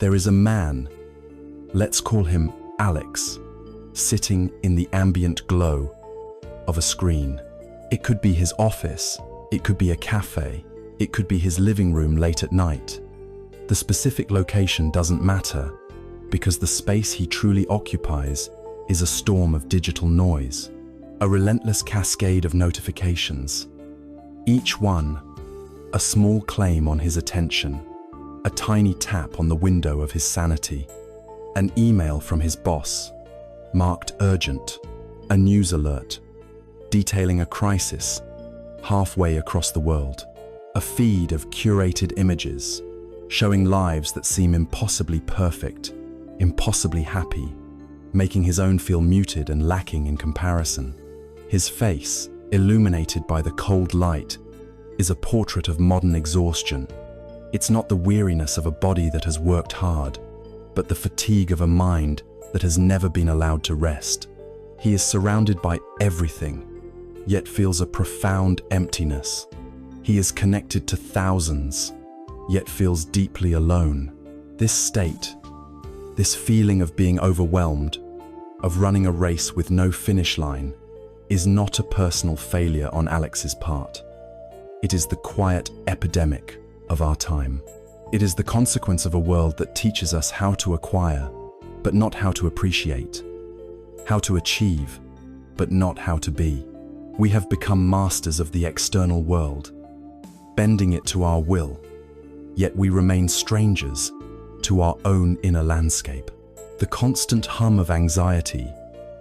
There is a man, let's call him Alex, sitting in the ambient glow of a screen. It could be his office, it could be a cafe, it could be his living room late at night. The specific location doesn't matter, because the space he truly occupies is a storm of digital noise, a relentless cascade of notifications. Each one, a small claim on his attention, a tiny tap on the window of his sanity, an email from his boss, marked urgent, a news alert, detailing a crisis halfway across the world, a feed of curated images, showing lives that seem impossibly perfect, impossibly happy, making his own feel muted and lacking in comparison. His face, illuminated by the cold light, is a portrait of modern exhaustion. It's not the weariness of a body that has worked hard, but the fatigue of a mind that has never been allowed to rest. He is surrounded by everything, yet feels a profound emptiness. He is connected to thousands, yet feels deeply alone. This state, this feeling of being overwhelmed, of running a race with no finish line, is not a personal failure on Alex's part. It is the quiet epidemic of our time. It is the consequence of a world that teaches us how to acquire, but not how to appreciate, how to achieve, but not how to be. We have become masters of the external world, bending it to our will, yet we remain strangers to our own inner landscape. The constant hum of anxiety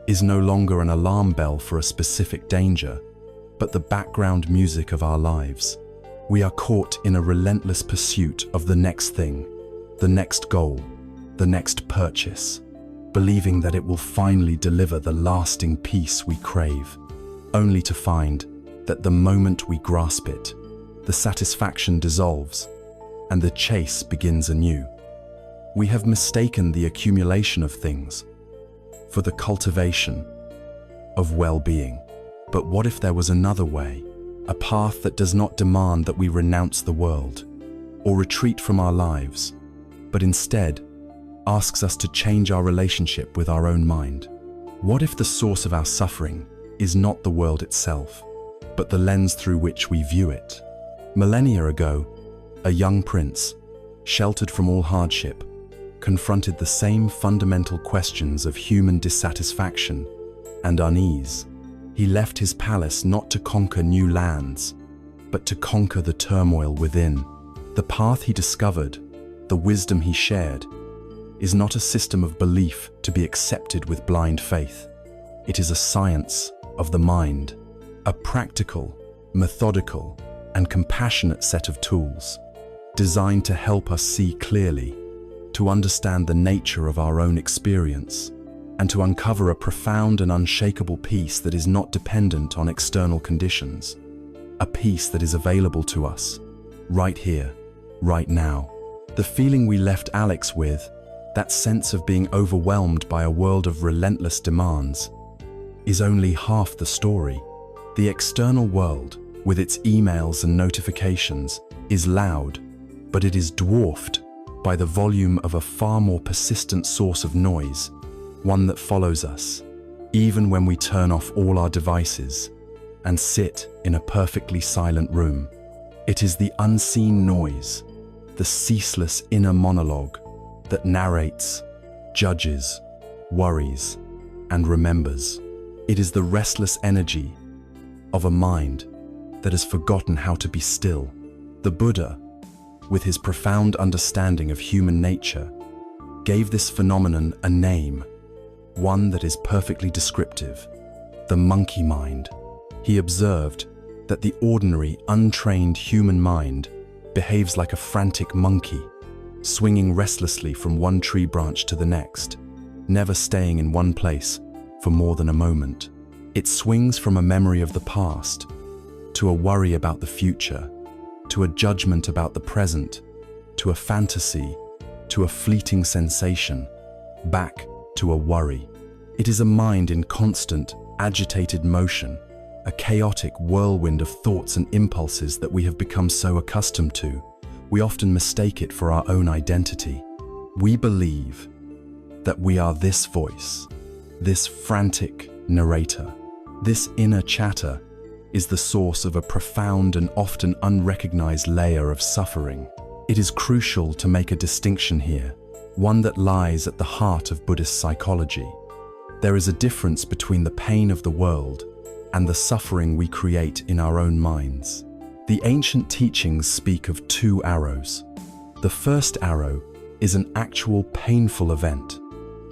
is no longer an alarm bell for a specific danger, but the background music of our lives. We are caught in a relentless pursuit of the next thing, the next goal, the next purchase, believing that it will finally deliver the lasting peace we crave, only to find that the moment we grasp it, the satisfaction dissolves and the chase begins anew. We have mistaken the accumulation of things for the cultivation of well-being. But what if there was another way, a path that does not demand that we renounce the world or retreat from our lives, but instead asks us to change our relationship with our own mind? What if the source of our suffering is not the world itself, but the lens through which we view it? Millennia ago, a young prince, sheltered from all hardship, confronted the same fundamental questions of human dissatisfaction and unease. He left his palace not to conquer new lands, but to conquer the turmoil within. The path he discovered, the wisdom he shared, is not a system of belief to be accepted with blind faith. It is a science of the mind, a practical, methodical, and compassionate set of tools designed to help us see clearly, to understand the nature of our own experience, and to uncover a profound and unshakable peace that is not dependent on external conditions, a peace that is available to us, right here, right now. The feeling we left Alex with, that sense of being overwhelmed by a world of relentless demands, is only half the story. The external world, with its emails and notifications, is loud, but it is dwarfed by the volume of a far more persistent source of noise, one that follows us, even when we turn off all our devices and sit in a perfectly silent room. It is the unseen noise, the ceaseless inner monologue that narrates, judges, worries, and remembers. It is the restless energy of a mind that has forgotten how to be still. The Buddha, with his profound understanding of human nature, gave this phenomenon a name, one that is perfectly descriptive: the monkey mind. He observed that the ordinary, untrained human mind behaves like a frantic monkey, swinging restlessly from one tree branch to the next, never staying in one place for more than a moment. It swings from a memory of the past, to a worry about the future, to a judgment about the present, to a fantasy, to a fleeting sensation, back to a worry. It is a mind in constant, agitated motion, a chaotic whirlwind of thoughts and impulses that we have become so accustomed to, we often mistake it for our own identity. We believe that we are this voice, this frantic narrator. This inner chatter is the source of a profound and often unrecognized layer of suffering. It is crucial to make a distinction here, one that lies at the heart of Buddhist psychology. There is a difference between the pain of the world and the suffering we create in our own minds. The ancient teachings speak of two arrows. The first arrow is an actual painful event.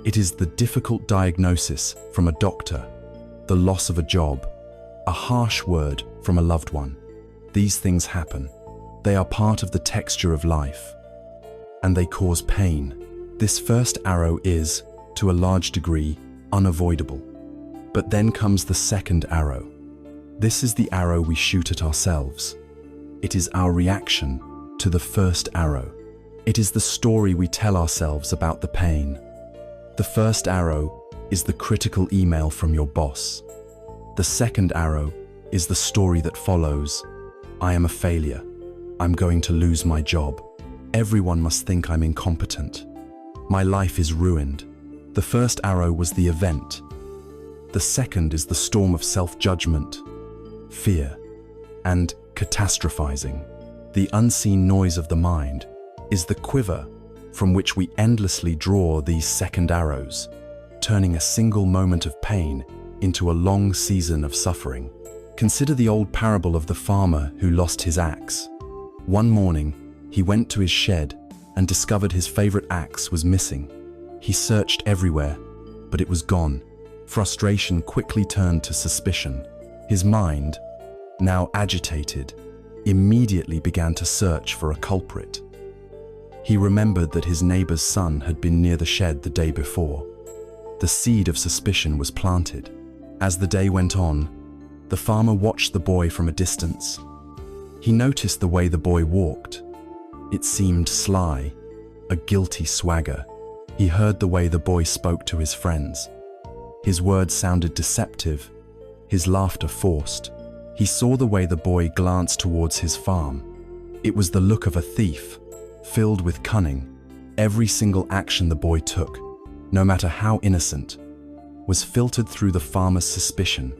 It is the difficult diagnosis from a doctor, the loss of a job, a harsh word from a loved one. These things happen. They are part of the texture of life, and they cause pain. This first arrow is, to a large degree, unavoidable. But then comes the second arrow. This is the arrow we shoot at ourselves. It is our reaction to the first arrow. It is the story we tell ourselves about the pain. The first arrow is the critical email from your boss. The second arrow is the story that follows. I am a failure. I'm going to lose my job. Everyone must think I'm incompetent. My life is ruined. The first arrow was the event. The second is the storm of self-judgment, fear, and catastrophizing. The unseen noise of the mind is the quiver from which we endlessly draw these second arrows, turning a single moment of pain into a long season of suffering. Consider the old parable of the farmer who lost his axe. One morning, he went to his shed and discovered his favorite axe was missing. He searched everywhere, but it was gone. Frustration quickly turned to suspicion. His mind, now agitated, immediately began to search for a culprit. He remembered that his neighbor's son had been near the shed the day before. The seed of suspicion was planted. As the day went on, the farmer watched the boy from a distance. He noticed the way the boy walked. It seemed sly, a guilty swagger. He heard the way the boy spoke to his friends. His words sounded deceptive, his laughter forced. He saw the way the boy glanced towards his farm. It was the look of a thief, filled with cunning. Every single action the boy took, no matter how innocent, was filtered through the farmer's suspicion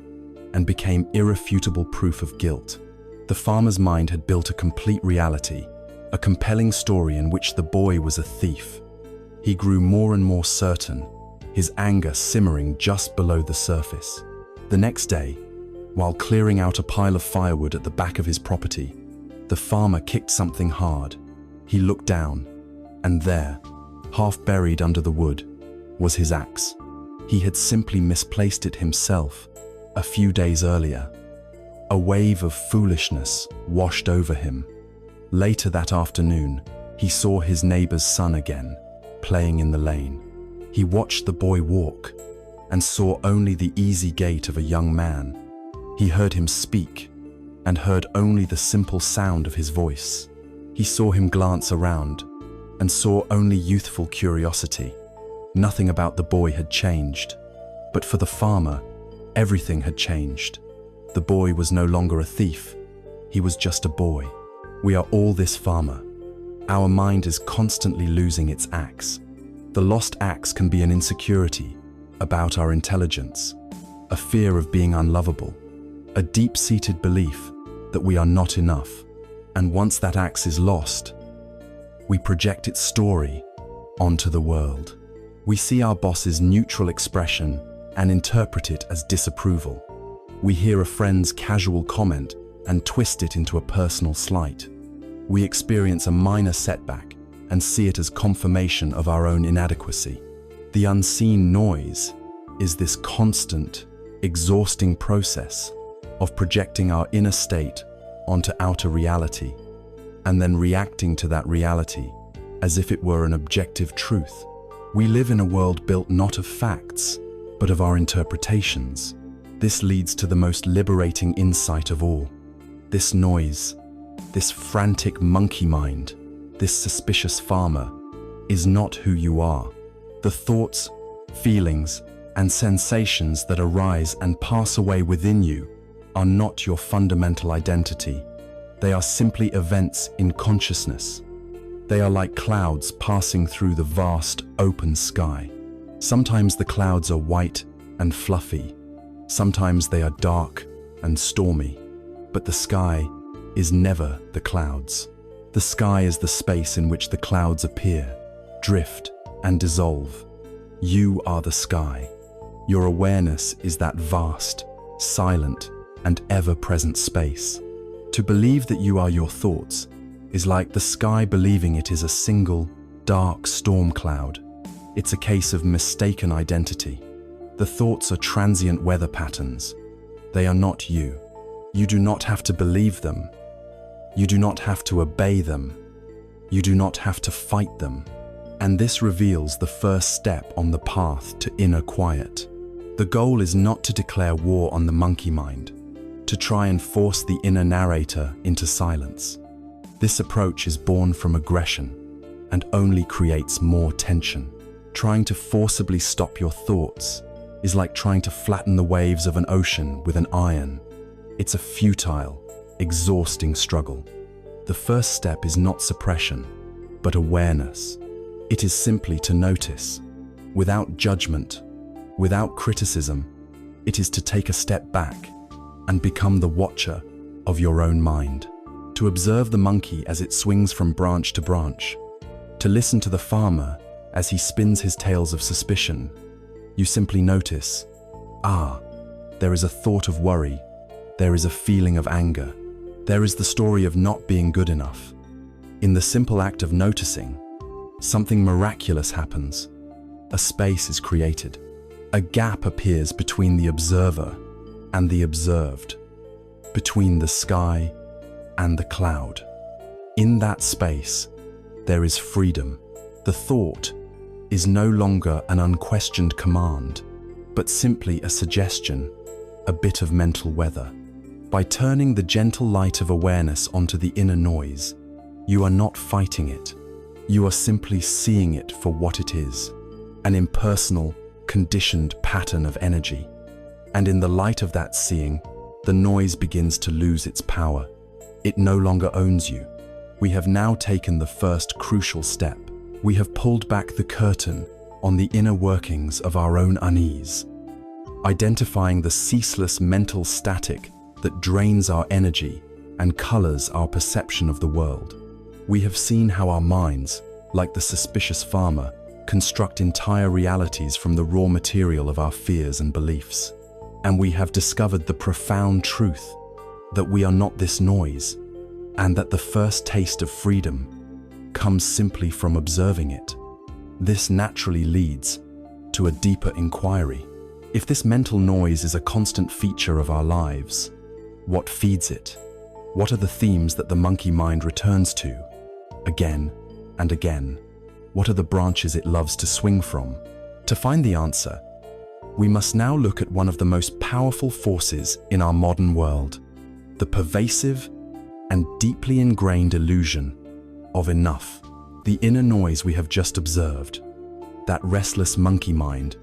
and became irrefutable proof of guilt. The farmer's mind had built a complete reality, a compelling story in which the boy was a thief. He grew more and more certain, his anger simmering just below the surface. The next day, while clearing out a pile of firewood at the back of his property, the farmer kicked something hard. He looked down, and there, half buried under the wood, was his axe. He had simply misplaced it himself a few days earlier. A wave of foolishness washed over him. Later that afternoon, he saw his neighbor's son again, playing in the lane. He watched the boy walk and saw only the easy gait of a young man. He heard him speak and heard only the simple sound of his voice. He saw him glance around and saw only youthful curiosity. Nothing about the boy had changed, but for the farmer, everything had changed. The boy was no longer a thief. He was just a boy. We are all this farmer. Our mind is constantly losing its axe. The lost axe can be an insecurity about our intelligence, a fear of being unlovable, a deep-seated belief that we are not enough. And once that axe is lost, we project its story onto the world. We see our boss's neutral expression and interpret it as disapproval. We hear a friend's casual comment and twist it into a personal slight. We experience a minor setback and see it as confirmation of our own inadequacy. The unseen noise is this constant, exhausting process of projecting our inner state onto outer reality, and then reacting to that reality as if it were an objective truth. We live in a world built not of facts, but of our interpretations. This leads to the most liberating insight of all. This noise, this frantic monkey mind, this suspicious farmer, is not who you are. The thoughts, feelings, and sensations that arise and pass away within you are not your fundamental identity. They are simply events in consciousness. They are like clouds passing through the vast, open sky. Sometimes the clouds are white and fluffy. Sometimes they are dark and stormy. But the sky is never the clouds. The sky is the space in which the clouds appear, drift, and dissolve. You are the sky. Your awareness is that vast, silent, and ever-present space. To believe that you are your thoughts is like the sky believing it is a single, dark storm cloud. It's a case of mistaken identity. The thoughts are transient weather patterns. They are not you. You do not have to believe them. You do not have to obey them. You do not have to fight them. And this reveals the first step on the path to inner quiet. The goal is not to declare war on the monkey mind, to try and force the inner narrator into silence. This approach is born from aggression and only creates more tension. Trying to forcibly stop your thoughts is like trying to flatten the waves of an ocean with an iron. It's a futile, exhausting struggle. The first step is not suppression, but awareness. It is simply to notice, without judgment, without criticism. It is to take a step back and become the watcher of your own mind. To observe the monkey as it swings from branch to branch. To listen to the farmer as he spins his tales of suspicion. You simply notice, there is a thought of worry. There is a feeling of anger. There is the story of not being good enough. In the simple act of noticing, something miraculous happens. A space is created. A gap appears between the observer and the observed, between the sky and the cloud. In that space, there is freedom. The thought is no longer an unquestioned command, but simply a suggestion, a bit of mental weather. By turning the gentle light of awareness onto the inner noise, you are not fighting it. You are simply seeing it for what it is, an impersonal, conditioned pattern of energy. And in the light of that seeing, the noise begins to lose its power. It no longer owns you. We have now taken the first crucial step. We have pulled back the curtain on the inner workings of our own unease, identifying the ceaseless mental static that drains our energy and colors our perception of the world. We have seen how our minds, like the suspicious farmer, construct entire realities from the raw material of our fears and beliefs. And we have discovered the profound truth that we are not this noise, and that the first taste of freedom comes simply from observing it. This naturally leads to a deeper inquiry. If this mental noise is a constant feature of our lives, what feeds it? What are the themes that the monkey mind returns to again and again? What are the branches it loves to swing from? To find the answer, we must now look at one of the most powerful forces in our modern world, the pervasive and deeply ingrained illusion of enough. The inner noise we have just observed, that restless monkey mind,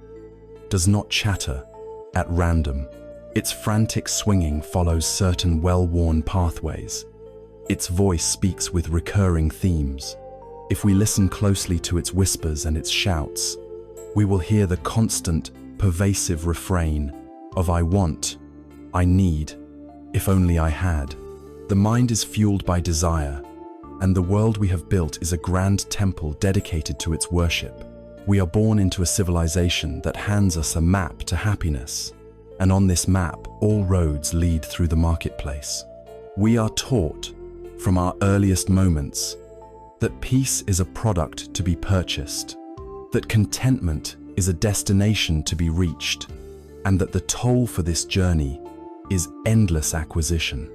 does not chatter at random. Its frantic swinging follows certain well-worn pathways. Its voice speaks with recurring themes. If we listen closely to its whispers and its shouts, we will hear the constant, pervasive refrain of I want, I need, if only I had. The mind is fueled by desire, and the world we have built is a grand temple dedicated to its worship. We are born into a civilization that hands us a map to happiness, and on this map, all roads lead through the marketplace. We are taught, from our earliest moments, that peace is a product to be purchased, that contentment is a destination to be reached, and that the toll for this journey is endless acquisition.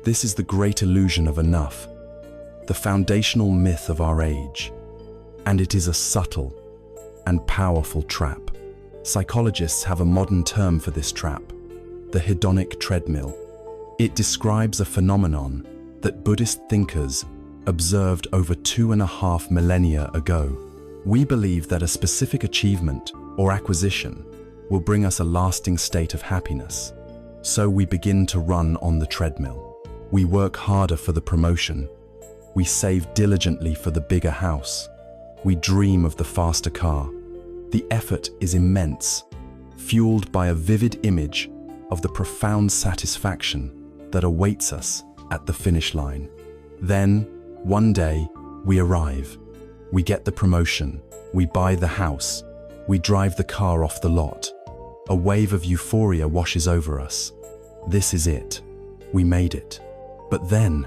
This is the great illusion of enough, the foundational myth of our age, and it is a subtle and powerful trap. Psychologists have a modern term for this trap, the hedonic treadmill. It describes a phenomenon that Buddhist thinkers observed over 2.5 millennia ago. We believe that a specific achievement or acquisition will bring us a lasting state of happiness. So we begin to run on the treadmill. We work harder for the promotion, We save diligently for the bigger house. We dream of the faster car. The effort is immense, fueled by a vivid image of the profound satisfaction that awaits us at the finish line. Then, one day, we arrive. We get the promotion. We buy the house. We drive the car off the lot. A wave of euphoria washes over us. This is it. We made it. But then,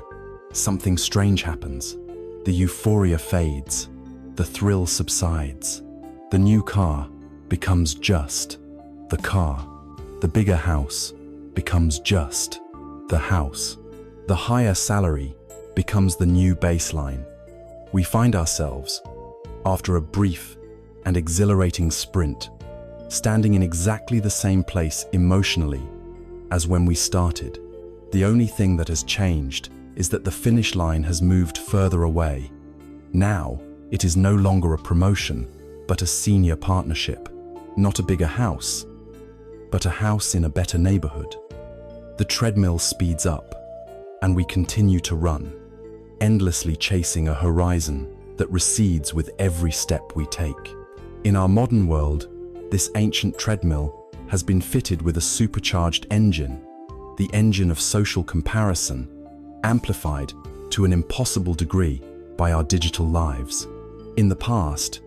something strange happens. The euphoria fades. The thrill subsides. The new car becomes just the car. The bigger house becomes just the house. The higher salary becomes the new baseline. We find ourselves, after a brief and exhilarating sprint, standing in exactly the same place emotionally as when we started. The only thing that has changed is that the finish line has moved further away. Now, it is no longer a promotion, but a senior partnership. Not a bigger house, but a house in a better neighborhood. The treadmill speeds up, and we continue to run, endlessly chasing a horizon that recedes with every step we take. In our modern world, this ancient treadmill has been fitted with a supercharged engine, the engine of social comparison, amplified to an impossible degree by our digital lives. In the past,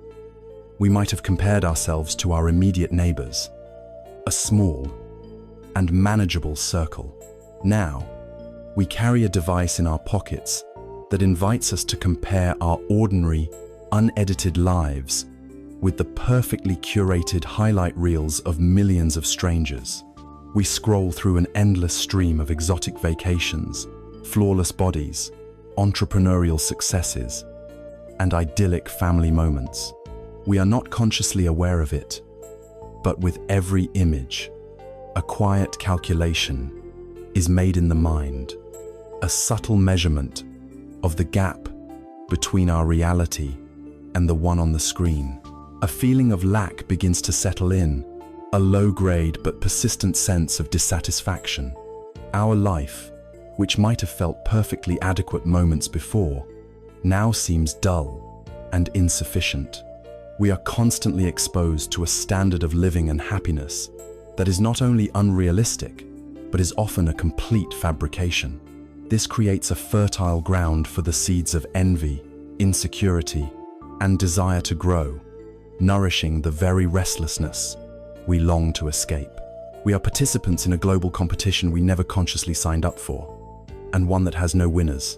we might have compared ourselves to our immediate neighbors, a small and manageable circle. Now, we carry a device in our pockets that invites us to compare our ordinary, unedited lives with the perfectly curated highlight reels of millions of strangers. We scroll through an endless stream of exotic vacations, flawless bodies, entrepreneurial successes, and idyllic family moments. We are not consciously aware of it, but with every image, a quiet calculation is made in the mind, a subtle measurement of the gap between our reality and the one on the screen. A feeling of lack begins to settle in, a low-grade but persistent sense of dissatisfaction. Our life, which might have felt perfectly adequate moments before, now seems dull and insufficient. We are constantly exposed to a standard of living and happiness that is not only unrealistic, but is often a complete fabrication. This creates a fertile ground for the seeds of envy, insecurity, and desire to grow, nourishing the very restlessness we long to escape. We are participants in a global competition we never consciously signed up for, and one that has no winners.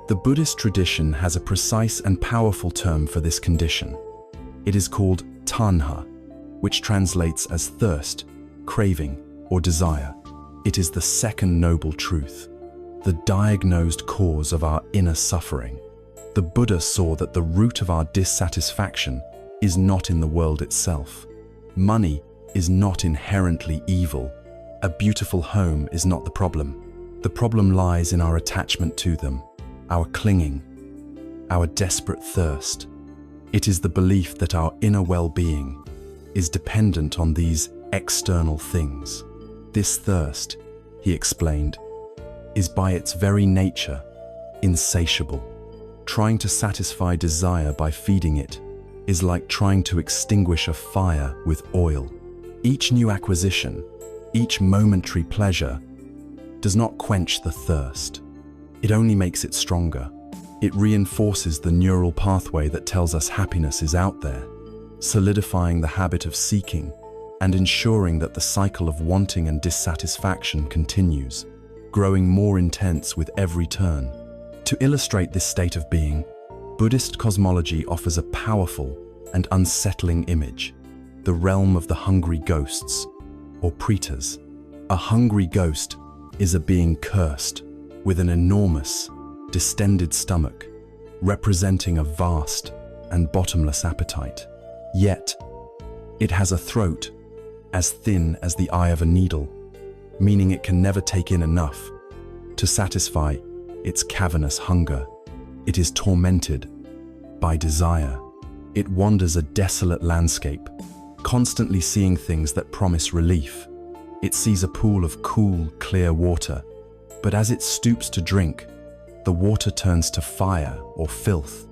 The Buddhist tradition has a precise and powerful term for this condition. It is called tanha, which translates as thirst, craving, or desire. It is the second noble truth, the diagnosed cause of our inner suffering. The Buddha saw that the root of our dissatisfaction is not in the world itself. Money is not inherently evil. A beautiful home is not the problem. The problem lies in our attachment to them, our clinging, our desperate thirst. It is the belief that our inner well-being is dependent on these external things. This thirst, he explained, is by its very nature insatiable. Trying to satisfy desire by feeding it is like trying to extinguish a fire with oil. Each new acquisition, each momentary pleasure, does not quench the thirst. It only makes it stronger. It reinforces the neural pathway that tells us happiness is out there, solidifying the habit of seeking and ensuring that the cycle of wanting and dissatisfaction continues, growing more intense with every turn. To illustrate this state of being, Buddhist cosmology offers a powerful and unsettling image, the realm of the hungry ghosts, or pretas. A hungry ghost is a being cursed with an enormous, distended stomach, representing a vast and bottomless appetite. Yet, it has a throat as thin as the eye of a needle, meaning it can never take in enough to satisfy its cavernous hunger. It is tormented by desire. It wanders a desolate landscape, constantly seeing things that promise relief. It sees a pool of cool, clear water, but as it stoops to drink, the water turns to fire or filth.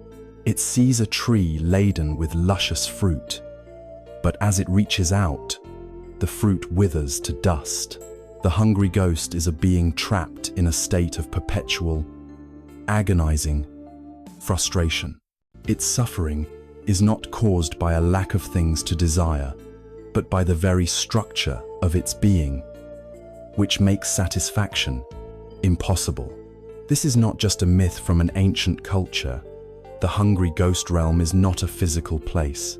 It sees a tree laden with luscious fruit, but as it reaches out, the fruit withers to dust. The hungry ghost is a being trapped in a state of perpetual, agonizing frustration. Its suffering is not caused by a lack of things to desire, but by the very structure of its being, which makes satisfaction impossible. This is not just a myth from an ancient culture. The hungry ghost realm is not a physical place.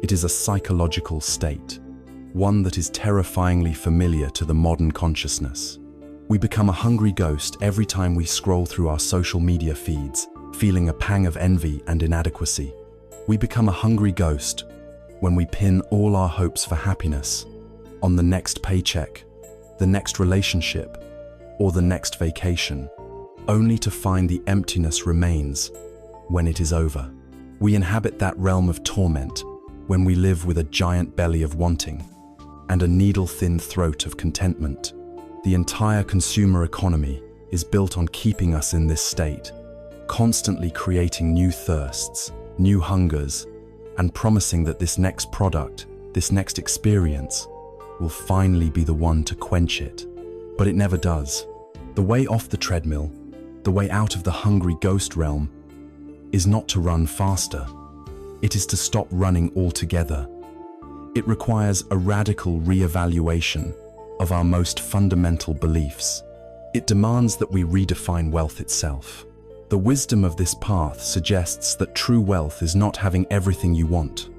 It is a psychological state, one that is terrifyingly familiar to the modern consciousness. We become a hungry ghost every time we scroll through our social media feeds, feeling a pang of envy and inadequacy. We become a hungry ghost when we pin all our hopes for happiness on the next paycheck, the next relationship, or the next vacation, only to find the emptiness remains when it is over. We inhabit that realm of torment when we live with a giant belly of wanting and a needle-thin throat of contentment. The entire consumer economy is built on keeping us in this state, constantly creating new thirsts, new hungers, and promising that this next product, this next experience, will finally be the one to quench it. But it never does. The way off the treadmill, the way out of the hungry ghost realm, is not to run faster. It is to stop running altogether. It requires a radical re-evaluation of our most fundamental beliefs. It demands that we redefine wealth itself. The wisdom of this path suggests that true wealth is not having everything you want,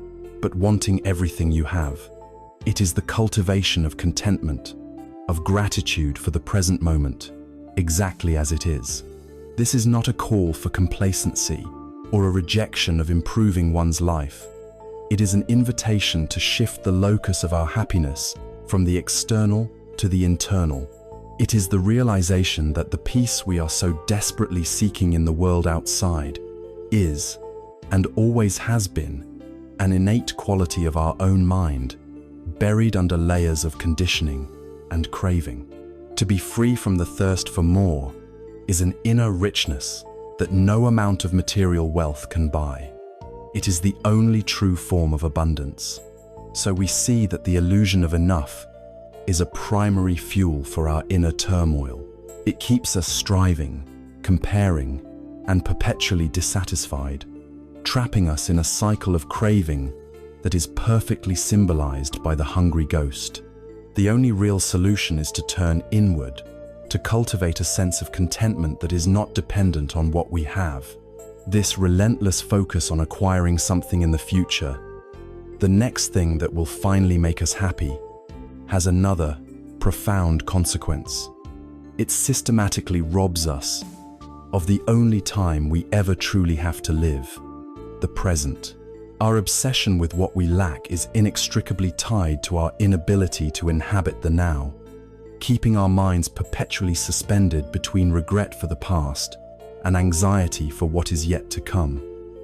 but wanting everything you have. It is the cultivation of contentment, of gratitude for the present moment, exactly as it is. This is not a call for complacency or a rejection of improving one's life. It is an invitation to shift the locus of our happiness from the external to the internal. It is the realization that the peace we are so desperately seeking in the world outside is, and always has been, an innate quality of our own mind, buried under layers of conditioning and craving. To be free from the thirst for more is an inner richness that no amount of material wealth can buy. It is the only true form of abundance. So we see that the illusion of enough is a primary fuel for our inner turmoil. It keeps us striving, comparing, and perpetually dissatisfied, trapping us in a cycle of craving that is perfectly symbolized by the hungry ghost. The only real solution is to turn inward, to cultivate a sense of contentment that is not dependent on what we have. This relentless focus on acquiring something in the future, the next thing that will finally make us happy, has another profound consequence. It systematically robs us of the only time we ever truly have to live, the present. Our obsession with what we lack is inextricably tied to our inability to inhabit the now, keeping our minds perpetually suspended between regret for the past and anxiety for what is yet to come.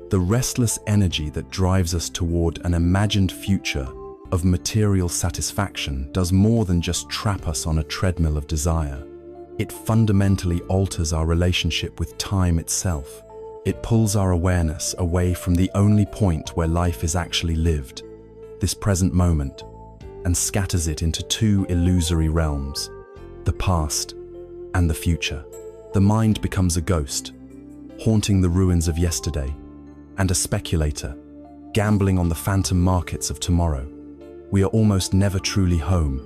The restless energy that drives us toward an imagined future of material satisfaction does more than just trap us on a treadmill of desire. It fundamentally alters our relationship with time itself. It pulls our awareness away from the only point where life is actually lived, this present moment, and scatters it into two illusory realms, the past and the future. The mind becomes a ghost, haunting the ruins of yesterday, and a speculator, gambling on the phantom markets of tomorrow. We are almost never truly home,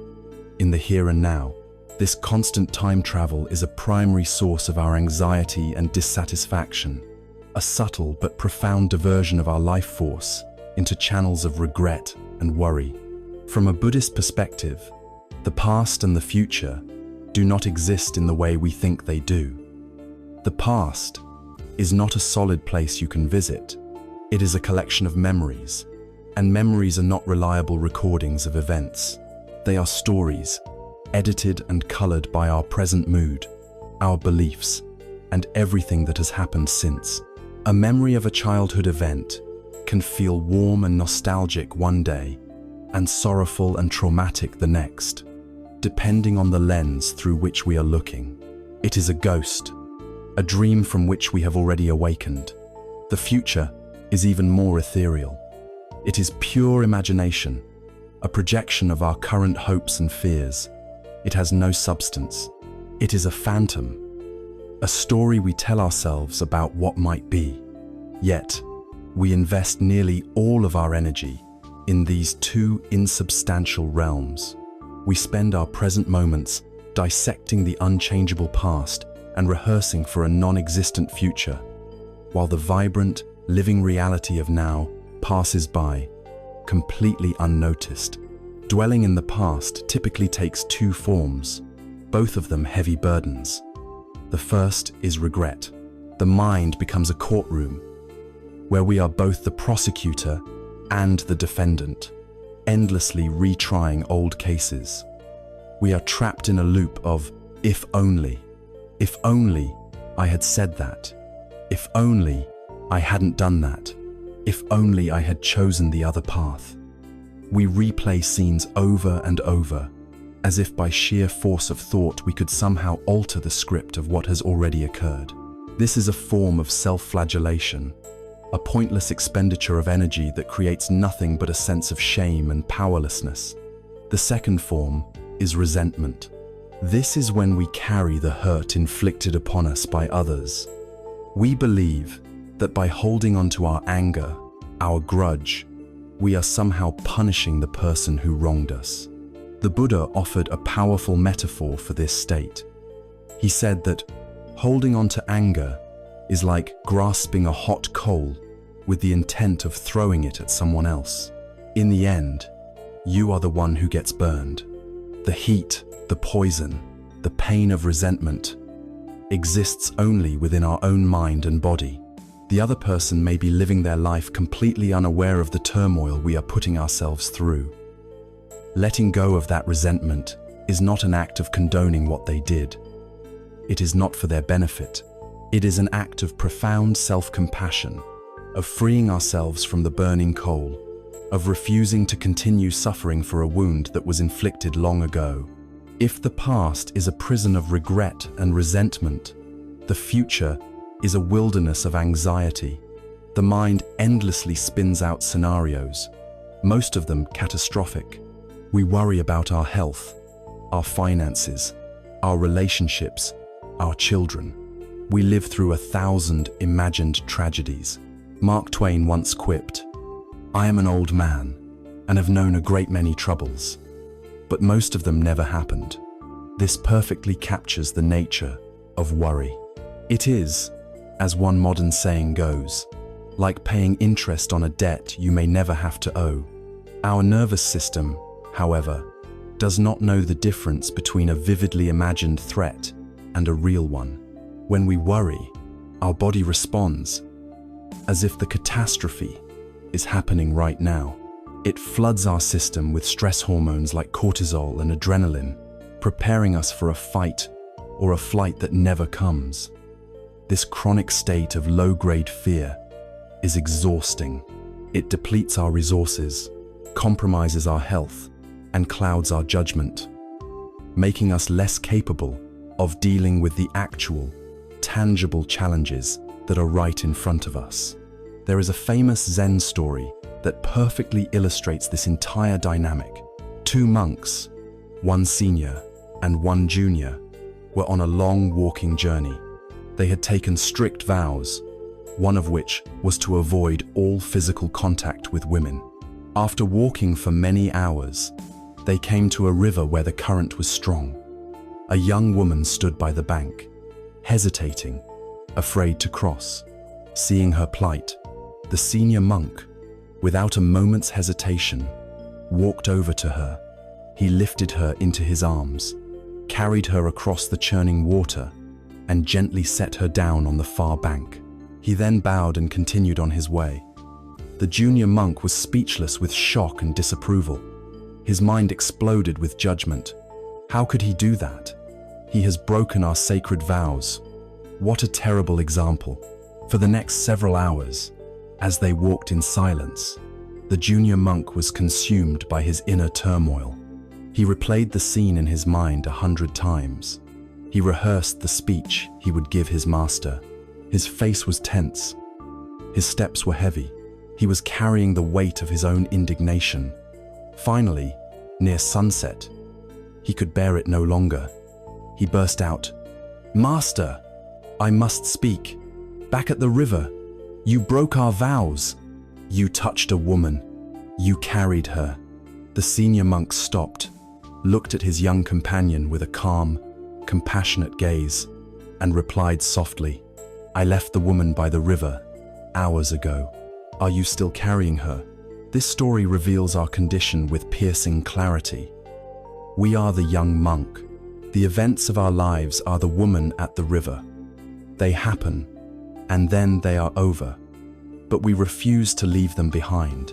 in the here and now. This constant time travel is a primary source of our anxiety and dissatisfaction, a subtle but profound diversion of our life force into channels of regret and worry. From a Buddhist perspective, the past and the future do not exist in the way we think they do. The past is not a solid place you can visit. It is a collection of memories, and memories are not reliable recordings of events. They are stories, edited and colored by our present mood, our beliefs, and everything that has happened since. A memory of a childhood event can feel warm and nostalgic one day, and sorrowful and traumatic the next, depending on the lens through which we are looking. It is a a dream from which we have already awakened. The future is even more ethereal. It is pure imagination, a projection of our current hopes and fears. It has no substance. It is a phantom, a story we tell ourselves about what might be. Yet, we invest nearly all of our energy in these two insubstantial realms. We spend our present moments dissecting the unchangeable past and rehearsing for a non-existent future, while the vibrant, living reality of now passes by, completely unnoticed. Dwelling in the past typically takes two forms, both of them heavy burdens. The first is regret. The mind becomes a courtroom, where we are both the prosecutor and the defendant, endlessly retrying old cases. We are trapped in a loop of if only I had said that, if only I hadn't done that, if only I had chosen the other path. We replay scenes over and over, as if by sheer force of thought we could somehow alter the script of what has already occurred. This is a form of self-flagellation, a pointless expenditure of energy that creates nothing but a sense of shame and powerlessness. The second form is resentment. This is when we carry the hurt inflicted upon us by others. We believe that by holding on to our anger, our grudge, we are somehow punishing the person who wronged us. The Buddha offered a powerful metaphor for this state. He said that holding on to anger is like grasping a hot coal with the intent of throwing it at someone else. In the end, you are the one who gets burned. The heat, the poison, the pain of resentment exists only within our own mind and body. The other person may be living their life completely unaware of the turmoil we are putting ourselves through. Letting go of that resentment is not an act of condoning what they did. It is not for their benefit. It is an act of profound self-compassion, of freeing ourselves from the burning coal, of refusing to continue suffering for a wound that was inflicted long ago. If the past is a prison of regret and resentment, the future is a wilderness of anxiety. The mind endlessly spins out scenarios, most of them catastrophic. We worry about our health, our finances, our relationships, our children. We live through 1,000 imagined tragedies. Mark Twain once quipped, "I am an old man and have known a great many troubles, but most of them never happened." This perfectly captures the nature of worry. It is, as one modern saying goes, like paying interest on a debt you may never have to owe. Our nervous system, however, does not know the difference between a vividly imagined threat and a real one. When we worry, our body responds as if the catastrophe is happening right now. It floods our system with stress hormones like cortisol and adrenaline, preparing us for a fight or a flight that never comes. This chronic state of low-grade fear is exhausting. It depletes our resources, compromises our health, and clouds our judgment, making us less capable of dealing with the actual, tangible challenges that are right in front of us. There is a famous Zen story that perfectly illustrates this entire dynamic. Two monks, one senior and one junior, were on a long walking journey. They had taken strict vows, one of which was to avoid all physical contact with women. After walking for many hours, they came to a river where the current was strong. A young woman stood by the bank, hesitating, afraid to cross. Seeing her plight, the senior monk, without a moment's hesitation, walked over to her. He lifted her into his arms, carried her across the churning water, and gently set her down on the far bank. He then bowed and continued on his way. The junior monk was speechless with shock and disapproval. His mind exploded with judgment. How could he do that? He has broken our sacred vows. What a terrible example. For the next several hours, as they walked in silence, the junior monk was consumed by his inner turmoil. He replayed the scene in his mind 100 times. He rehearsed the speech he would give his master. His face was tense. His steps were heavy. He was carrying the weight of his own indignation. Finally, near sunset, he could bear it no longer. He burst out, "Master, I must speak. Back at the river, you broke our vows. You touched a woman. You carried her." The senior monk stopped, looked at his young companion with a calm, compassionate gaze, and replied softly, "I left the woman by the river hours ago. Are you still carrying her?" This story reveals our condition with piercing clarity. We are the young monk. The events of our lives are the woman at the river. They happen, and then they are over. But we refuse to leave them behind.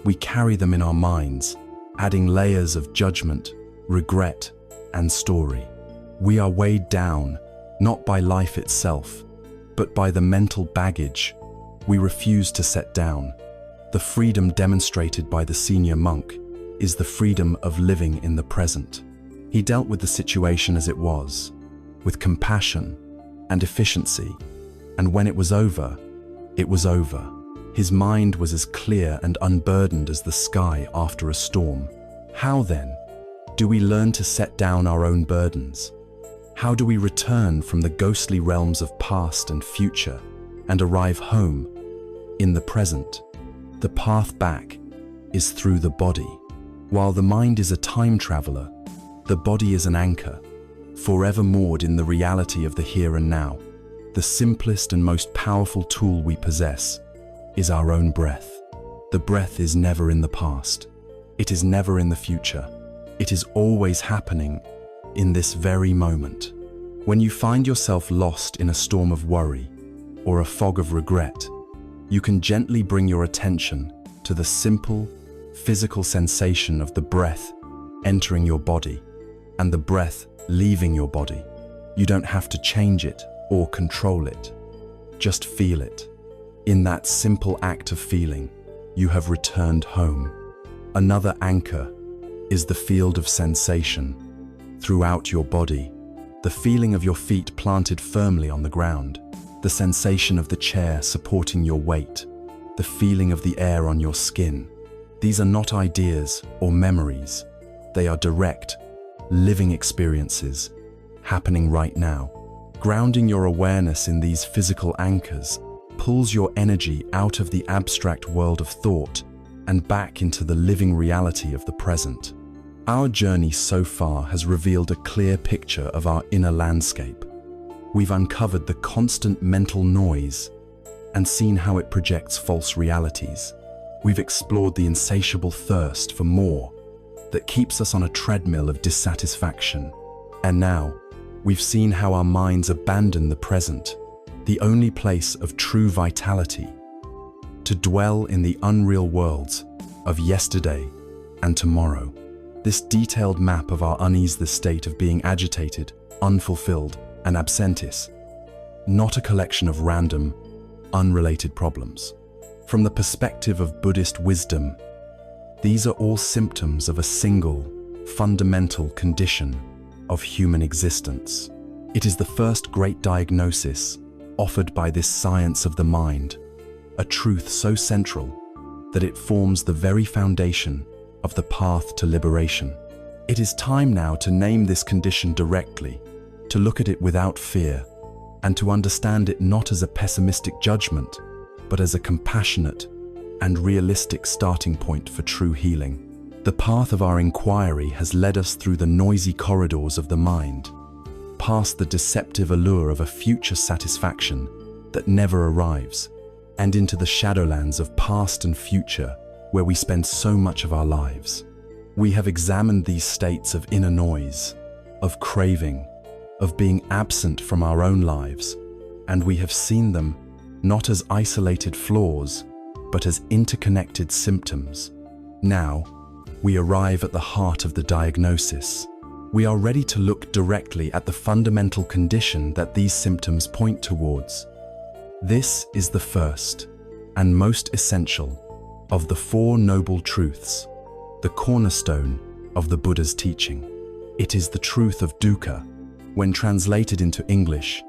We carry them in our minds, adding layers of judgment, regret, and story. We are weighed down, not by life itself, but by the mental baggage we refuse to set down. The freedom demonstrated by the senior monk is the freedom of living in the present. He dealt with the situation as it was, with compassion and efficiency, and when it was over, it was over. His mind was as clear and unburdened as the sky after a storm. How then do we learn to set down our own burdens? How do we return from the ghostly realms of past and future and arrive home in the present? The path back is through the body. While the mind is a time traveler, the body is an anchor, forever moored in the reality of the here and now. The simplest and most powerful tool we possess is our own breath. The breath is never in the past. It is never in the future. It is always happening in this very moment. When you find yourself lost in a storm of worry or a fog of regret, you can gently bring your attention to the simple, physical sensation of the breath entering your body and the breath leaving your body. You don't have to change it or control it. Just feel it. In that simple act of feeling, you have returned home. Another anchor is the field of sensation throughout your body. The feeling of your feet planted firmly on the ground, the sensation of the chair supporting your weight, the feeling of the air on your skin. These are not ideas or memories. They are direct, living experiences happening right now. Grounding your awareness in these physical anchors pulls your energy out of the abstract world of thought and back into the living reality of the present. Our journey so far has revealed a clear picture of our inner landscape. We've uncovered the constant mental noise and seen how it projects false realities. We've explored the insatiable thirst for more that keeps us on a treadmill of dissatisfaction. And now, we've seen how our minds abandon the present, the only place of true vitality, to dwell in the unreal worlds of yesterday and tomorrow. This detailed map of our unease, the state of being agitated, unfulfilled, and absentis, not a collection of random, unrelated problems. From the perspective of Buddhist wisdom, these are all symptoms of a single, fundamental condition of human existence. It is the first great diagnosis offered by this science of the mind, a truth so central that it forms the very foundation of the path to liberation. It is time now to name this condition directly, to look at it without fear, and to understand it not as a pessimistic judgment, but as a compassionate and realistic starting point for true healing. The path of our inquiry has led us through the noisy corridors of the mind, past the deceptive allure of a future satisfaction that never arrives, and into the shadowlands of past and future where we spend so much of our lives. We have examined these states of inner noise, of craving, of being absent from our own lives, and we have seen them not as isolated flaws, but as interconnected symptoms. Now, we arrive at the heart of the diagnosis. We are ready to look directly at the fundamental condition that these symptoms point towards. This is the first and most essential of the Four Noble Truths, the cornerstone of the Buddha's teaching. It is the truth of dukkha, When translated into English,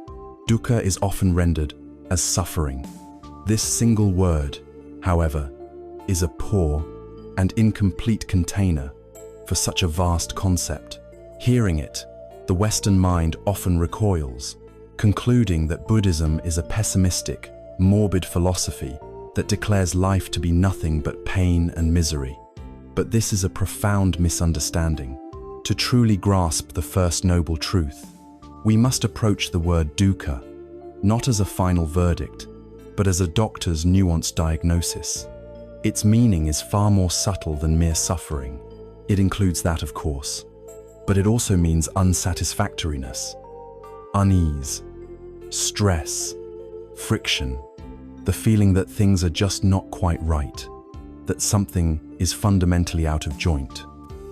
dukkha is often rendered as suffering. This single word, however, is a poor and incomplete container for such a vast concept. Hearing it, the Western mind often recoils, concluding that Buddhism is a pessimistic, morbid philosophy that declares life to be nothing but pain and misery. But this is a profound misunderstanding. To truly grasp the first noble truth, we must approach the word dukkha not as a final verdict, but as a doctor's nuanced diagnosis. Its meaning is far more subtle than mere suffering. It includes that, of course, but it also means unsatisfactoriness, unease, stress, friction, the feeling that things are just not quite right, that something is fundamentally out of joint.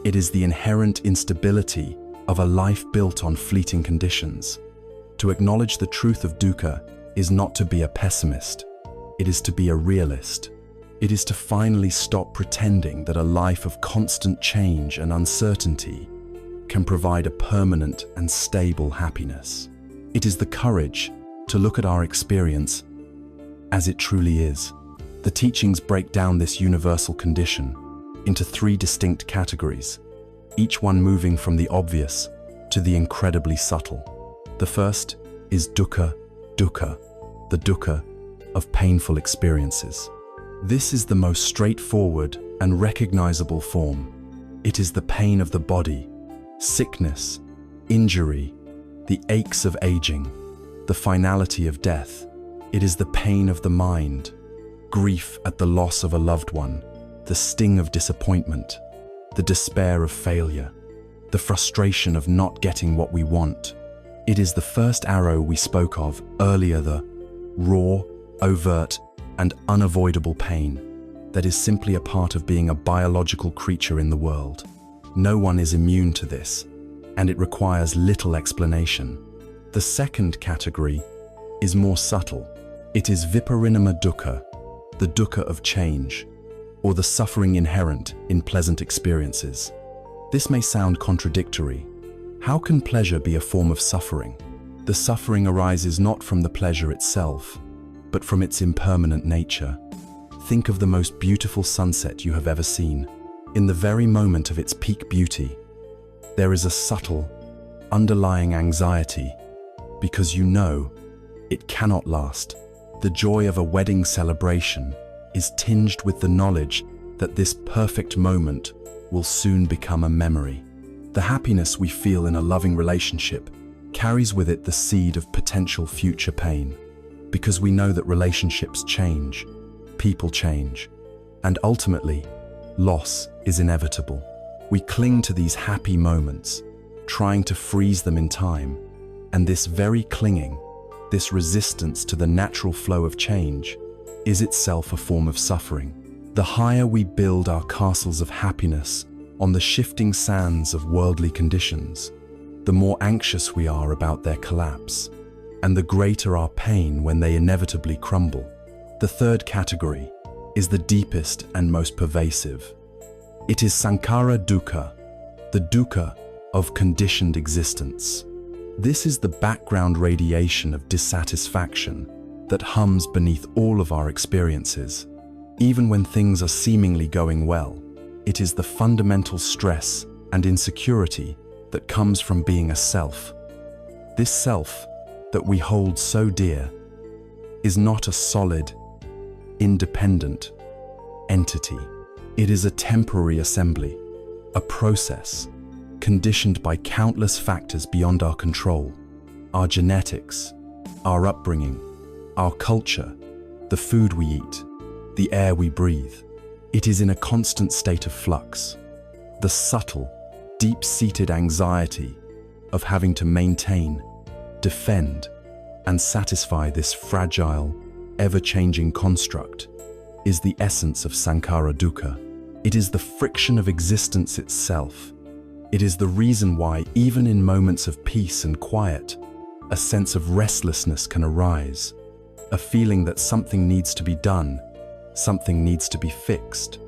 It is the inherent instability of a life built on fleeting conditions. To acknowledge the truth of dukkha is not to be a pessimist, it is to be a realist. It is to finally stop pretending that a life of constant change and uncertainty can provide a permanent and stable happiness. It is the courage to look at our experience as it truly is. The teachings break down this universal condition into 3 distinct categories, each one moving from the obvious to the incredibly subtle. The first is dukkha, the dukkha of painful experiences. This is the most straightforward and recognizable form. It is the pain of the body, sickness, injury, the aches of aging, the finality of death. It is the pain of the mind, grief at the loss of a loved one, the sting of disappointment, the despair of failure, the frustration of not getting what we want. It is the first arrow we spoke of earlier, the raw, overt, and unavoidable pain that is simply a part of being a biological creature in the world. No one is immune to this, and it requires little explanation. The second category is more subtle. It is viparinama dukkha, the dukkha of change, or the suffering inherent in pleasant experiences. This may sound contradictory. How can pleasure be a form of suffering? The suffering arises not from the pleasure itself, but from its impermanent nature. Think of the most beautiful sunset you have ever seen. In the very moment of its peak beauty, there is a subtle, underlying anxiety, because you know it cannot last. The joy of a wedding celebration is tinged with the knowledge that this perfect moment will soon become a memory. The happiness we feel in a loving relationship carries with it the seed of potential future pain, because we know that relationships change, people change, and ultimately, loss is inevitable. We cling to these happy moments, trying to freeze them in time, and this very clinging, this resistance to the natural flow of change, is itself a form of suffering. The higher we build our castles of happiness on the shifting sands of worldly conditions, the more anxious we are about their collapse, and the greater our pain when they inevitably crumble. The third category is the deepest and most pervasive. It is sankhara dukkha, the dukkha of conditioned existence. This is the background radiation of dissatisfaction that hums beneath all of our experiences. Even when things are seemingly going well, it is the fundamental stress and insecurity that comes from being a self. This self that we hold so dear is not a solid, independent entity. It is a temporary assembly, a process conditioned by countless factors beyond our control: our genetics, our upbringing, our culture, the food we eat, the air we breathe. It is in a constant state of flux. The subtle, deep-seated anxiety of having to maintain, defend, and satisfy this fragile, ever-changing construct is the essence of sankhara dukkha. It is the friction of existence itself. It is the reason why, even in moments of peace and quiet, a sense of restlessness can arise, a feeling that something needs to be done, something needs to be fixed.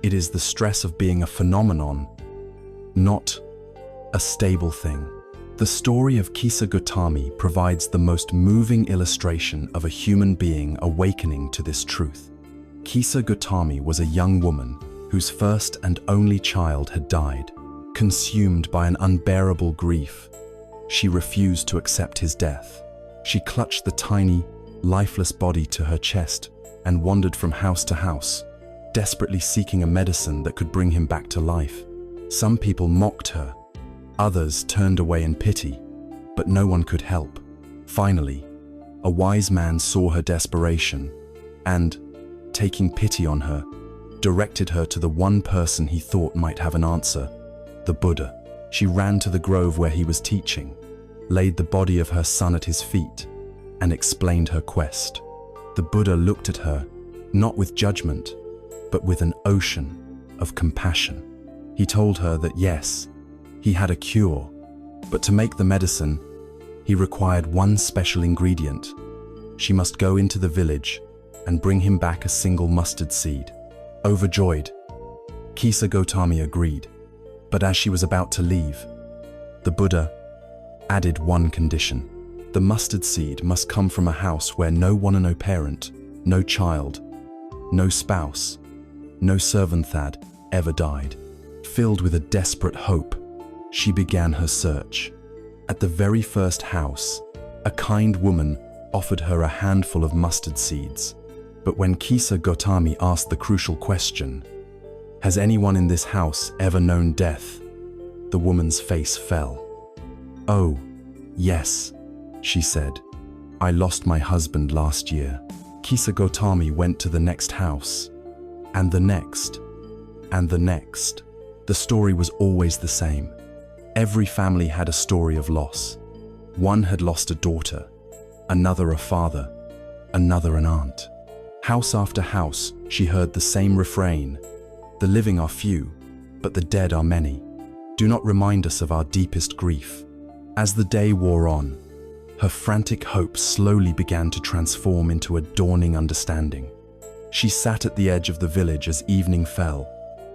It is the stress of being a phenomenon, not a stable thing. The story of Kisa Gotami provides the most moving illustration of a human being awakening to this truth. Kisa Gotami was a young woman whose first and only child had died, consumed by an unbearable grief. She refused to accept his death. She clutched the tiny, lifeless body to her chest and wandered from house to house, desperately seeking a medicine that could bring him back to life. Some people mocked her, others turned away in pity, but no one could help. Finally, a wise man saw her desperation and, taking pity on her, directed her to the one person he thought might have an answer, the Buddha. She ran to the grove where he was teaching, laid the body of her son at his feet, and explained her quest. The Buddha looked at her, not with judgment, but with an ocean of compassion. He told her that yes, he had a cure, but to make the medicine, he required one special ingredient. She must go into the village and bring him back a single mustard seed. Overjoyed, Kisa Gotami agreed, but as she was about to leave, the Buddha added one condition. The mustard seed must come from a house where no one, no parent, no child, no spouse, no servant had ever died. Filled with a desperate hope, she began her search. At the very first house, a kind woman offered her a handful of mustard seeds. But when Kisa Gotami asked the crucial question, "Has anyone in this house ever known death?" the woman's face fell. "Oh, yes," she said. "I lost my husband last year." Kisa Gotami went to the next house, and the next, and the next. The story was always the same. Every family had a story of loss. One had lost a daughter, another a father, another an aunt. House after house, she heard the same refrain: "The living are few, but the dead are many. Do not remind us of our deepest grief." As the day wore on, her frantic hopes slowly began to transform into a dawning understanding. She sat at the edge of the village as evening fell,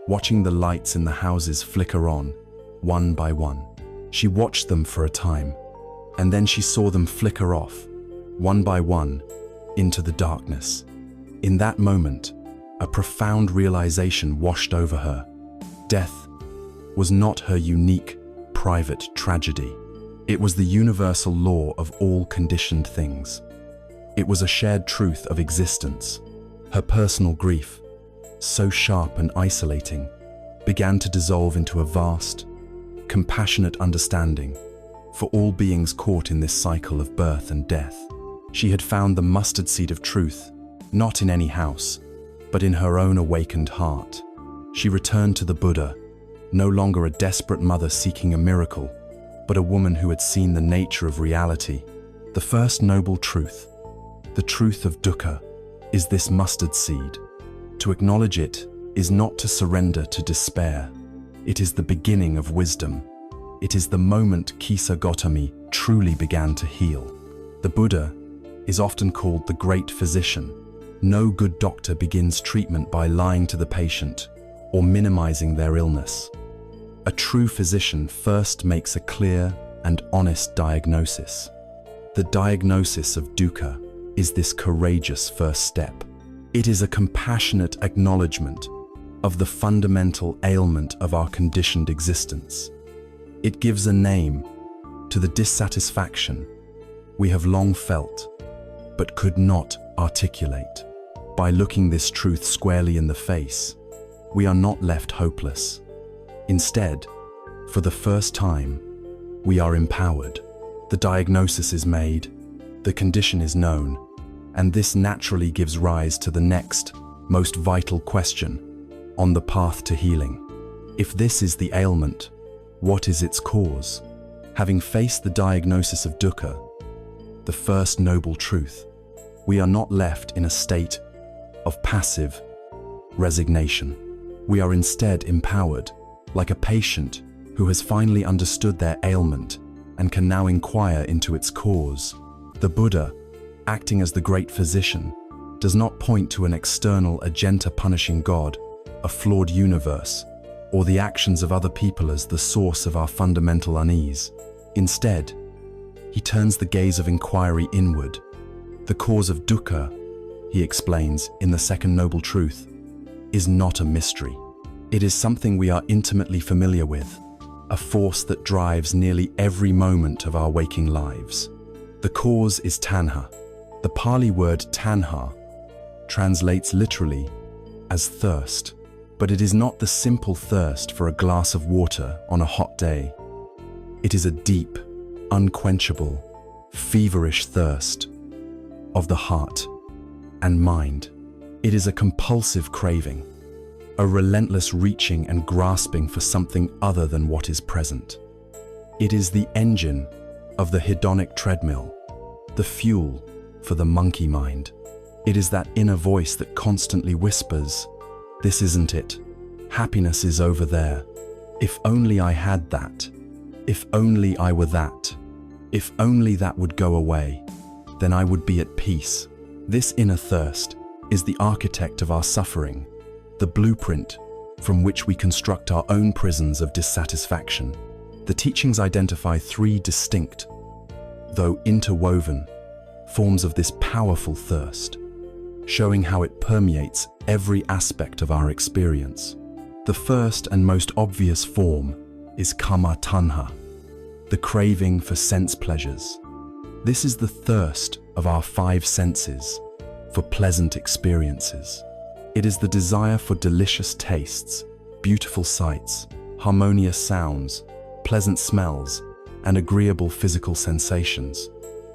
watching the lights in the houses flicker on, one by one. She watched them for a time, and then she saw them flicker off, one by one, into the darkness. In that moment, a profound realization washed over her. Death was not her unique, private tragedy. It was the universal law of all conditioned things. It was a shared truth of existence. Her personal grief, so sharp and isolating, began to dissolve into a vast, compassionate understanding for all beings caught in this cycle of birth and death. She had found the mustard seed of truth, not in any house, but in her own awakened heart. She returned to the Buddha, no longer a desperate mother seeking a miracle, but a woman who had seen the nature of reality. The first noble truth, the truth of dukkha, is this mustard seed. To acknowledge it is not to surrender to despair. It is the beginning of wisdom. It is the moment Kisa Gotami truly began to heal. The Buddha is often called the great physician. No good doctor begins treatment by lying to the patient or minimizing their illness. A true physician first makes a clear and honest diagnosis. The diagnosis of dukkha is this courageous first step. It is a compassionate acknowledgement of the fundamental ailment of our conditioned existence. It gives a name to the dissatisfaction we have long felt, but could not articulate. By looking this truth squarely in the face, we are not left hopeless. Instead, for the first time, we are empowered. The diagnosis is made, the condition is known, and this naturally gives rise to the next, most vital question on the path to healing. If this is the ailment, what is its cause? Having faced the diagnosis of dukkha, the first noble truth, we are not left in a state of passive resignation. We are instead empowered, like a patient who has finally understood their ailment and can now inquire into its cause. The Buddha, acting as the great physician, does not point to an external agenda punishing God, a flawed universe, or the actions of other people as the source of our fundamental unease. Instead, he turns the gaze of inquiry inward. The cause of dukkha, he explains in the Second Noble Truth, is not a mystery. It is something we are intimately familiar with, a force that drives nearly every moment of our waking lives. The cause is tanha. The Pali word tanha translates literally as thirst, but it is not the simple thirst for a glass of water on a hot day. It is a deep, unquenchable, feverish thirst of the heart and mind. It is a compulsive craving, a relentless reaching and grasping for something other than what is present. It is the engine of the hedonic treadmill, the fuel for the monkey mind. It is that inner voice that constantly whispers, "This isn't it. Happiness is over there. If only I had that. If only I were that. If only that would go away, then I would be at peace." This inner thirst is the architect of our suffering, the blueprint from which we construct our own prisons of dissatisfaction. The teachings identify three distinct, though interwoven, forms of this powerful thirst, showing how it permeates every aspect of our experience. The first and most obvious form is kama tanha, the craving for sense pleasures. This is the thirst of our five senses for pleasant experiences. It is the desire for delicious tastes, beautiful sights, harmonious sounds, pleasant smells, and agreeable physical sensations.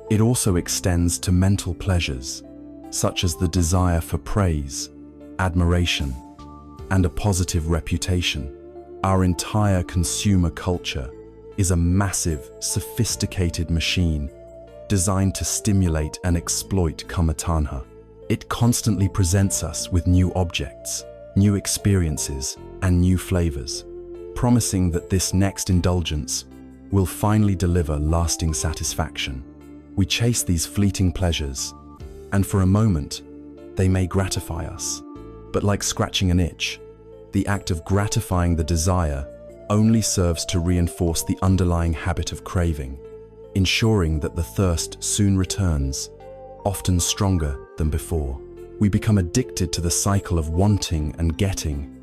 It also extends to mental pleasures, such as the desire for praise, admiration, and a positive reputation. Our entire consumer culture is a massive, sophisticated machine designed to stimulate and exploit kama tanha. It constantly presents us with new objects, new experiences, and new flavors, promising that this next indulgence will finally deliver lasting satisfaction. We chase these fleeting pleasures, and for a moment, they may gratify us. But like scratching an itch, the act of gratifying the desire only serves to reinforce the underlying habit of craving, ensuring that the thirst soon returns, often stronger than before. We become addicted to the cycle of wanting and getting,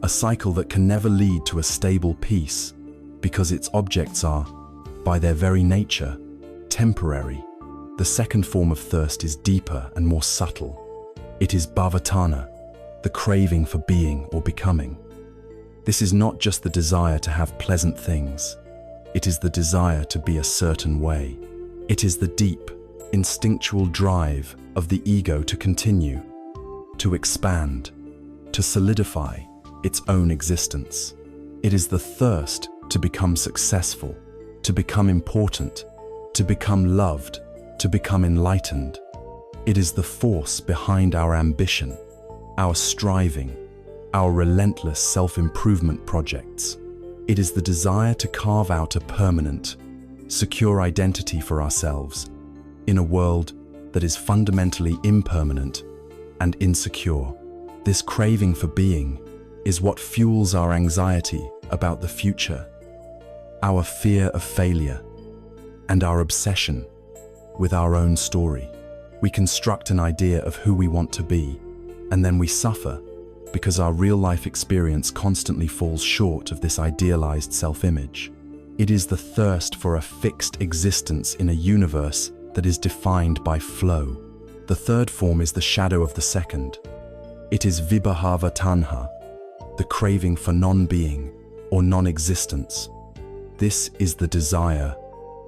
a cycle that can never lead to a stable peace, because its objects are, by their very nature, temporary. The second form of thirst is deeper and more subtle. It is bhavatana, the craving for being or becoming. This is not just the desire to have pleasant things. It is the desire to be a certain way. It is the deep, instinctual drive of the ego to continue, to expand, to solidify its own existence. It is the thirst to become successful, to become important, to become loved, to become enlightened. It is the force behind our ambition, our striving, our relentless self-improvement projects. It is the desire to carve out a permanent, secure identity for ourselves in a world that is fundamentally impermanent and insecure. This craving for being is what fuels our anxiety about the future, our fear of failure, and our obsession with our own story. We construct an idea of who we want to be, and then we suffer because our real-life experience constantly falls short of this idealized self-image. It is the thirst for a fixed existence in a universe that is defined by flow. The third form is the shadow of the second. It is vibhava tanha, the craving for non-being or non-existence. This is the desire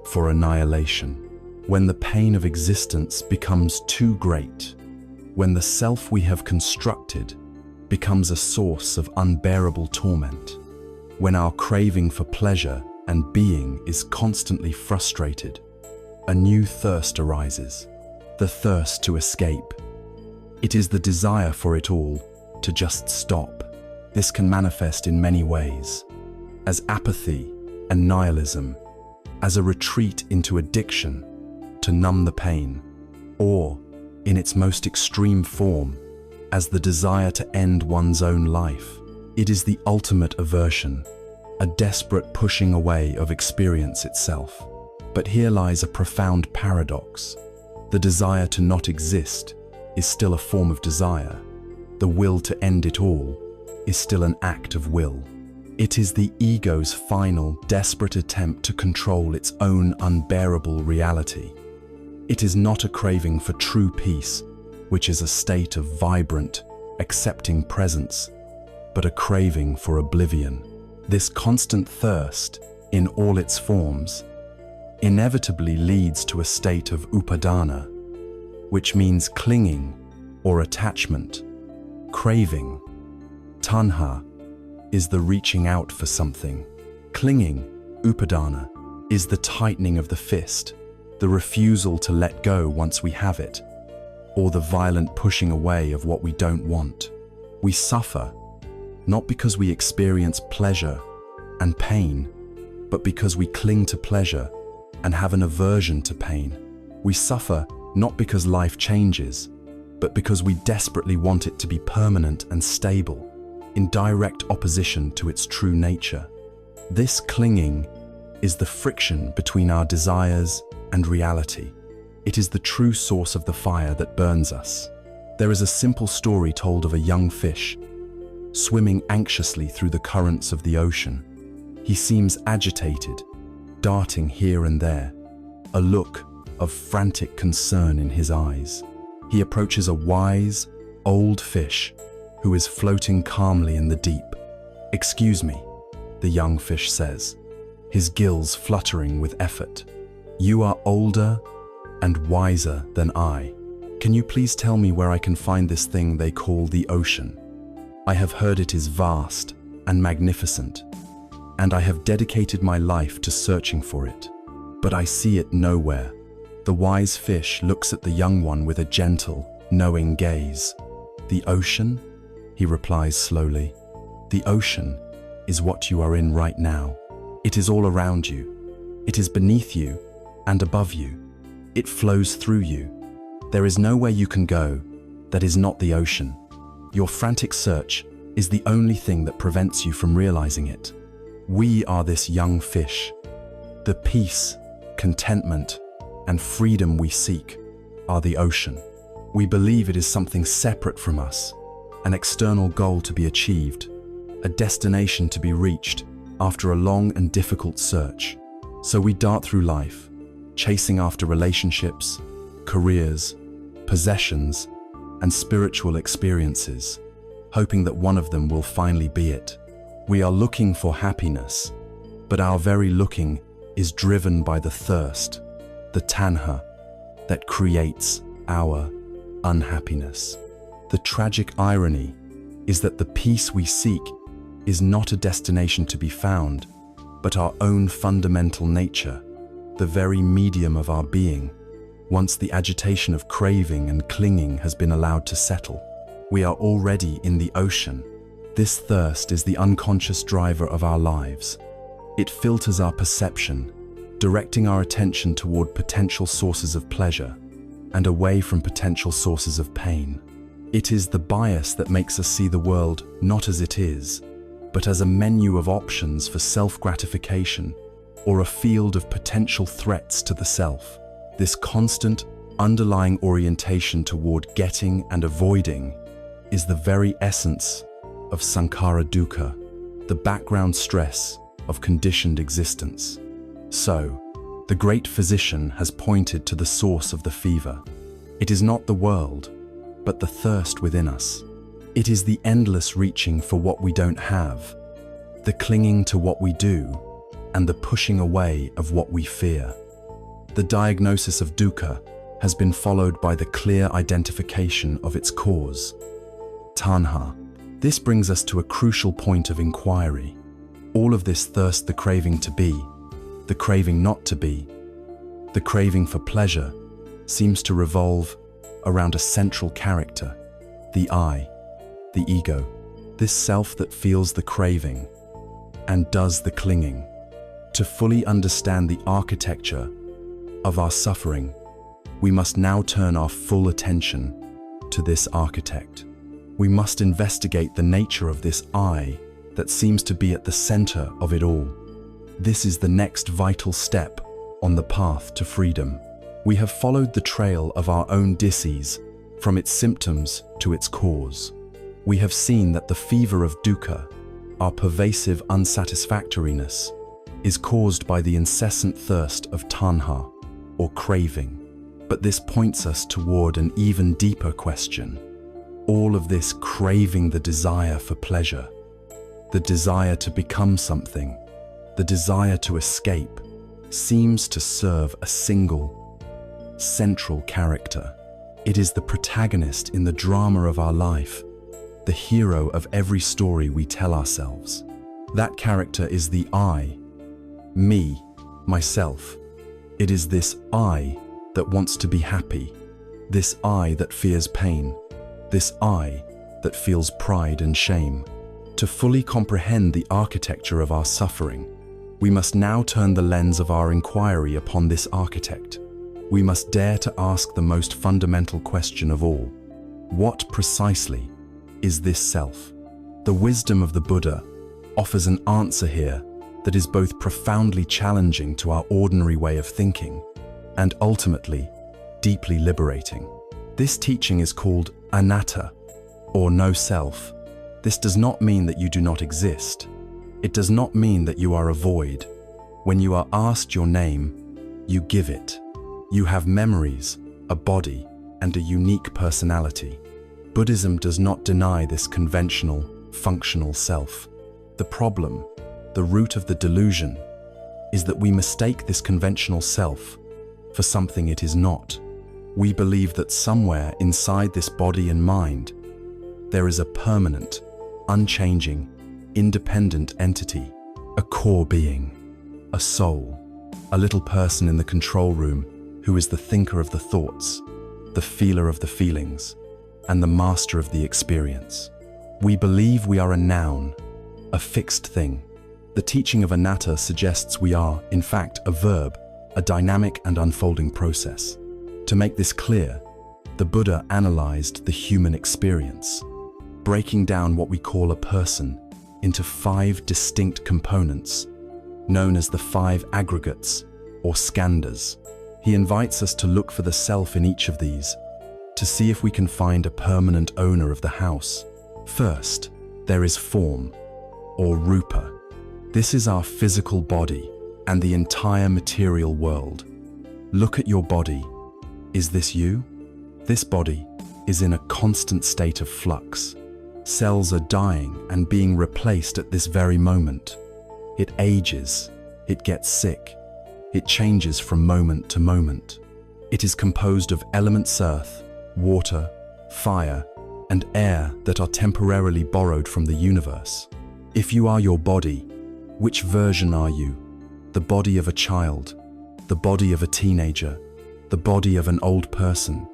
for annihilation. When the pain of existence becomes too great, when the self we have constructed becomes a source of unbearable torment, when our craving for pleasure and being is constantly frustrated, a new thirst arises, the thirst to escape. It is the desire for it all to just stop. This can manifest in many ways, as apathy and nihilism, as a retreat into addiction to numb the pain, or, in its most extreme form, as the desire to end one's own life. It is the ultimate aversion, a desperate pushing away of experience itself. But here lies a profound paradox. The desire to not exist is still a form of desire. The will to end it all is still an act of will. It is the ego's final, desperate attempt to control its own unbearable reality. It is not a craving for true peace, which is a state of vibrant, accepting presence, but a craving for oblivion. This constant thirst, in all its forms, inevitably leads to a state of upadana, which means clinging or attachment. Craving, tanha, is the reaching out for something. Clinging, upadana, is the tightening of the fist, the refusal to let go once we have it, or the violent pushing away of what we don't want. We suffer, not because we experience pleasure and pain, but because we cling to pleasure and have an aversion to pain. We suffer not because life changes, but because we desperately want it to be permanent and stable, in direct opposition to its true nature. This clinging is the friction between our desires and reality. It is the true source of the fire that burns us. There is a simple story told of a young fish swimming anxiously through the currents of the ocean. He seems agitated, darting here and there, a look of frantic concern in his eyes. He approaches a wise, old fish who is floating calmly in the deep. "Excuse me," the young fish says, his gills fluttering with effort. "You are older and wiser than I. Can you please tell me where I can find this thing they call the ocean? I have heard it is vast and magnificent, and I have dedicated my life to searching for it, but I see it nowhere." The wise fish looks at the young one with a gentle, knowing gaze. "The ocean?" he replies slowly. "The ocean is what you are in right now. It is all around you. It is beneath you and above you. It flows through you. There is nowhere you can go that is not the ocean. Your frantic search is the only thing that prevents you from realizing it. We are this young fish. The peace, contentment, and freedom we seek are the ocean. We believe it is something separate from us, an external goal to be achieved, a destination to be reached after a long and difficult search. So we dart through life, chasing after relationships, careers, possessions, and spiritual experiences, hoping that one of them will finally be it. We are looking for happiness, but our very looking is driven by the thirst, the tanha, that creates our unhappiness. The tragic irony is that the peace we seek is not a destination to be found, but our own fundamental nature, the very medium of our being. Once the agitation of craving and clinging has been allowed to settle, we are already in the ocean. This thirst is the unconscious driver of our lives. It filters our perception, directing our attention toward potential sources of pleasure and away from potential sources of pain. It is the bias that makes us see the world not as it is, but as a menu of options for self-gratification or a field of potential threats to the self. This constant, underlying orientation toward getting and avoiding is the very essence of sankhara dukkha, the background stress of conditioned existence. So, the great physician has pointed to the source of the fever. It is not the world, but the thirst within us. It is the endless reaching for what we don't have, the clinging to what we do, and the pushing away of what we fear. The diagnosis of dukkha has been followed by the clear identification of its cause, tanha. This brings us to a crucial point of inquiry. All of this thirst, the craving to be, the craving not to be, the craving for pleasure, seems to revolve around a central character, the I, the ego, this self that feels the craving and does the clinging. To fully understand the architecture of our suffering, we must now turn our full attention to this architect. We must investigate the nature of this I that seems to be at the center of it all. This is the next vital step on the path to freedom. We have followed the trail of our own disease, from its symptoms to its cause. We have seen that the fever of dukkha, our pervasive unsatisfactoriness, is caused by the incessant thirst of tanha, or craving. But this points us toward an even deeper question. All of this craving the desire for pleasure, the desire to become something, the desire to escape, seems to serve a single, central character. It is the protagonist in the drama of our life, the hero of every story we tell ourselves. That character is the I, me, myself. It is this I that wants to be happy, this I that fears pain, this I that feels pride and shame. To fully comprehend the architecture of our suffering, we must now turn the lens of our inquiry upon this architect. We must dare to ask the most fundamental question of all. What precisely is this self? The wisdom of the Buddha offers an answer here that is both profoundly challenging to our ordinary way of thinking and ultimately deeply liberating. This teaching is called anatta, or no self. This does not mean that you do not exist. It does not mean that you are a void. When you are asked your name, you give it. You have memories, a body, and a unique personality. Buddhism does not deny this conventional, functional self. The problem, the root of the delusion, is that we mistake this conventional self for something it is not. We believe that somewhere inside this body and mind, there is a permanent, unchanging, independent entity, a core being, a soul, a little person in the control room who is the thinker of the thoughts, the feeler of the feelings, and the master of the experience. We believe we are a noun, a fixed thing. The teaching of anatta suggests we are, in fact, a verb, a dynamic and unfolding process. To make this clear, the Buddha analyzed the human experience, breaking down what we call a person into 5 distinct components, known as the 5 aggregates, or skandhas. He invites us to look for the self in each of these, to see if we can find a permanent owner of the house. First, there is form, or rupa. This is our physical body and the entire material world. Look at your body. Is this you? This body is in a constant state of flux. Cells are dying and being replaced at this very moment. It ages, it gets sick, it changes from moment to moment. It is composed of elements earth, water, fire, and air that are temporarily borrowed from the universe. If you are your body, which version are you? The body of a child, the body of a teenager, the body of an old person.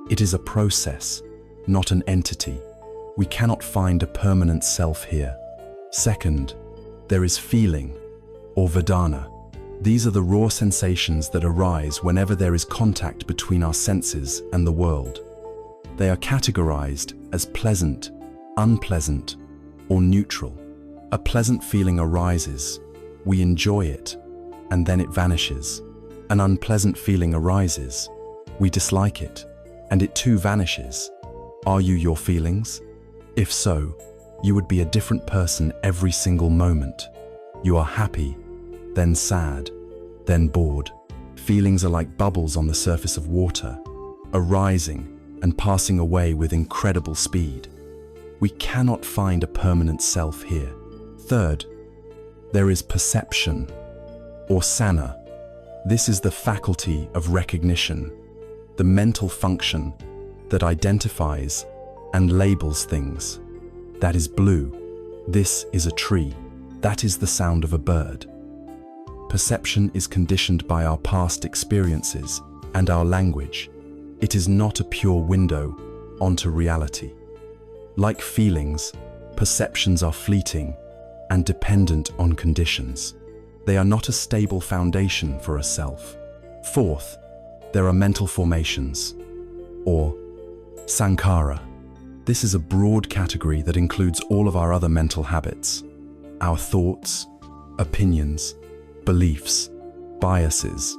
It is a process, not an entity. We cannot find a permanent self here. Second, there is feeling, or vedana. These are the raw sensations that arise whenever there is contact between our senses and the world. They are categorized as pleasant, unpleasant, or neutral. A pleasant feeling arises, we enjoy it, and then it vanishes. An unpleasant feeling arises, we dislike it, and it too vanishes. Are you your feelings? If so, you would be a different person every single moment. You are happy, then sad, then bored. Feelings are like bubbles on the surface of water, arising and passing away with incredible speed. We cannot find a permanent self here. Third, there is perception, or sana. This is the faculty of recognition, the mental function that identifies and labels things. That is blue. This is a tree. That is the sound of a bird. Perception is conditioned by our past experiences and our language. It is not a pure window onto reality. Like feelings, perceptions are fleeting and dependent on conditions. They are not a stable foundation for a self. Fourth, there are mental formations, or sankhara. This is a broad category that includes all of our other mental habits, our thoughts, opinions, beliefs, biases,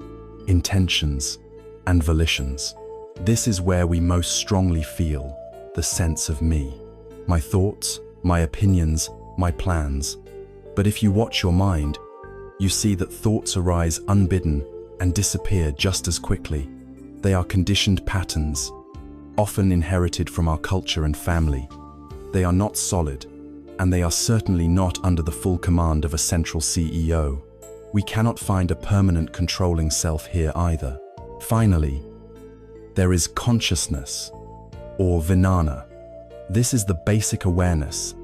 intentions, and volitions. This is where we most strongly feel the sense of me. My thoughts, my opinions, my plans. But if you watch your mind, you see that thoughts arise unbidden and disappear just as quickly. They are conditioned patterns, often inherited from our culture and family. They are not solid, and they are certainly not under the full command of a central CEO. We cannot find a permanent controlling self here either. Finally, there is consciousness, or vijnana. This is the basic awareness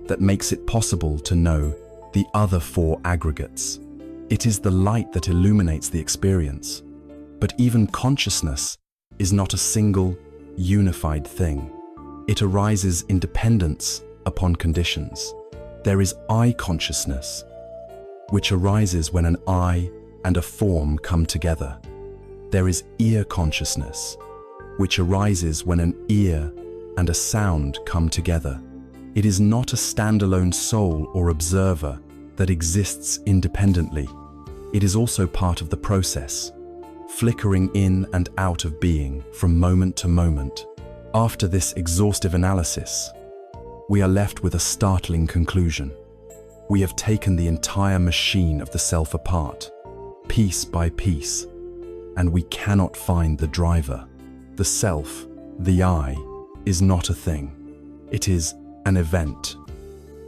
that makes it possible to know the other four aggregates. It is the light that illuminates the experience. But even consciousness is not a single, unified thing. It arises in dependence upon conditions. There is I consciousness, which arises when an I and a form come together. There is ear consciousness, which arises when an ear and a sound come together. It is not a standalone soul or observer that exists independently. It is also part of the process, flickering in and out of being from moment to moment. After this exhaustive analysis, we are left with a startling conclusion. We have taken the entire machine of the self apart, piece by piece, and we cannot find the driver. The self, the I, is not a thing. It is an event.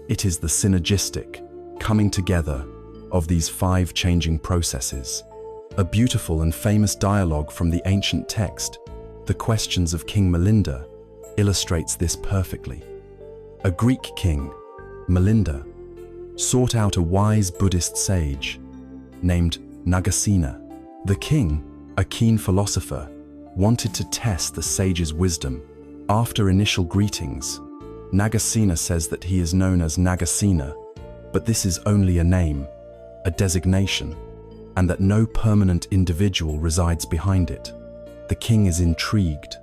It is the synergistic coming together of these five changing processes. A beautiful and famous dialogue from the ancient text, The Questions of King Milinda, illustrates this perfectly. A Greek king, Milinda, sought out a wise Buddhist sage named Nagasena. The king, a keen philosopher, wanted to test the sage's wisdom. After initial greetings, Nagasena says that he is known as Nagasena, but this is only a name, a designation, and that no permanent individual resides behind it. The king is intrigued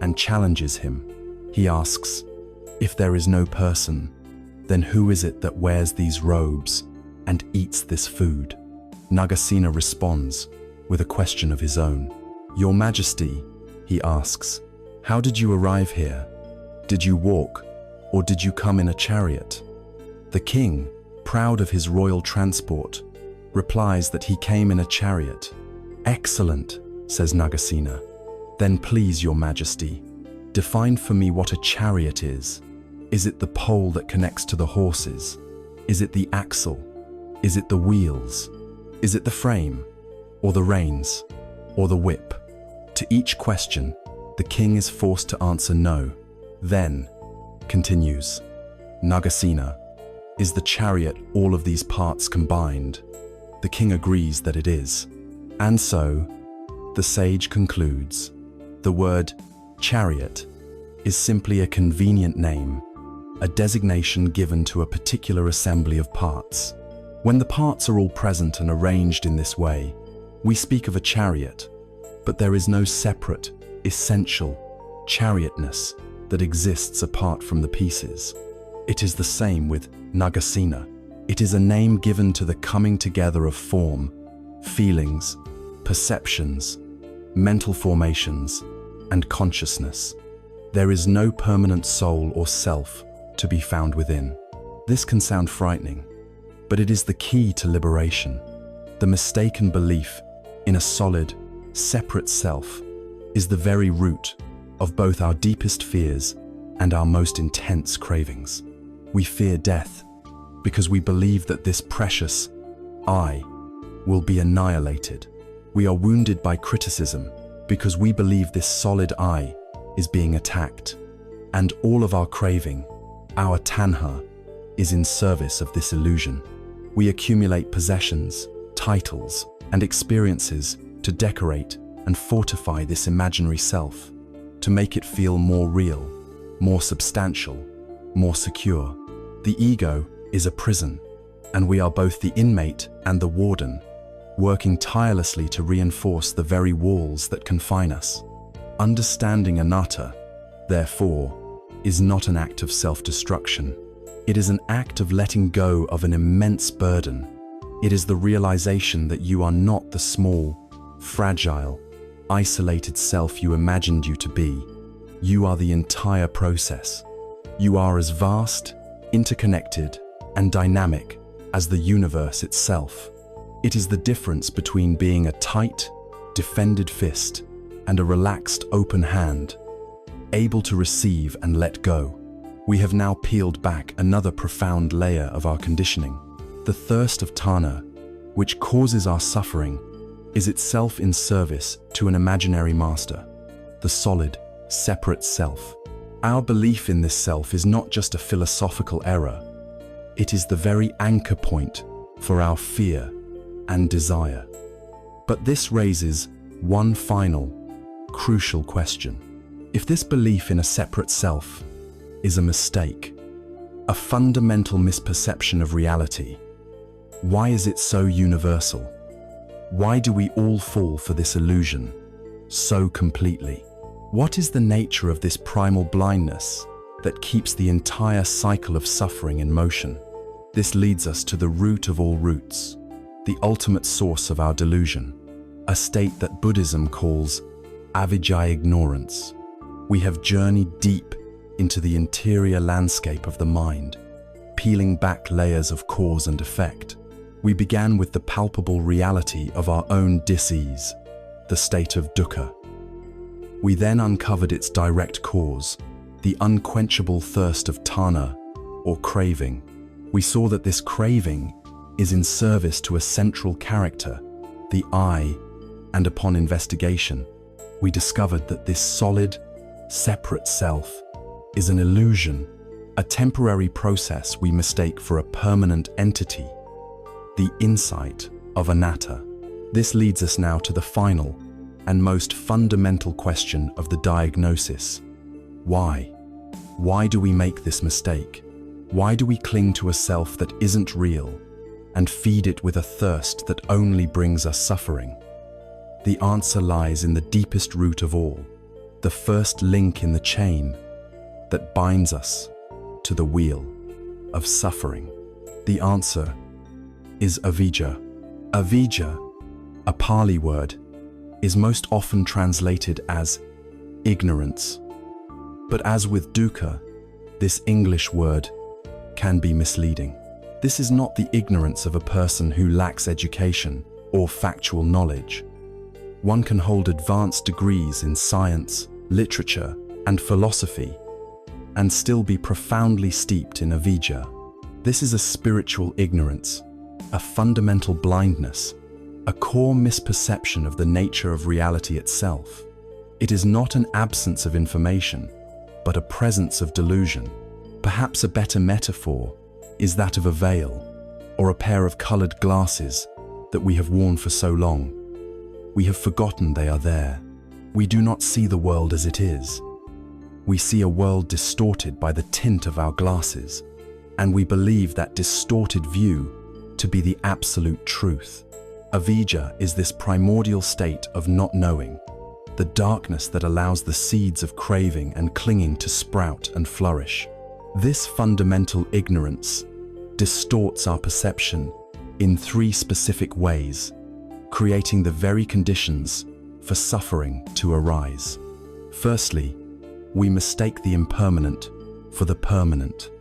and challenges him. He asks, if there is no person, then who is it that wears these robes and eats this food? Nagasena responds with a question of his own. Your Majesty, he asks, how did you arrive here? Did you walk, or did you come in a chariot? The king, proud of his royal transport, replies that he came in a chariot. Excellent, says Nagasena. Then please, Your Majesty, define for me what a chariot is. Is it the pole that connects to the horses? Is it the axle? Is it the wheels? Is it the frame? Or the reins? Or the whip? To each question, the king is forced to answer no. Then, continues Nagasena, is the chariot all of these parts combined? The king agrees that it is. And so, the sage concludes, the word chariot is simply a convenient name, a designation given to a particular assembly of parts. When the parts are all present and arranged in this way, we speak of a chariot, but there is no separate, essential chariotness that exists apart from the pieces. It is the same with Nagasena. It is a name given to the coming together of form, feelings, perceptions, mental formations, and consciousness. There is no permanent soul or self to be found within. This can sound frightening, but it is the key to liberation. The mistaken belief in a solid, separate self is the very root of both our deepest fears and our most intense cravings. We fear death because we believe that this precious I will be annihilated. We are wounded by criticism because we believe this solid I is being attacked. And all of our craving, our tanha, is in service of this illusion. We accumulate possessions, titles, and experiences to decorate and fortify this imaginary self, to make it feel more real, more substantial, more secure. The ego is a prison, and we are both the inmate and the warden, working tirelessly to reinforce the very walls that confine us. Understanding anatta, therefore, is not an act of self-destruction. It is an act of letting go of an immense burden. It is the realization that you are not the small, fragile, isolated self you imagined you to be. You are the entire process. You are as vast, interconnected, and dynamic as the universe itself. It is the difference between being a tight, defended fist and a relaxed, open hand, able to receive and let go. We have now peeled back another profound layer of our conditioning. The thirst of tanha, which causes our suffering, is itself in service to an imaginary master, the solid, separate self. Our belief in this self is not just a philosophical error. It is the very anchor point for our fear and desire. But this raises one final, crucial question. If this belief in a separate self is a mistake, a fundamental misperception of reality, why is it so universal? Why do we all fall for this illusion so completely? What is the nature of this primal blindness that keeps the entire cycle of suffering in motion? This leads us to the root of all roots, the ultimate source of our delusion, a state that Buddhism calls avijja ignorance. We have journeyed deep into the interior landscape of the mind, peeling back layers of cause and effect. We began with the palpable reality of our own dis-ease, the state of dukkha. We then uncovered its direct cause, the unquenchable thirst of tanha, or craving. We saw that this craving is in service to a central character, the I, and upon investigation, we discovered that this solid, separate self is an illusion, a temporary process we mistake for a permanent entity, the insight of anatta. This leads us now to the final and most fundamental question of the diagnosis. Why? Why do we make this mistake? Why do we cling to a self that isn't real and feed it with a thirst that only brings us suffering? The answer lies in the deepest root of all, the first link in the chain that binds us to the wheel of suffering. The answer is avijja. Avijja, a Pali word, is most often translated as ignorance. But as with dukkha, this English word can be misleading. This is not the ignorance of a person who lacks education or factual knowledge. One can hold advanced degrees in science, literature, and philosophy, and still be profoundly steeped in avijja. This is a spiritual ignorance, a fundamental blindness, a core misperception of the nature of reality itself. It is not an absence of information, but a presence of delusion. Perhaps a better metaphor is that of a veil, or a pair of colored glasses that we have worn for so long. We have forgotten they are there. We do not see the world as it is. We see a world distorted by the tint of our glasses, and we believe that distorted view to be the absolute truth. Avijja is this primordial state of not knowing, the darkness that allows the seeds of craving and clinging to sprout and flourish. This fundamental ignorance distorts our perception in three specific ways, creating the very conditions for suffering to arise. Firstly, we mistake the impermanent for the permanent.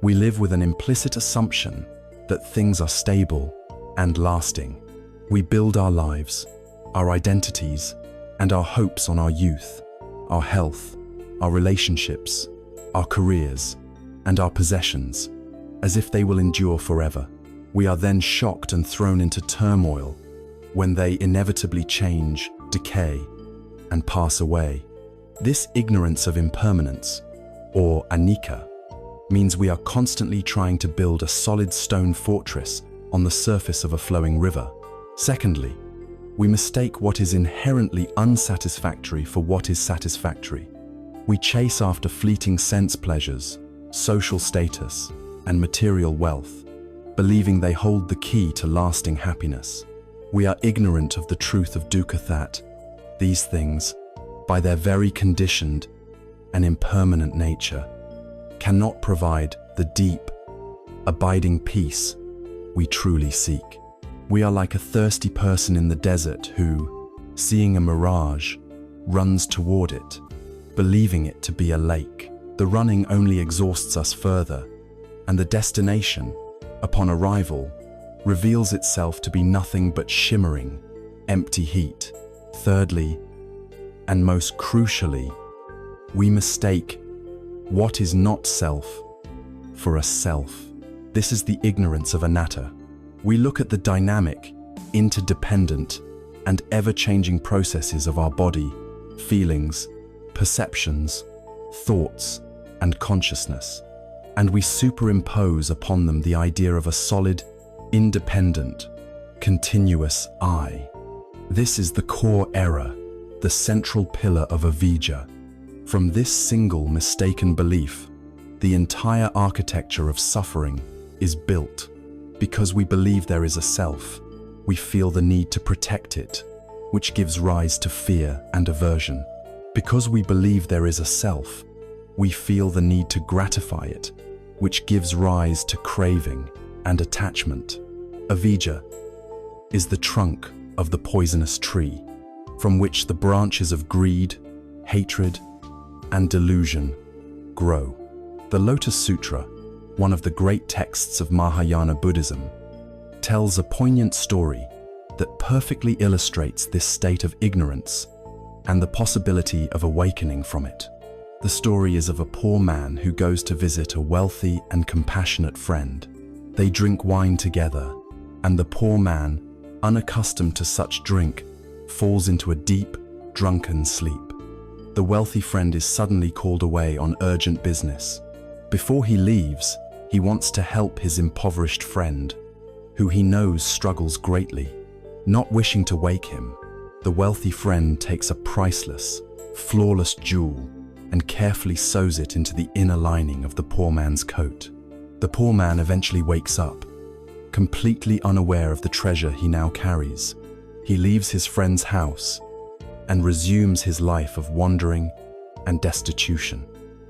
We live with an implicit assumption that things are stable and lasting. We build our lives, our identities, and our hopes on our youth, our health, our relationships, our careers, and our possessions, as if they will endure forever. We are then shocked and thrown into turmoil when they inevitably change, decay, and pass away. This ignorance of impermanence, or anicca, means we are constantly trying to build a solid stone fortress on the surface of a flowing river. Secondly, we mistake what is inherently unsatisfactory for what is satisfactory. We chase after fleeting sense pleasures, social status, and material wealth, believing they hold the key to lasting happiness. We are ignorant of the truth of dukkha, that these things, by their very conditioned and impermanent nature, cannot provide the deep, abiding peace we truly seek. We are like a thirsty person in the desert who, seeing a mirage, runs toward it, believing it to be a lake. The running only exhausts us further, and the destination, upon arrival, reveals itself to be nothing but shimmering, empty heat. Thirdly, and most crucially, we mistake what is not self for a self. This is the ignorance of anatta. We look at the dynamic, interdependent, and ever-changing processes of our body, feelings, perceptions, thoughts, and consciousness, and we superimpose upon them the idea of a solid, independent, continuous I. This is the core error, the central pillar of avijja. From this single mistaken belief, the entire architecture of suffering is built. Because we believe there is a self, we feel the need to protect it, which gives rise to fear and aversion. Because we believe there is a self, we feel the need to gratify it, which gives rise to craving and attachment. Avijja is the trunk of the poisonous tree, from which the branches of greed, hatred, and delusion grow. The Lotus Sutra, one of the great texts of Mahayana Buddhism, tells a poignant story that perfectly illustrates this state of ignorance and the possibility of awakening from it. The story is of a poor man who goes to visit a wealthy and compassionate friend. They drink wine together, and the poor man, unaccustomed to such drink, falls into a deep, drunken sleep. The wealthy friend is suddenly called away on urgent business. Before he leaves, he wants to help his impoverished friend, who he knows struggles greatly. Not wishing to wake him, the wealthy friend takes a priceless, flawless jewel and carefully sews it into the inner lining of the poor man's coat. The poor man eventually wakes up, completely unaware of the treasure he now carries. He leaves his friend's house and resumes his life of wandering and destitution.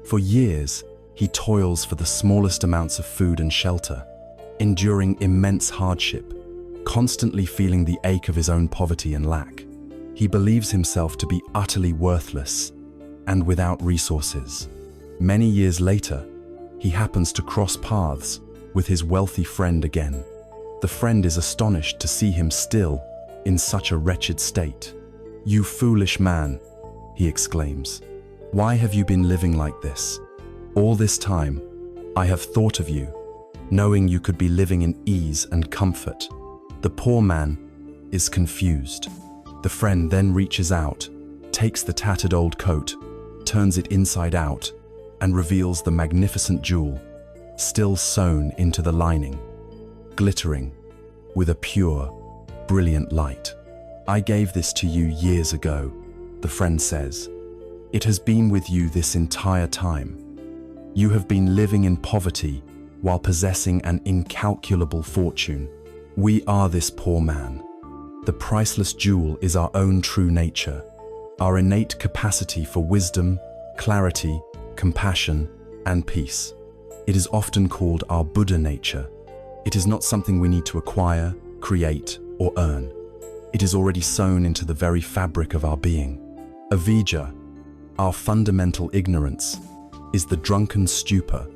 For years, he toils for the smallest amounts of food and shelter, enduring immense hardship, constantly feeling the ache of his own poverty and lack. He believes himself to be utterly worthless and without resources. Many years later, he happens to cross paths with his wealthy friend again. The friend is astonished to see him still in such a wretched state. "You foolish man," he exclaims. "Why have you been living like this? All this time, I have thought of you, knowing you could be living in ease and comfort." The poor man is confused. The friend then reaches out, takes the tattered old coat, turns it inside out, and reveals the magnificent jewel, still sewn into the lining, glittering with a pure, brilliant light. "I gave this to you years ago," the friend says. "It has been with you this entire time. You have been living in poverty while possessing an incalculable fortune. We are this poor man. The priceless jewel is our own true nature, our innate capacity for wisdom, clarity, compassion, and peace. It is often called our Buddha nature. It is not something we need to acquire, create, or earn. It is already sewn into the very fabric of our being. Avijja, our fundamental ignorance, is the drunken stupor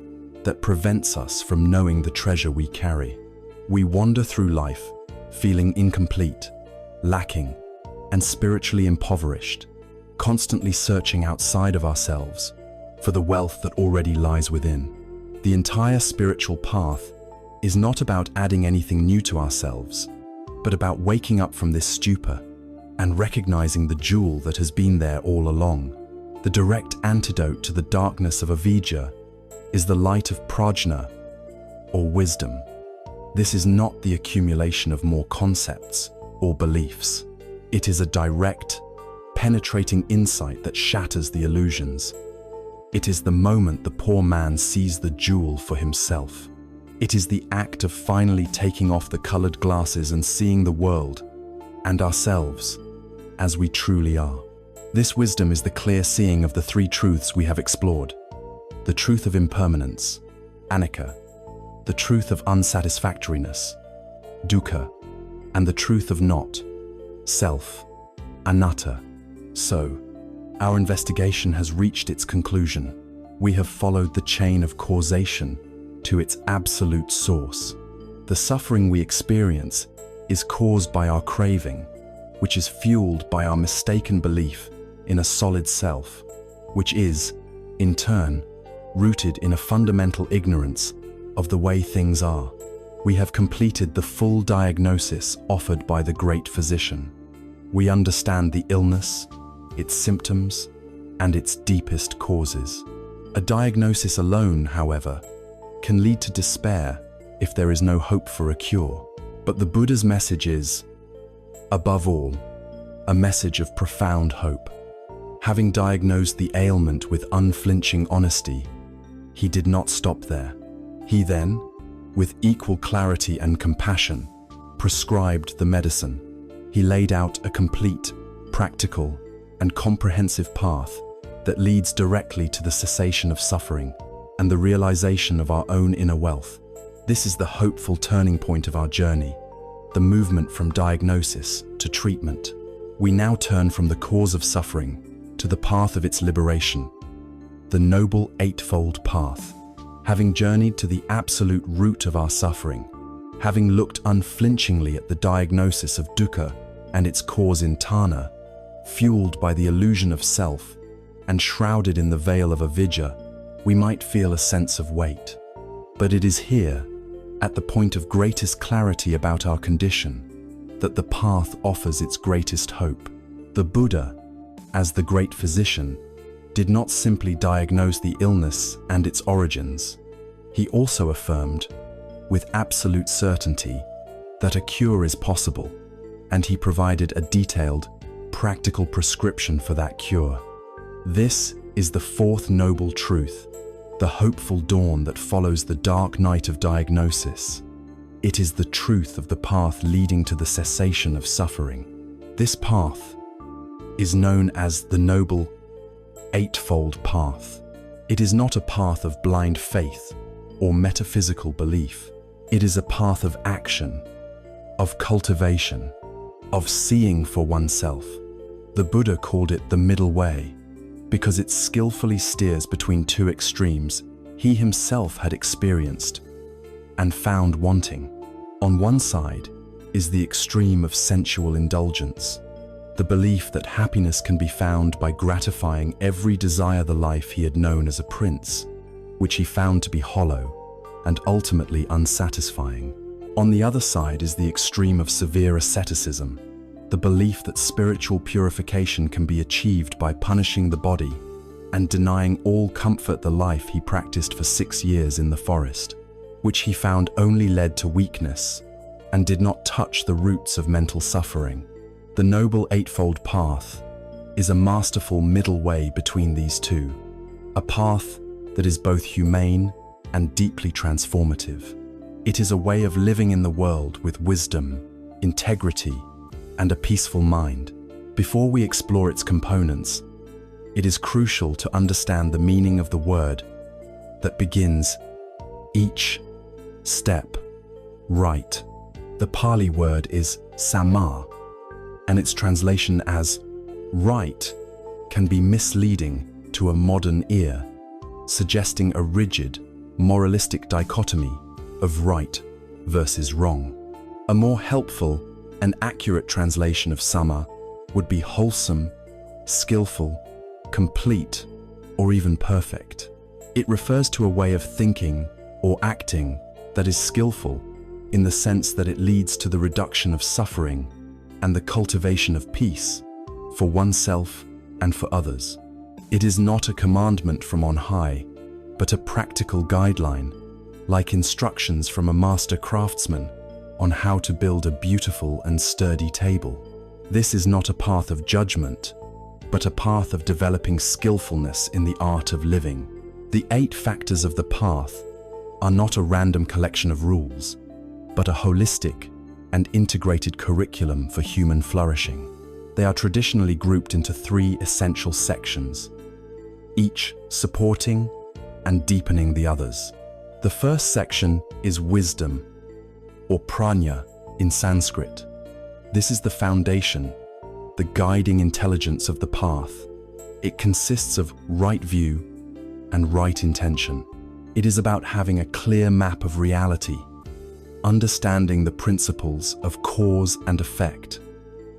that prevents us from knowing the treasure we carry. We wander through life, feeling incomplete, lacking, and spiritually impoverished, constantly searching outside of ourselves for the wealth that already lies within. The entire spiritual path is not about adding anything new to ourselves, but about waking up from this stupor and recognizing the jewel that has been there all along. The direct antidote to the darkness of avijja is the light of prajna, or wisdom. This is not the accumulation of more concepts or beliefs. It is a direct, penetrating insight that shatters the illusions. It is the moment the poor man sees the jewel for himself. It is the act of finally taking off the colored glasses and seeing the world and ourselves as we truly are. This wisdom is the clear seeing of the three truths we have explored: the truth of impermanence, anicca, the truth of unsatisfactoriness, dukkha, and the truth of not, self. anatta. So, our investigation has reached its conclusion. We have followed the chain of causation to its absolute source. The suffering we experience is caused by our craving, which is fueled by our mistaken belief in a solid self, which is, in turn, rooted in a fundamental ignorance of the way things are. We have completed the full diagnosis offered by the great physician. We understand the illness, its symptoms, and its deepest causes. A diagnosis alone, however, can lead to despair if there is no hope for a cure. But the Buddha's message is, above all, a message of profound hope. Having diagnosed the ailment with unflinching honesty, he did not stop there. He then, with equal clarity and compassion, prescribed the medicine. He laid out a complete, practical, and comprehensive path that leads directly to the cessation of suffering and the realization of our own inner wealth. This is the hopeful turning point of our journey, the movement from diagnosis to treatment. We now turn from the cause of suffering to the path of its liberation, the Noble Eightfold Path. Having journeyed to the absolute root of our suffering, having looked unflinchingly at the diagnosis of dukkha and its cause in tanha, fueled by the illusion of self and shrouded in the veil of avidya, we might feel a sense of weight. But it is here, at the point of greatest clarity about our condition, that the path offers its greatest hope. The Buddha, as the great physician, did not simply diagnose the illness and its origins. He also affirmed, with absolute certainty, that a cure is possible, and he provided a detailed, practical prescription for that cure. This is the fourth noble truth, the hopeful dawn that follows the dark night of diagnosis. It is the truth of the path leading to the cessation of suffering. This path is known as the Noble Eightfold Path. It is not a path of blind faith or metaphysical belief. It is a path of action, of cultivation, of seeing for oneself. The Buddha called it the middle way because it skillfully steers between two extremes he himself had experienced and found wanting. On one side is the extreme of sensual indulgence, the belief that happiness can be found by gratifying every desire the life he had known as a prince, which he found to be hollow and ultimately unsatisfying. On the other side is the extreme of severe asceticism, the belief that spiritual purification can be achieved by punishing the body and denying all comfort the life he practiced for 6 years in the forest, which he found only led to weakness and did not touch the roots of mental suffering. The Noble Eightfold Path is a masterful middle way between these two, a path that is both humane and deeply transformative. It is a way of living in the world with wisdom, integrity, and a peaceful mind. Before we explore its components, it is crucial to understand the meaning of the word that begins each step right. The Pali word is samma, and its translation as right can be misleading to a modern ear, suggesting a rigid, moralistic dichotomy of right versus wrong. A more helpful and accurate translation of samma would be wholesome, skillful, complete, or even perfect. It refers to a way of thinking or acting that is skillful in the sense that it leads to the reduction of suffering and the cultivation of peace for oneself and for others. It is not a commandment from on high, but a practical guideline, like instructions from a master craftsman on how to build a beautiful and sturdy table. This is not a path of judgment, but a path of developing skillfulness in the art of living. The 8 factors of the path are not a random collection of rules, but a holistic and integrated curriculum for human flourishing. They are traditionally grouped into 3 essential sections, each supporting and deepening the others. The first section is wisdom, or prajna in Sanskrit. This is the foundation, the the guiding intelligence of the path. It consists of right view and right intention. It is about having a clear map of reality, understanding the principles of cause and effect,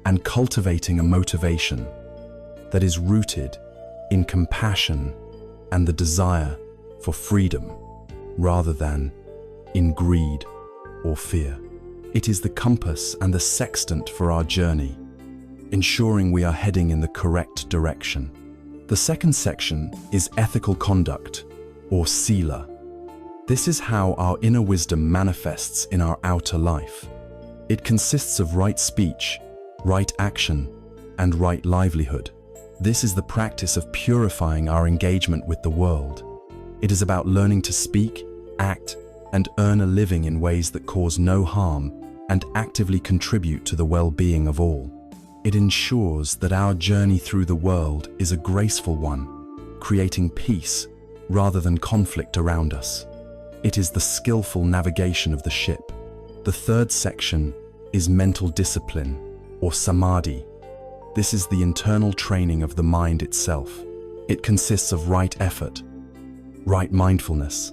and cultivating a motivation that is rooted in compassion and the desire for freedom rather than in greed or fear. It is the compass and the sextant for our journey, ensuring we are heading in the correct direction. The second section is ethical conduct, or sila. This is how our inner wisdom manifests in our outer life. It consists of right speech, right action, and right livelihood. This is the practice of purifying our engagement with the world. It is about learning to speak, act, and earn a living in ways that cause no harm and actively contribute to the well-being of all. It ensures that our journey through the world is a graceful one, creating peace rather than conflict around us. It is the skillful navigation of the ship. The third section is mental discipline, or samadhi. This is the internal training of the mind itself. It consists of right effort, right mindfulness,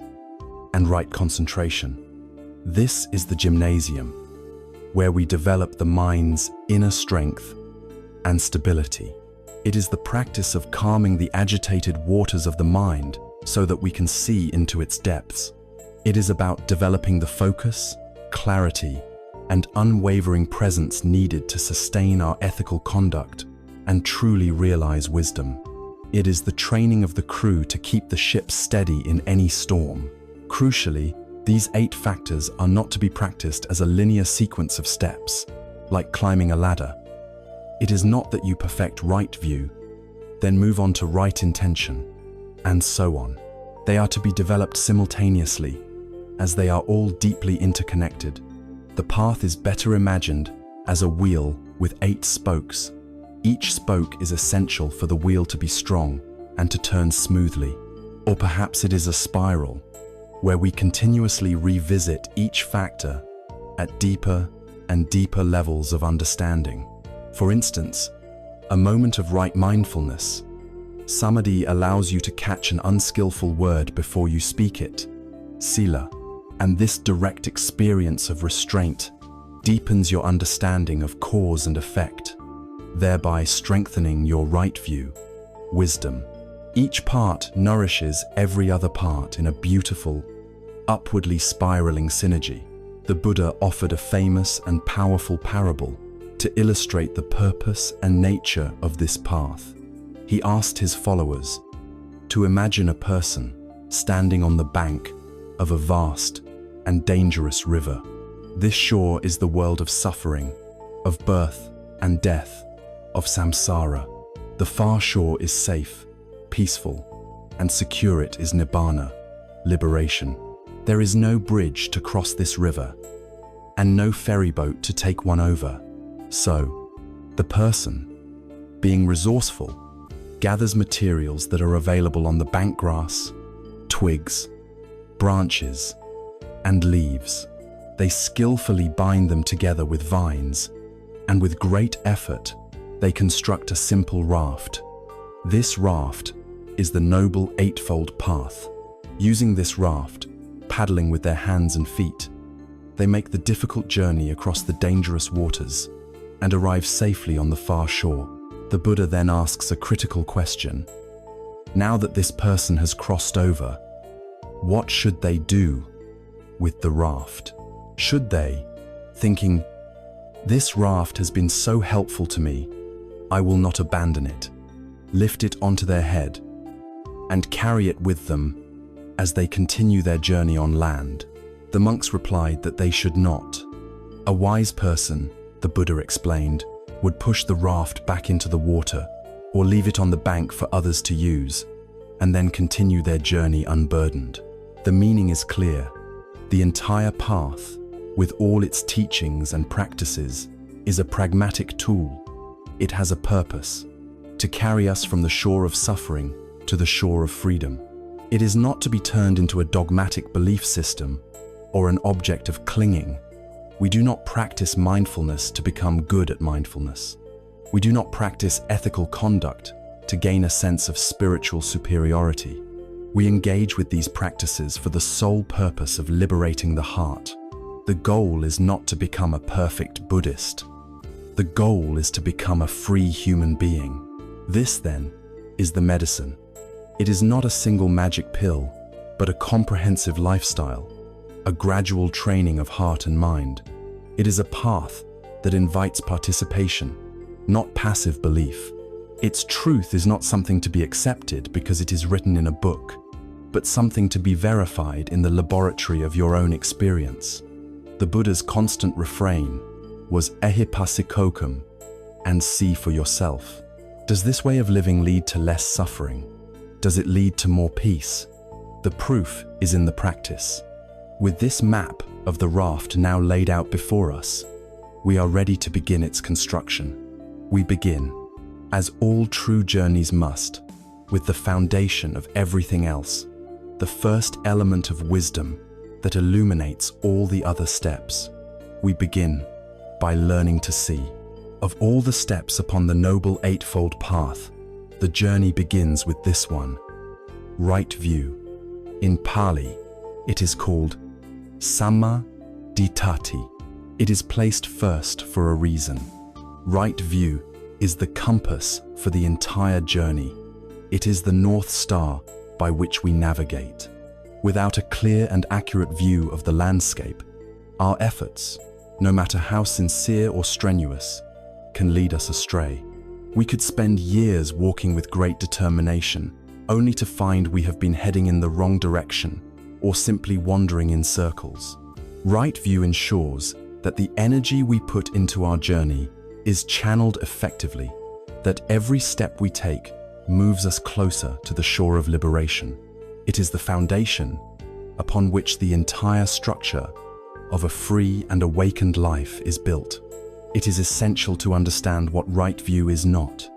and right concentration. This is the gymnasium, where we develop the mind's inner strength and stability. It is the practice of calming the agitated waters of the mind so that we can see into its depths. It is about developing the focus, clarity, and unwavering presence needed to sustain our ethical conduct and truly realize wisdom. It is the training of the crew to keep the ship steady in any storm. Crucially, these 8 factors are not to be practiced as a linear sequence of steps, like climbing a ladder. It is not that you perfect right view, then move on to right intention, and so on. They are to be developed simultaneously, as they are all deeply interconnected. The path is better imagined as a wheel with 8 spokes. Each spoke is essential for the wheel to be strong and to turn smoothly. Or perhaps it is a spiral, where we continuously revisit each factor at deeper and deeper levels of understanding. For instance, a moment of right mindfulness. Samadhi allows you to catch an unskillful word before you speak it, sila, and this direct experience of restraint deepens your understanding of cause and effect, thereby strengthening your right view, wisdom. Each part nourishes every other part in a beautiful, upwardly spiraling synergy. The Buddha offered a famous and powerful parable to illustrate the purpose and nature of this path. He asked his followers to imagine a person standing on the bank of a vast and dangerous river. This shore is the world of suffering, of birth and death, of samsara. The far shore is safe, peaceful, and secure. It is nibbana, liberation. There is no bridge to cross this river, and no ferry boat to take one over. So, the person, being resourceful, gathers materials that are available on the bank: grass, twigs, branches, and leaves. They skillfully bind them together with vines, and with great effort, they construct a simple raft. This raft is the noble eightfold path. Using this raft, paddling with their hands and feet, they make the difficult journey across the dangerous waters and arrive safely on the far shore. The Buddha then asks a critical question. Now that this person has crossed over, what should they do with the raft? Should they, thinking, "This raft has been so helpful to me, I will not abandon it," lift it onto their head and carry it with them as they continue their journey on land? The monks replied that they should not. A wise person, the Buddha explained, would push the raft back into the water or leave it on the bank for others to use, and then continue their journey unburdened. The meaning is clear. The entire path, with all its teachings and practices, is a pragmatic tool. It has a purpose: to carry us from the shore of suffering to the shore of freedom. It is not to be turned into a dogmatic belief system or an object of clinging. We do not practice mindfulness to become good at mindfulness. We do not practice ethical conduct to gain a sense of spiritual superiority. We engage with these practices for the sole purpose of liberating the heart. The goal is not to become a perfect Buddhist. The goal is to become a free human being. This, then, is the medicine. It is not a single magic pill, but a comprehensive lifestyle, a gradual training of heart and mind. It is a path that invites participation, not passive belief. Its truth is not something to be accepted because it is written in a book, but something to be verified in the laboratory of your own experience. The Buddha's constant refrain was ehipassikokum, and see for yourself. Does this way of living lead to less suffering? Does it lead to more peace? The proof is in the practice. With this map of the raft now laid out before us, we are ready to begin its construction. We begin, as all true journeys must, with the foundation of everything else, the first element of wisdom that illuminates all the other steps. We begin by learning to see. Of all the steps upon the Noble Eightfold Path, the journey begins with this one, right view. In Pali, it is called Samma Dittati. It is placed first for a reason. Right view is the compass for the entire journey. It is the North Star by which we navigate. Without a clear and accurate view of the landscape, our efforts, no matter how sincere or strenuous, can lead us astray. We could spend years walking with great determination, only to find we have been heading in the wrong direction or simply wandering in circles. Right view ensures that the energy we put into our journey is channeled effectively, that every step we take moves us closer to the shore of liberation. It is the foundation upon which the entire structure of a free and awakened life is built. It is essential to understand what right view is not.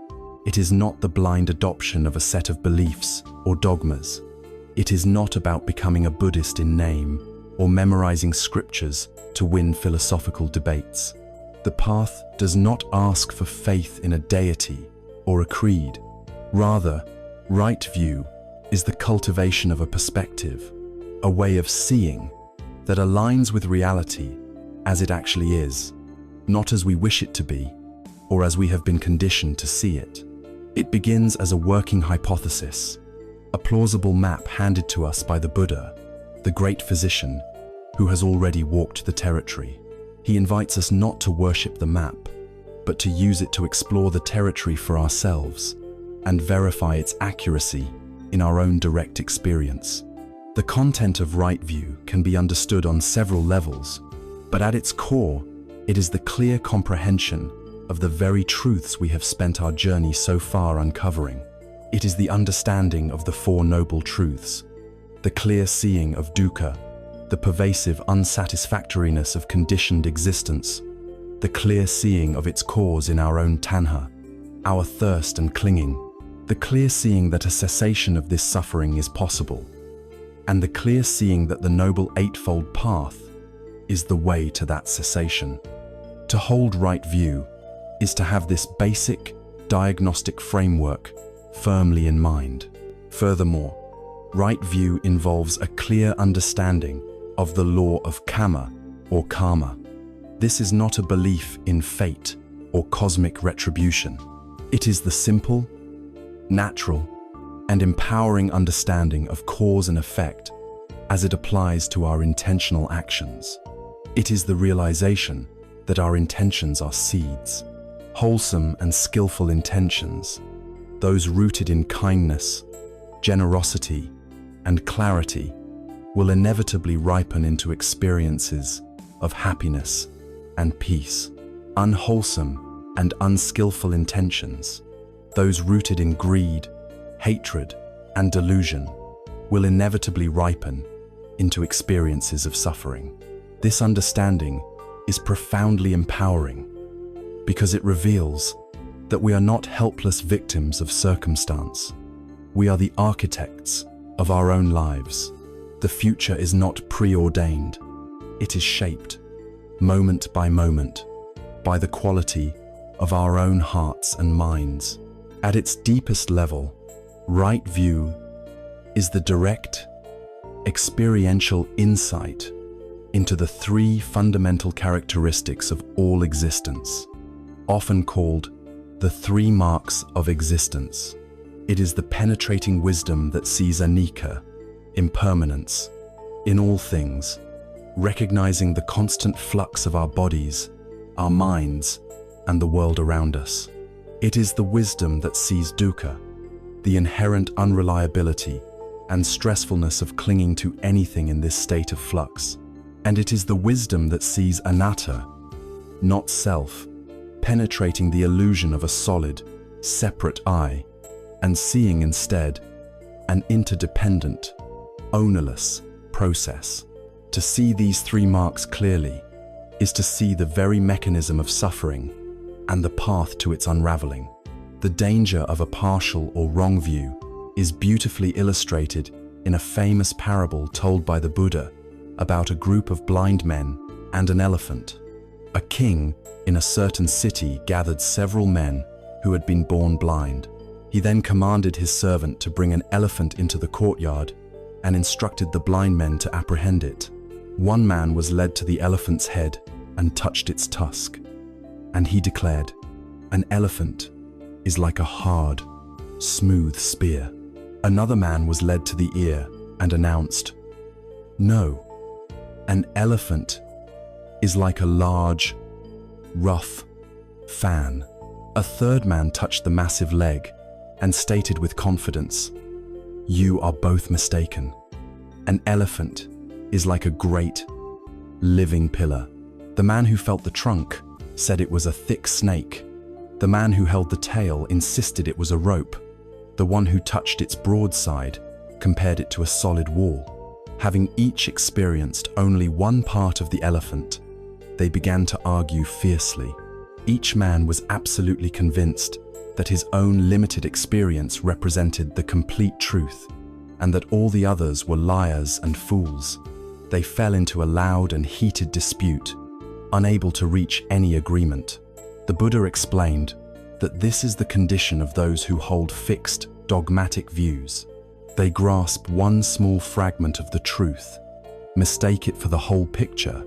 It is not the blind adoption of a set of beliefs or dogmas. It is not about becoming a Buddhist in name or memorizing scriptures to win philosophical debates. The path does not ask for faith in a deity or a creed. Rather, right view is the cultivation of a perspective, a way of seeing that aligns with reality as it actually is, not as we wish it to be or as we have been conditioned to see it. It begins as a working hypothesis, a plausible map handed to us by the Buddha, the great physician who has already walked the territory. He invites us not to worship the map, but to use it to explore the territory for ourselves and verify its accuracy in our own direct experience. The content of right view can be understood on several levels, but at its core, it is the clear comprehension of the very truths we have spent our journey so far uncovering. It is the understanding of the Four Noble Truths, the clear seeing of dukkha, the pervasive unsatisfactoriness of conditioned existence, the clear seeing of its cause in our own tanha, our thirst and clinging, the clear seeing that a cessation of this suffering is possible, and the clear seeing that the Noble Eightfold Path is the way to that cessation. To hold right view is to have this basic diagnostic framework firmly in mind. Furthermore, right view involves a clear understanding of the law of karma or karma. This is not a belief in fate or cosmic retribution. It is the simple, natural, and empowering understanding of cause and effect as it applies to our intentional actions. It is the realization that our intentions are seeds. Wholesome and skillful intentions, those rooted in kindness, generosity, and clarity, will inevitably ripen into experiences of happiness and peace. Unwholesome and unskillful intentions, those rooted in greed, hatred, and delusion, will inevitably ripen into experiences of suffering. This understanding is profoundly empowering because it reveals that we are not helpless victims of circumstance. We are the architects of our own lives. The future is not preordained. It is shaped, moment by moment, by the quality of our own hearts and minds. At its deepest level, right view is the direct, experiential insight into the three fundamental characteristics of all existence, often called the three marks of existence. It is the penetrating wisdom that sees anicca, impermanence, in all things, recognizing the constant flux of our bodies, our minds, and the world around us. It is the wisdom that sees dukkha, the inherent unreliability and stressfulness of clinging to anything in this state of flux. And it is the wisdom that sees anatta, not self, penetrating the illusion of a solid, separate I, and seeing instead an interdependent, ownerless process. To see these three marks clearly is to see the very mechanism of suffering and the path to its unraveling. The danger of a partial or wrong view is beautifully illustrated in a famous parable told by the Buddha about a group of blind men and an elephant. A king in a certain city gathered several men who had been born blind. He then commanded his servant to bring an elephant into the courtyard and instructed the blind men to apprehend it. One man was led to the elephant's head and touched its tusk, and he declared, "An elephant is like a hard, smooth spear." Another man was led to the ear and announced, "No, an elephant is like a large, rough fan." A third man touched the massive leg and stated with confidence, "You are both mistaken. An elephant is like a great, living pillar." The man who felt the trunk said it was a thick snake. The man who held the tail insisted it was a rope. The one who touched its broadside compared it to a solid wall. Having each experienced only one part of the elephant, they began to argue fiercely. Each man was absolutely convinced that his own limited experience represented the complete truth, and that all the others were liars and fools. They fell into a loud and heated dispute, unable to reach any agreement. The Buddha explained that this is the condition of those who hold fixed, dogmatic views. They grasp one small fragment of the truth, mistake it for the whole picture,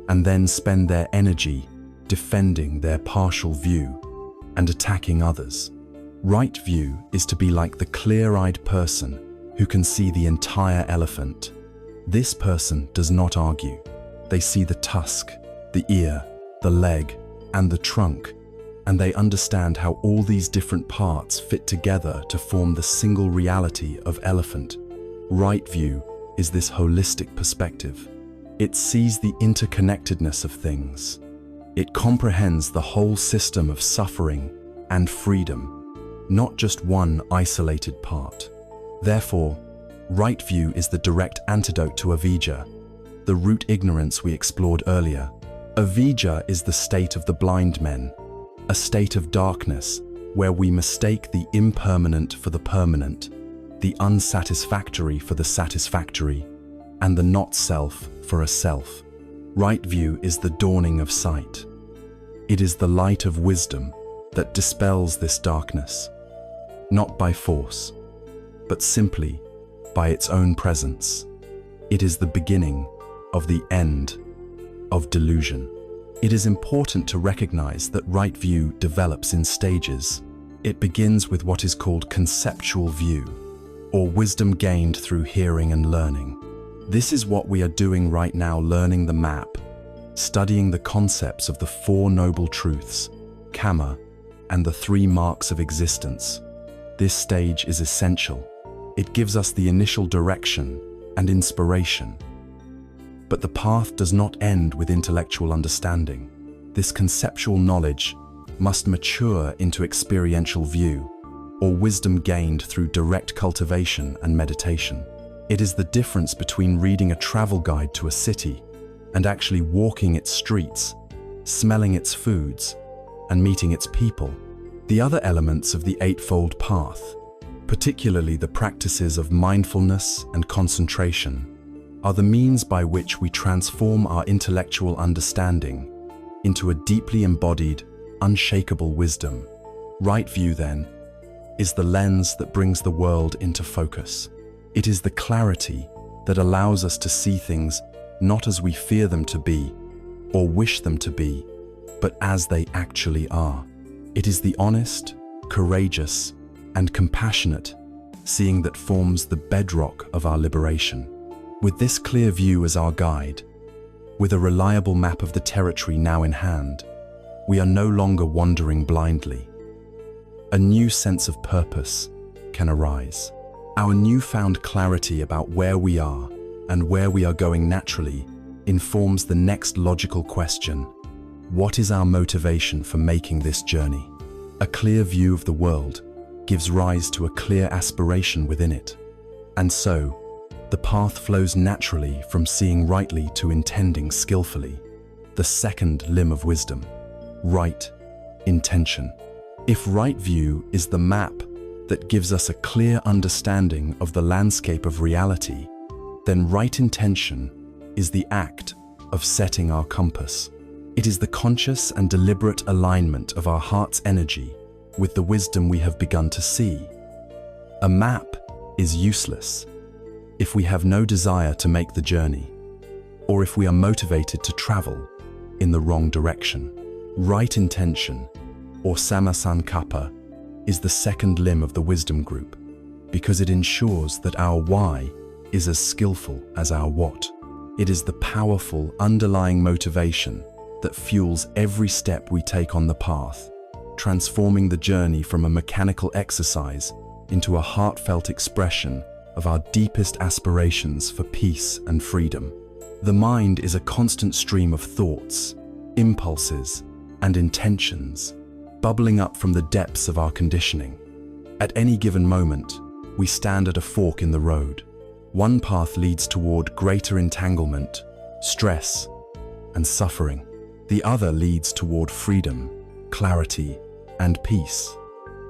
and then spend their energy defending their partial view and attacking others. Right view is to be like the clear-eyed person who can see the entire elephant. This person does not argue. They see the tusk, the ear, the leg, and the trunk, and they understand how all these different parts fit together to form the single reality of elephant. Right view is this holistic perspective. It sees the interconnectedness of things. It comprehends the whole system of suffering and freedom, not just one isolated part. Therefore, right view is the direct antidote to avijja, the root ignorance we explored earlier. Avijja is the state of the blind men, a state of darkness where we mistake the impermanent for the permanent, the unsatisfactory for the satisfactory, and the not-self for a self. Right view is the dawning of sight. It is the light of wisdom that dispels this darkness, not by force, but simply by its own presence. It is the beginning of the end of delusion. It is important to recognize that right view develops in stages. It begins with what is called conceptual view, or wisdom gained through hearing and learning. This is what we are doing right now, learning the map, studying the concepts of the Four Noble Truths, Kamma, and the three marks of existence. This stage is essential. It gives us the initial direction and inspiration. But the path does not end with intellectual understanding. This conceptual knowledge must mature into experiential view, or wisdom gained through direct cultivation and meditation. It is the difference between reading a travel guide to a city and actually walking its streets, smelling its foods, and meeting its people. The other elements of the Eightfold Path, particularly the practices of mindfulness and concentration, are the means by which we transform our intellectual understanding into a deeply embodied, unshakable wisdom. Right view, then, is the lens that brings the world into focus. It is the clarity that allows us to see things not as we fear them to be or wish them to be, but as they actually are. It is the honest, courageous, and compassionate seeing that forms the bedrock of our liberation. With this clear view as our guide, with a reliable map of the territory now in hand, we are no longer wandering blindly. A new sense of purpose can arise. Our newfound clarity about where we are and where we are going naturally informs the next logical question: what is our motivation for making this journey? A clear view of the world gives rise to a clear aspiration within it. And so, the path flows naturally from seeing rightly to intending skillfully. The second limb of wisdom: right intention. If right view is the map that gives us a clear understanding of the landscape of reality, then right intention is the act of setting our compass. It is the conscious and deliberate alignment of our heart's energy with the wisdom we have begun to see. A map is useless if we have no desire to make the journey, or if we are motivated to travel in the wrong direction. Right intention, or samasankappa, is the second limb of the wisdom group, because it ensures that our why is as skillful as our what. It is the powerful underlying motivation that fuels every step we take on the path, transforming the journey from a mechanical exercise into a heartfelt expression of our deepest aspirations for peace and freedom. The mind is a constant stream of thoughts, impulses, and intentions, bubbling up from the depths of our conditioning. At any given moment, we stand at a fork in the road. One path leads toward greater entanglement, stress, and suffering. The other leads toward freedom, clarity, and peace.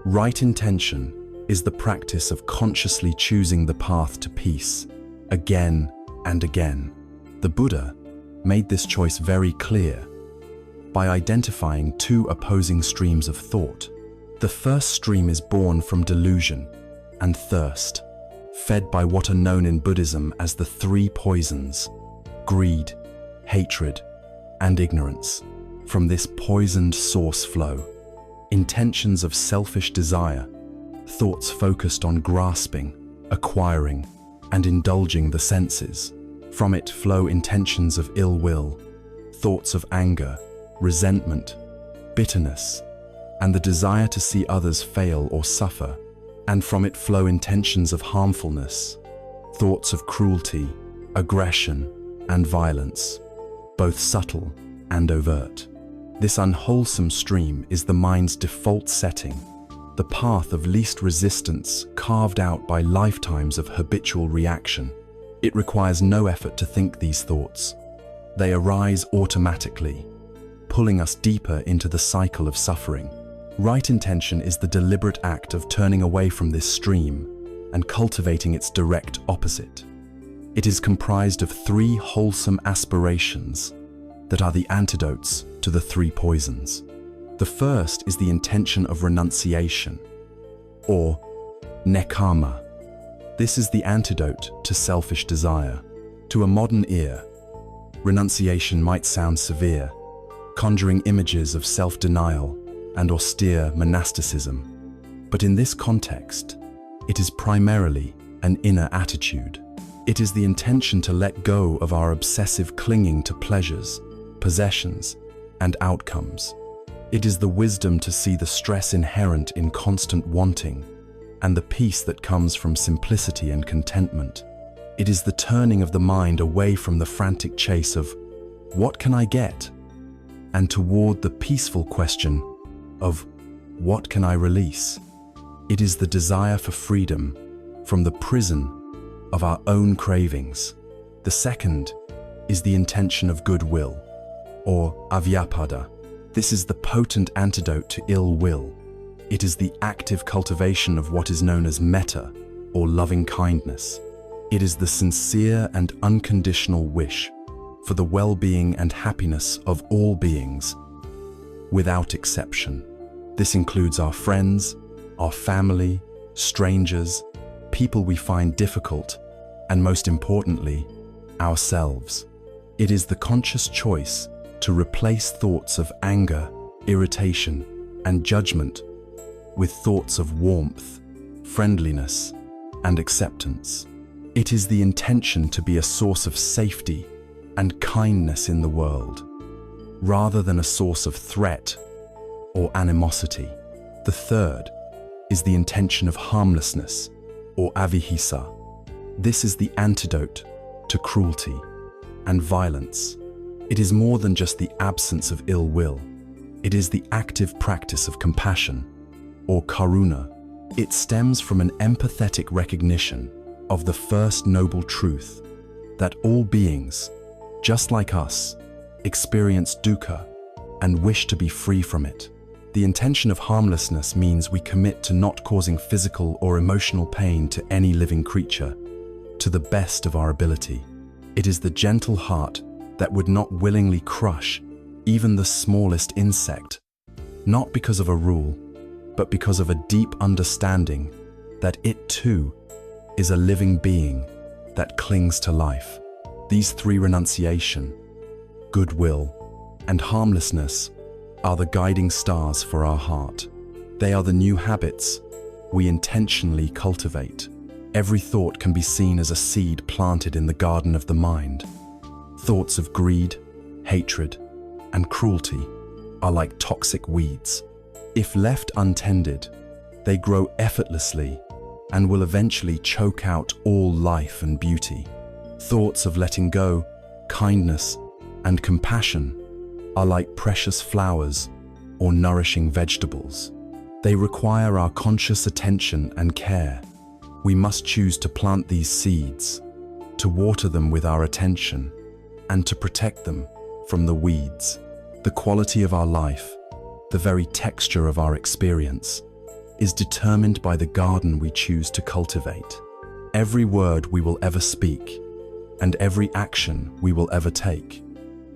Right intention is the practice of consciously choosing the path to peace, again and again. The Buddha made this choice very clear by identifying two opposing streams of thought. The first stream is born from delusion and thirst, fed by what are known in Buddhism as the three poisons: greed, hatred, and ignorance. From this poisoned source flow intentions of selfish desire, thoughts focused on grasping, acquiring, and indulging the senses. From it flow intentions of ill will, thoughts of anger, resentment, bitterness, and the desire to see others fail or suffer. And from it flow intentions of harmfulness, thoughts of cruelty, aggression, and violence, both subtle and overt. This unwholesome stream is the mind's default setting, the path of least resistance carved out by lifetimes of habitual reaction. It requires no effort to think these thoughts. They arise automatically, pulling us deeper into the cycle of suffering. Right intention is the deliberate act of turning away from this stream and cultivating its direct opposite. It is comprised of three wholesome aspirations that are the antidotes to the three poisons. The first is the intention of renunciation, or nekkhamma. This is the antidote to selfish desire. To a modern ear, renunciation might sound severe, conjuring images of self-denial and austere monasticism. But in this context, it is primarily an inner attitude. It is the intention to let go of our obsessive clinging to pleasures, possessions, and outcomes. It is the wisdom to see the stress inherent in constant wanting and the peace that comes from simplicity and contentment. It is the turning of the mind away from the frantic chase of "what can I get?" and toward the peaceful question of "what can I release?" It is the desire for freedom from the prison of our own cravings. The second is the intention of goodwill, or avyapada. This is the potent antidote to ill will. It is the active cultivation of what is known as metta, or loving kindness. It is the sincere and unconditional wish for the well-being and happiness of all beings. without exception. This includes our friends, our family, strangers, people we find difficult, and most importantly, ourselves. It is the conscious choice to replace thoughts of anger, irritation, and judgment with thoughts of warmth, friendliness, and acceptance. It is the intention to be a source of safety and kindness in the world, rather than a source of threat or animosity. The third is the intention of harmlessness, or avihisa. This is the antidote to cruelty and violence. It is more than just the absence of ill will. It is the active practice of compassion, or karuna. It stems from an empathetic recognition of the first noble truth that all beings, just like us, experience dukkha and wish to be free from it. The intention of harmlessness means we commit to not causing physical or emotional pain to any living creature, to the best of our ability. It is the gentle heart that would not willingly crush even the smallest insect, not because of a rule, but because of a deep understanding that it too is a living being that clings to life. These three: renunciation, goodwill, and harmlessness are the guiding stars for our heart. They are the new habits we intentionally cultivate. Every thought can be seen as a seed planted in the garden of the mind. Thoughts of greed, hatred, and cruelty are like toxic weeds. If left untended, they grow effortlessly and will eventually choke out all life and beauty. Thoughts of letting go, kindness, and compassion are like precious flowers or nourishing vegetables. They require our conscious attention and care. We must choose to plant these seeds, to water them with our attention, and to protect them from the weeds. The quality of our life, the very texture of our experience, is determined by the garden we choose to cultivate. Every word we will ever speak, and every action we will ever take,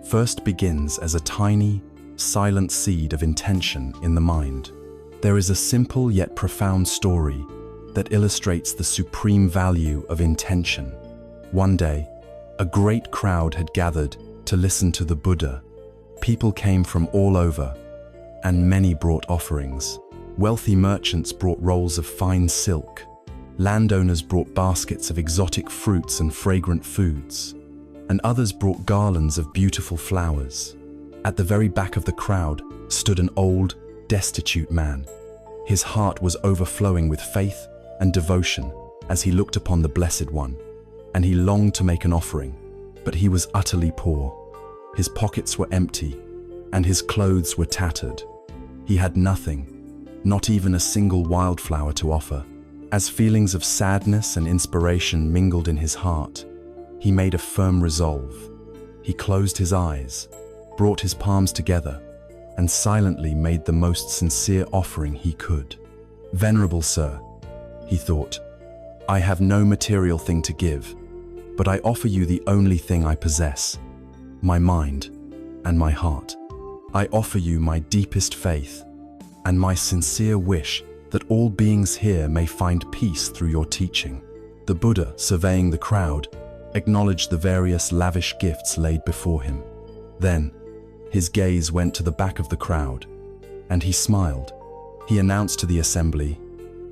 first begins as a tiny, silent seed of intention in the mind. There is a simple yet profound story that illustrates the supreme value of intention. One day, a great crowd had gathered to listen to the Buddha. People came from all over, and many brought offerings. Wealthy merchants brought rolls of fine silk. Landowners brought baskets of exotic fruits and fragrant foods, and others brought garlands of beautiful flowers. At the very back of the crowd stood an old, destitute man. His heart was overflowing with faith and devotion as he looked upon the Blessed One, and he longed to make an offering, but he was utterly poor. His pockets were empty, and his clothes were tattered. He had nothing, not even a single wildflower to offer. As feelings of sadness and inspiration mingled in his heart, he made a firm resolve. He closed his eyes, brought his palms together, and silently made the most sincere offering he could. "Venerable Sir," he thought, "I have no material thing to give, but I offer you the only thing I possess, my mind and my heart. I offer you my deepest faith and my sincere wish that all beings here may find peace through your teaching." The Buddha, surveying the crowd, acknowledged the various lavish gifts laid before him. Then, his gaze went to the back of the crowd, and he smiled. He announced to the assembly,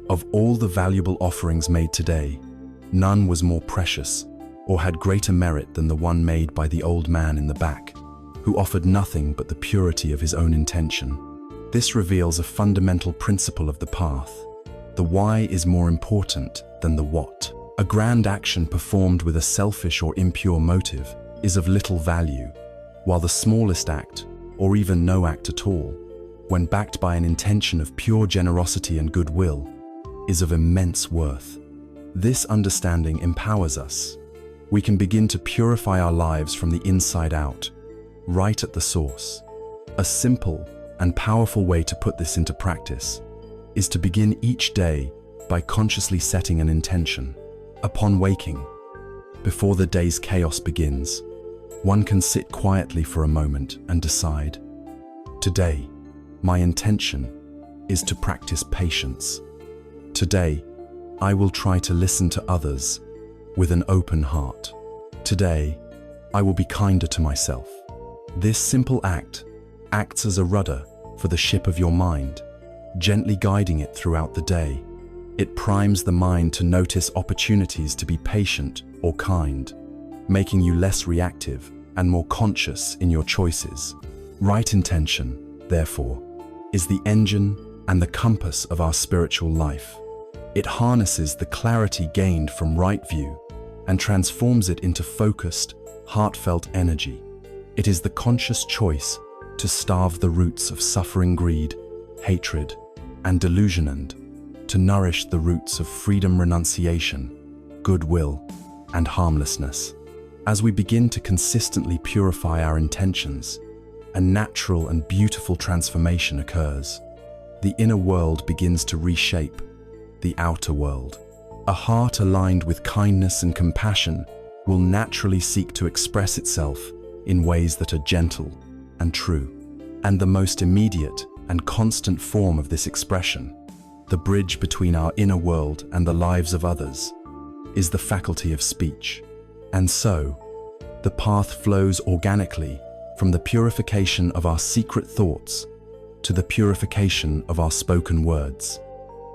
"Of all the valuable offerings made today, none was more precious or had greater merit than the one made by the old man in the back, who offered nothing but the purity of his own intention." This reveals a fundamental principle of the path. The why is more important than the what. A grand action performed with a selfish or impure motive is of little value, while the smallest act, or even no act at all, when backed by an intention of pure generosity and goodwill, is of immense worth. This understanding empowers us. We can begin to purify our lives from the inside out, right at the source. A simple and powerful way to put this into practice is to begin each day by consciously setting an intention. Upon waking, before the day's chaos begins, one can sit quietly for a moment and decide, "Today, my intention is to practice patience. Today, I will try to listen to others with an open heart. Today, I will be kinder to myself. This simple act acts as a rudder for the ship of your mind, gently guiding it throughout the day. It primes the mind to notice opportunities to be patient or kind, making you less reactive and more conscious in your choices. Right intention, therefore, is the engine and the compass of our spiritual life. It harnesses the clarity gained from right view and transforms it into focused, heartfelt energy. It is the conscious choice to starve the roots of suffering, greed, hatred, and delusion, and to nourish the roots of freedom, renunciation, goodwill, and harmlessness. As we begin to consistently purify our intentions, a natural and beautiful transformation occurs. The inner world begins to reshape the outer world. A heart aligned with kindness and compassion will naturally seek to express itself in ways that are gentle and true. And the most immediate and constant form of this expression, the bridge between our inner world and the lives of others, is the faculty of speech. And so, the path flows organically from the purification of our secret thoughts to the purification of our spoken words,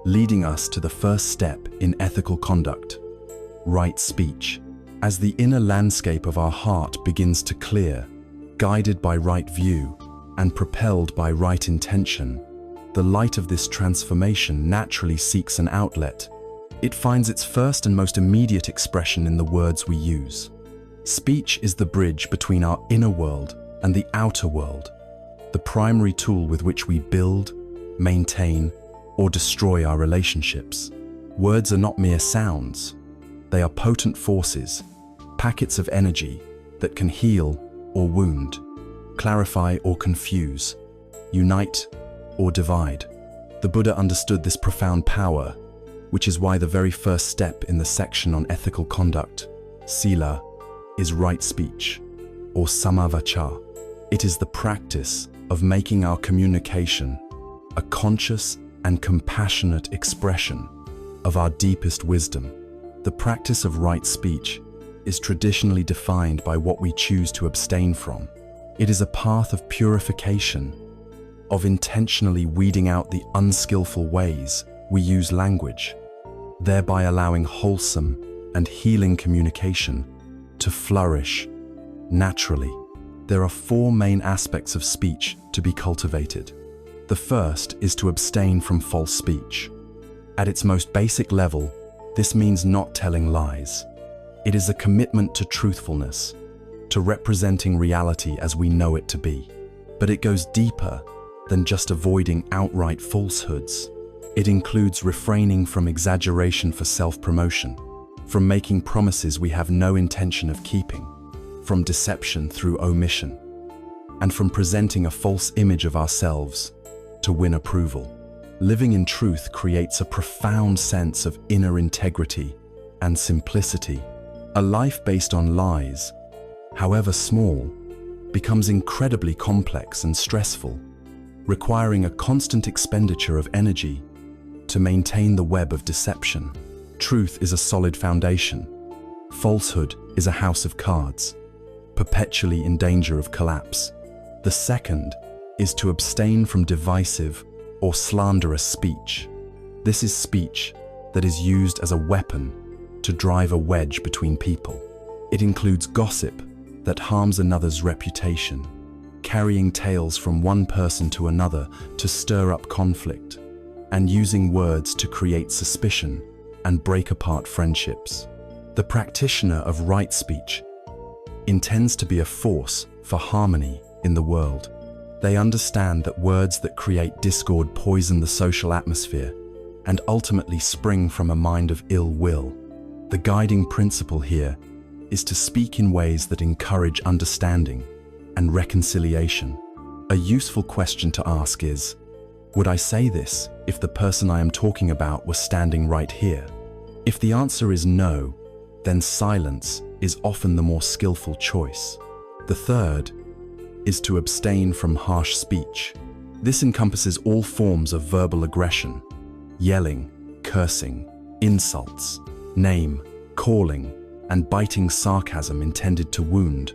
leading us to the first step in ethical conduct, right speech. As the inner landscape of our heart begins to clear, guided by right view and propelled by right intention, the light of this transformation naturally seeks an outlet. It finds its first and most immediate expression in the words we use. Speech is the bridge between our inner world and the outer world, the primary tool with which we build, maintain, or destroy our relationships. Words are not mere sounds. They are potent forces, packets of energy that can heal or wound, clarify or confuse, unite or divide. The Buddha understood this profound power, which is why the very first step in the section on ethical conduct, sila, is right speech, or samavacha. It is the practice of making our communication a conscious and compassionate expression of our deepest wisdom. The practice of right speech is traditionally defined by what we choose to abstain from. It is a path of purification, of intentionally weeding out the unskillful ways we use language, thereby allowing wholesome and healing communication to flourish naturally. There are four main aspects of speech to be cultivated. The first is to abstain from false speech. At its most basic level, this means not telling lies. It is a commitment to truthfulness, to representing reality as we know it to be. But it goes deeper than just avoiding outright falsehoods. It includes refraining from exaggeration for self-promotion, from making promises we have no intention of keeping, from deception through omission, and from presenting a false image of ourselves to win approval. Living in truth creates a profound sense of inner integrity and simplicity. A life based on lies, however small, becomes incredibly complex and stressful, requiring a constant expenditure of energy to maintain the web of deception. Truth is a solid foundation. Falsehood is a house of cards, perpetually in danger of collapse. The second is to abstain from divisive or slanderous speech. This is speech that is used as a weapon to drive a wedge between people. It includes gossip that harms another's reputation, carrying tales from one person to another to stir up conflict, and using words to create suspicion and break apart friendships. The practitioner of right speech intends to be a force for harmony in the world. They understand that words that create discord poison the social atmosphere and ultimately spring from a mind of ill will. The guiding principle here is to speak in ways that encourage understanding and reconciliation. A useful question to ask is, would I say this if the person I am talking about was standing right here? If the answer is no, then silence is often the more skillful choice. The third is to abstain from harsh speech. This encompasses all forms of verbal aggression: yelling, cursing, insults, name, calling, and biting sarcasm intended to wound.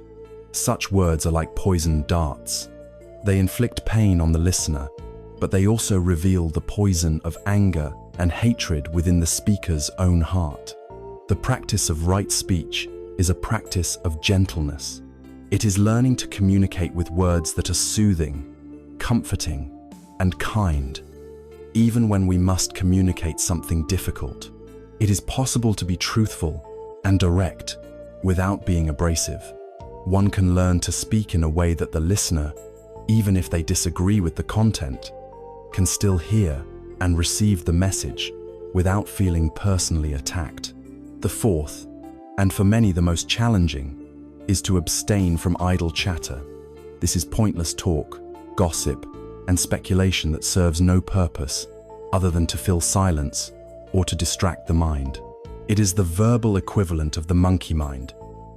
Such words are like poisoned darts. They inflict pain on the listener, but they also reveal the poison of anger and hatred within the speaker's own heart. The practice of right speech is a practice of gentleness. It is learning to communicate with words that are soothing, comforting, and kind, even when we must communicate something difficult. It is possible to be truthful and direct without being abrasive. One can learn to speak in a way that the listener, even if they disagree with the content, can still hear and receive the message without feeling personally attacked. The fourth, and for many the most challenging, is to abstain from idle chatter. This is pointless talk, gossip, and speculation that serves no purpose other than to fill silence or to distract the mind. It is the verbal equivalent of the monkey mind,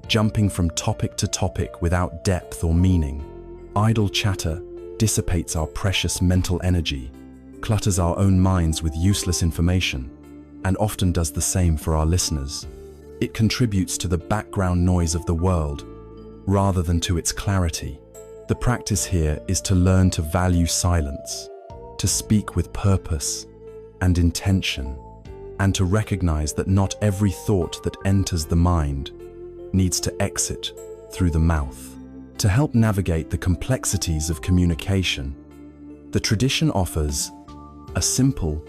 jumping from topic to topic without depth or meaning. Idle chatter dissipates our precious mental energy, clutters our own minds with useless information, and often does the same for our listeners. It contributes to the background noise of the world rather than to its clarity. The practice here is to learn to value silence, to speak with purpose and intention, and to recognize that not every thought that enters the mind needs to exit through the mouth. To help navigate the complexities of communication, the tradition offers a simple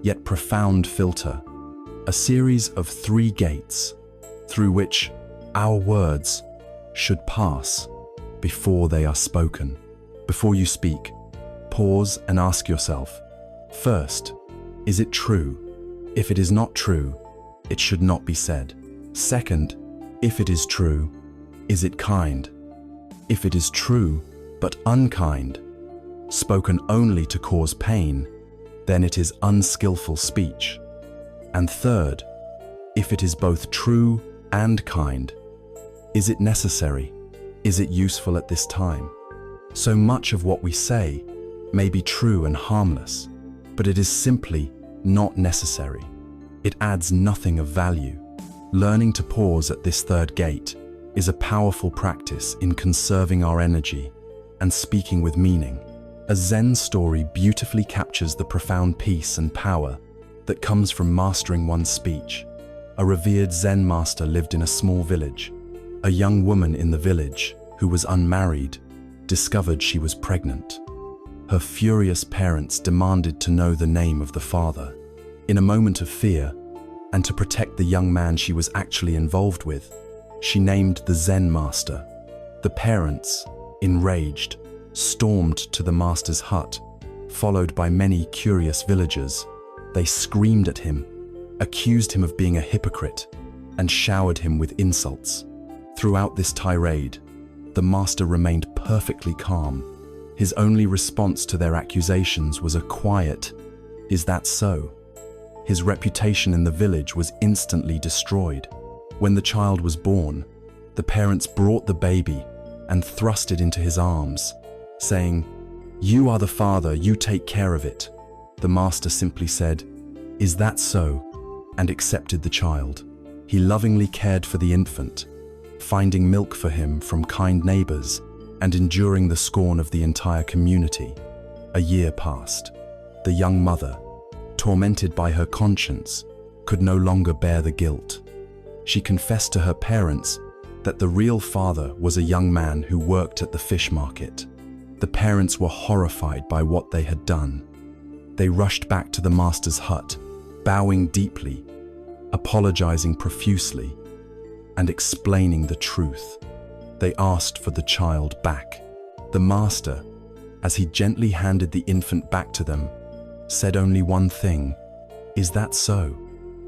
yet profound filter, a series of 3 gates through which our words should pass before they are spoken. Before you speak, pause and ask yourself, first, is it true? If it is not true, it should not be said. Second, if it is true, is it kind? If it is true but unkind, spoken only to cause pain, then it is unskillful speech. And third, if it is both true and kind, is it necessary? Is it useful at this time? So much of what we say may be true and harmless, but it is simply not necessary. It adds nothing of value. Learning to pause at this third gate is a powerful practice in conserving our energy and speaking with meaning. A Zen story beautifully captures the profound peace and power that comes from mastering one's speech. A revered Zen master lived in a small village. A young woman in the village, who was unmarried, discovered she was pregnant. Her furious parents demanded to know the name of the father. In a moment of fear, and to protect the young man she was actually involved with, she named the Zen master. The parents, enraged, stormed to the master's hut, followed by many curious villagers. They screamed at him, accused him of being a hypocrite, and showered him with insults. Throughout this tirade, the master remained perfectly calm. His only response to their accusations was a quiet, "Is that so?" His reputation in the village was instantly destroyed. When the child was born, the parents brought the baby and thrust it into his arms, saying, "You are the father, you take care of it." The master simply said, "Is that so?" and accepted the child. He lovingly cared for the infant, finding milk for him from kind neighbors and enduring the scorn of the entire community. A year passed. The young mother, tormented by her conscience, could no longer bear the guilt. She confessed to her parents that the real father was a young man who worked at the fish market. The parents were horrified by what they had done. They rushed back to the master's hut, bowing deeply, apologizing profusely, and explaining the truth. They asked for the child back. The master, as he gently handed the infant back to them, said only one thing, "Is that so?"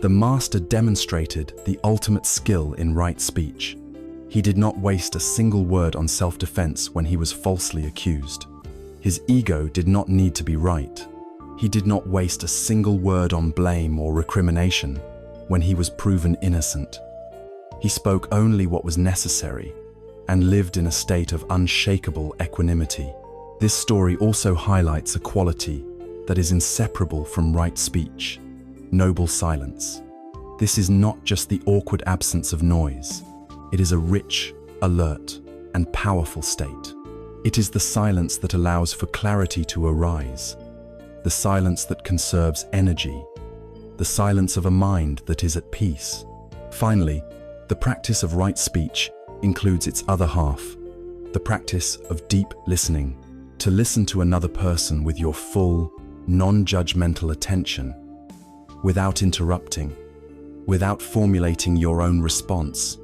The master demonstrated the ultimate skill in right speech. He did not waste a single word on self-defense when he was falsely accused. His ego did not need to be right. He did not waste a single word on blame or recrimination when he was proven innocent. He spoke only what was necessary and lived in a state of unshakable equanimity. This story also highlights a quality that is inseparable from right speech: noble silence. This is not just the awkward absence of noise. It is a rich, alert, and powerful state. It is the silence that allows for clarity to arise, the silence that conserves energy, the silence of a mind that is at peace. Finally, the practice of right speech includes its other half, the practice of deep listening, to listen to another person with your full, non-judgmental attention, without interrupting, without formulating your own response,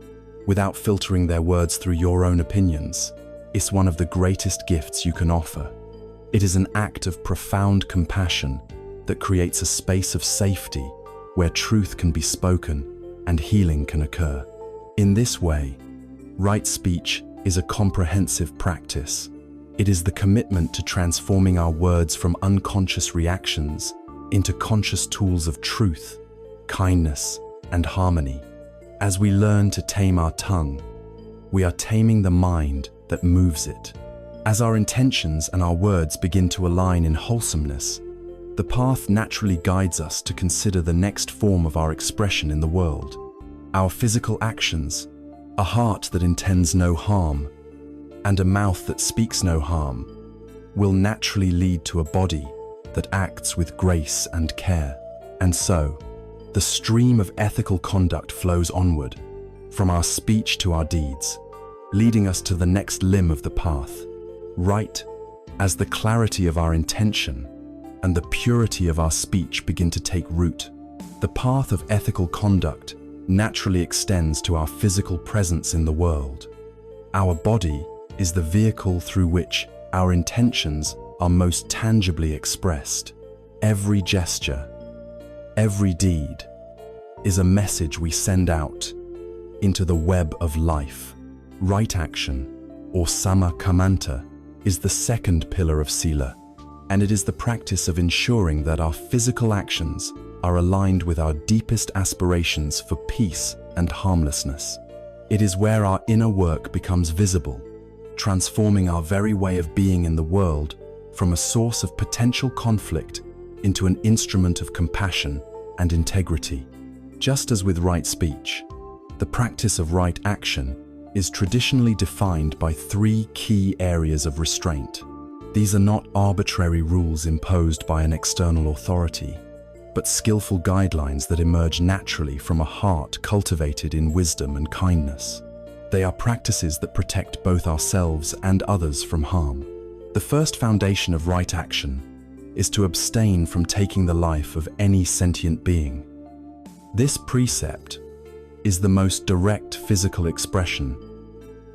without filtering their words through your own opinions, is one of the greatest gifts you can offer. It is an act of profound compassion that creates a space of safety where truth can be spoken and healing can occur. In this way, right speech is a comprehensive practice. It is the commitment to transforming our words from unconscious reactions into conscious tools of truth, kindness, and harmony. As we learn to tame our tongue, we are taming the mind that moves it. As our intentions and our words begin to align in wholesomeness, the path naturally guides us to consider the next form of our expression in the world. Our physical actions, a heart that intends no harm, and a mouth that speaks no harm, will naturally lead to a body that acts with grace and care. And so, the stream of ethical conduct flows onward, from our speech to our deeds, leading us to the next limb of the path. Right, as the clarity of our intention and the purity of our speech begin to take root, the path of ethical conduct naturally extends to our physical presence in the world. Our body is the vehicle through which our intentions are most tangibly expressed. Every gesture, every deed, is a message we send out into the web of life. Right action, or samma kammanta, is the second pillar of sila, and it is the practice of ensuring that our physical actions are aligned with our deepest aspirations for peace and harmlessness. It is where our inner work becomes visible, transforming our very way of being in the world from a source of potential conflict into an instrument of compassion and integrity. Just as with right speech, the practice of right action is traditionally defined by three key areas of restraint. These are not arbitrary rules imposed by an external authority, but skillful guidelines that emerge naturally from a heart cultivated in wisdom and kindness. They are practices that protect both ourselves and others from harm. The first foundation of right action is to abstain from taking the life of any sentient being. This precept is the most direct physical expression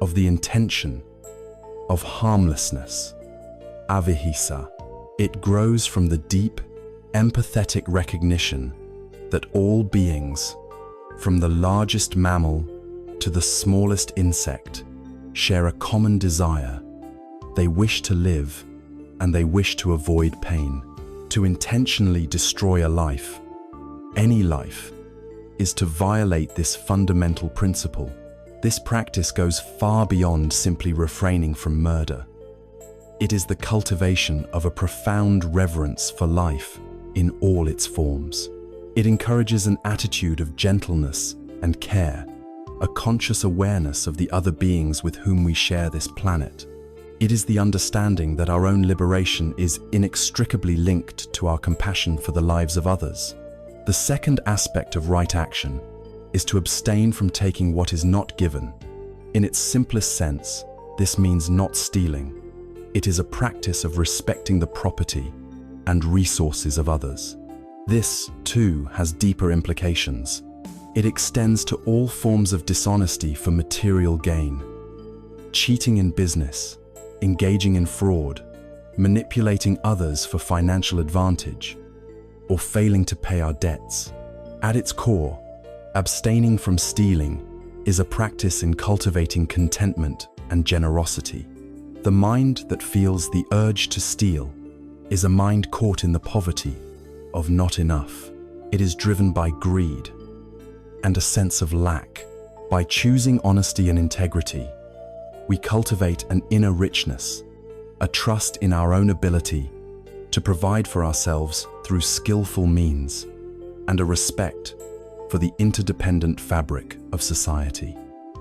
of the intention of harmlessness, avihisa. It grows from the deep, empathetic recognition that all beings, from the largest mammal to the smallest insect, share a common desire. They wish to live, and they wish to avoid pain. To intentionally destroy a life, any life, is to violate this fundamental principle. This practice goes far beyond simply refraining from murder. It is the cultivation of a profound reverence for life in all its forms. It encourages an attitude of gentleness and care, a conscious awareness of the other beings with whom we share this planet. It is the understanding that our own liberation is inextricably linked to our compassion for the lives of others. The second aspect of right action is to abstain from taking what is not given. In its simplest sense, this means not stealing. It is a practice of respecting the property and resources of others. This, too, has deeper implications. It extends to all forms of dishonesty for material gain. Cheating in business, engaging in fraud, manipulating others for financial advantage, or failing to pay our debts. At its core, abstaining from stealing is a practice in cultivating contentment and generosity. The mind that feels the urge to steal is a mind caught in the poverty of not enough. It is driven by greed and a sense of lack. By choosing honesty and integrity, we cultivate an inner richness, a trust in our own ability to provide for ourselves through skillful means, and a respect for the interdependent fabric of society.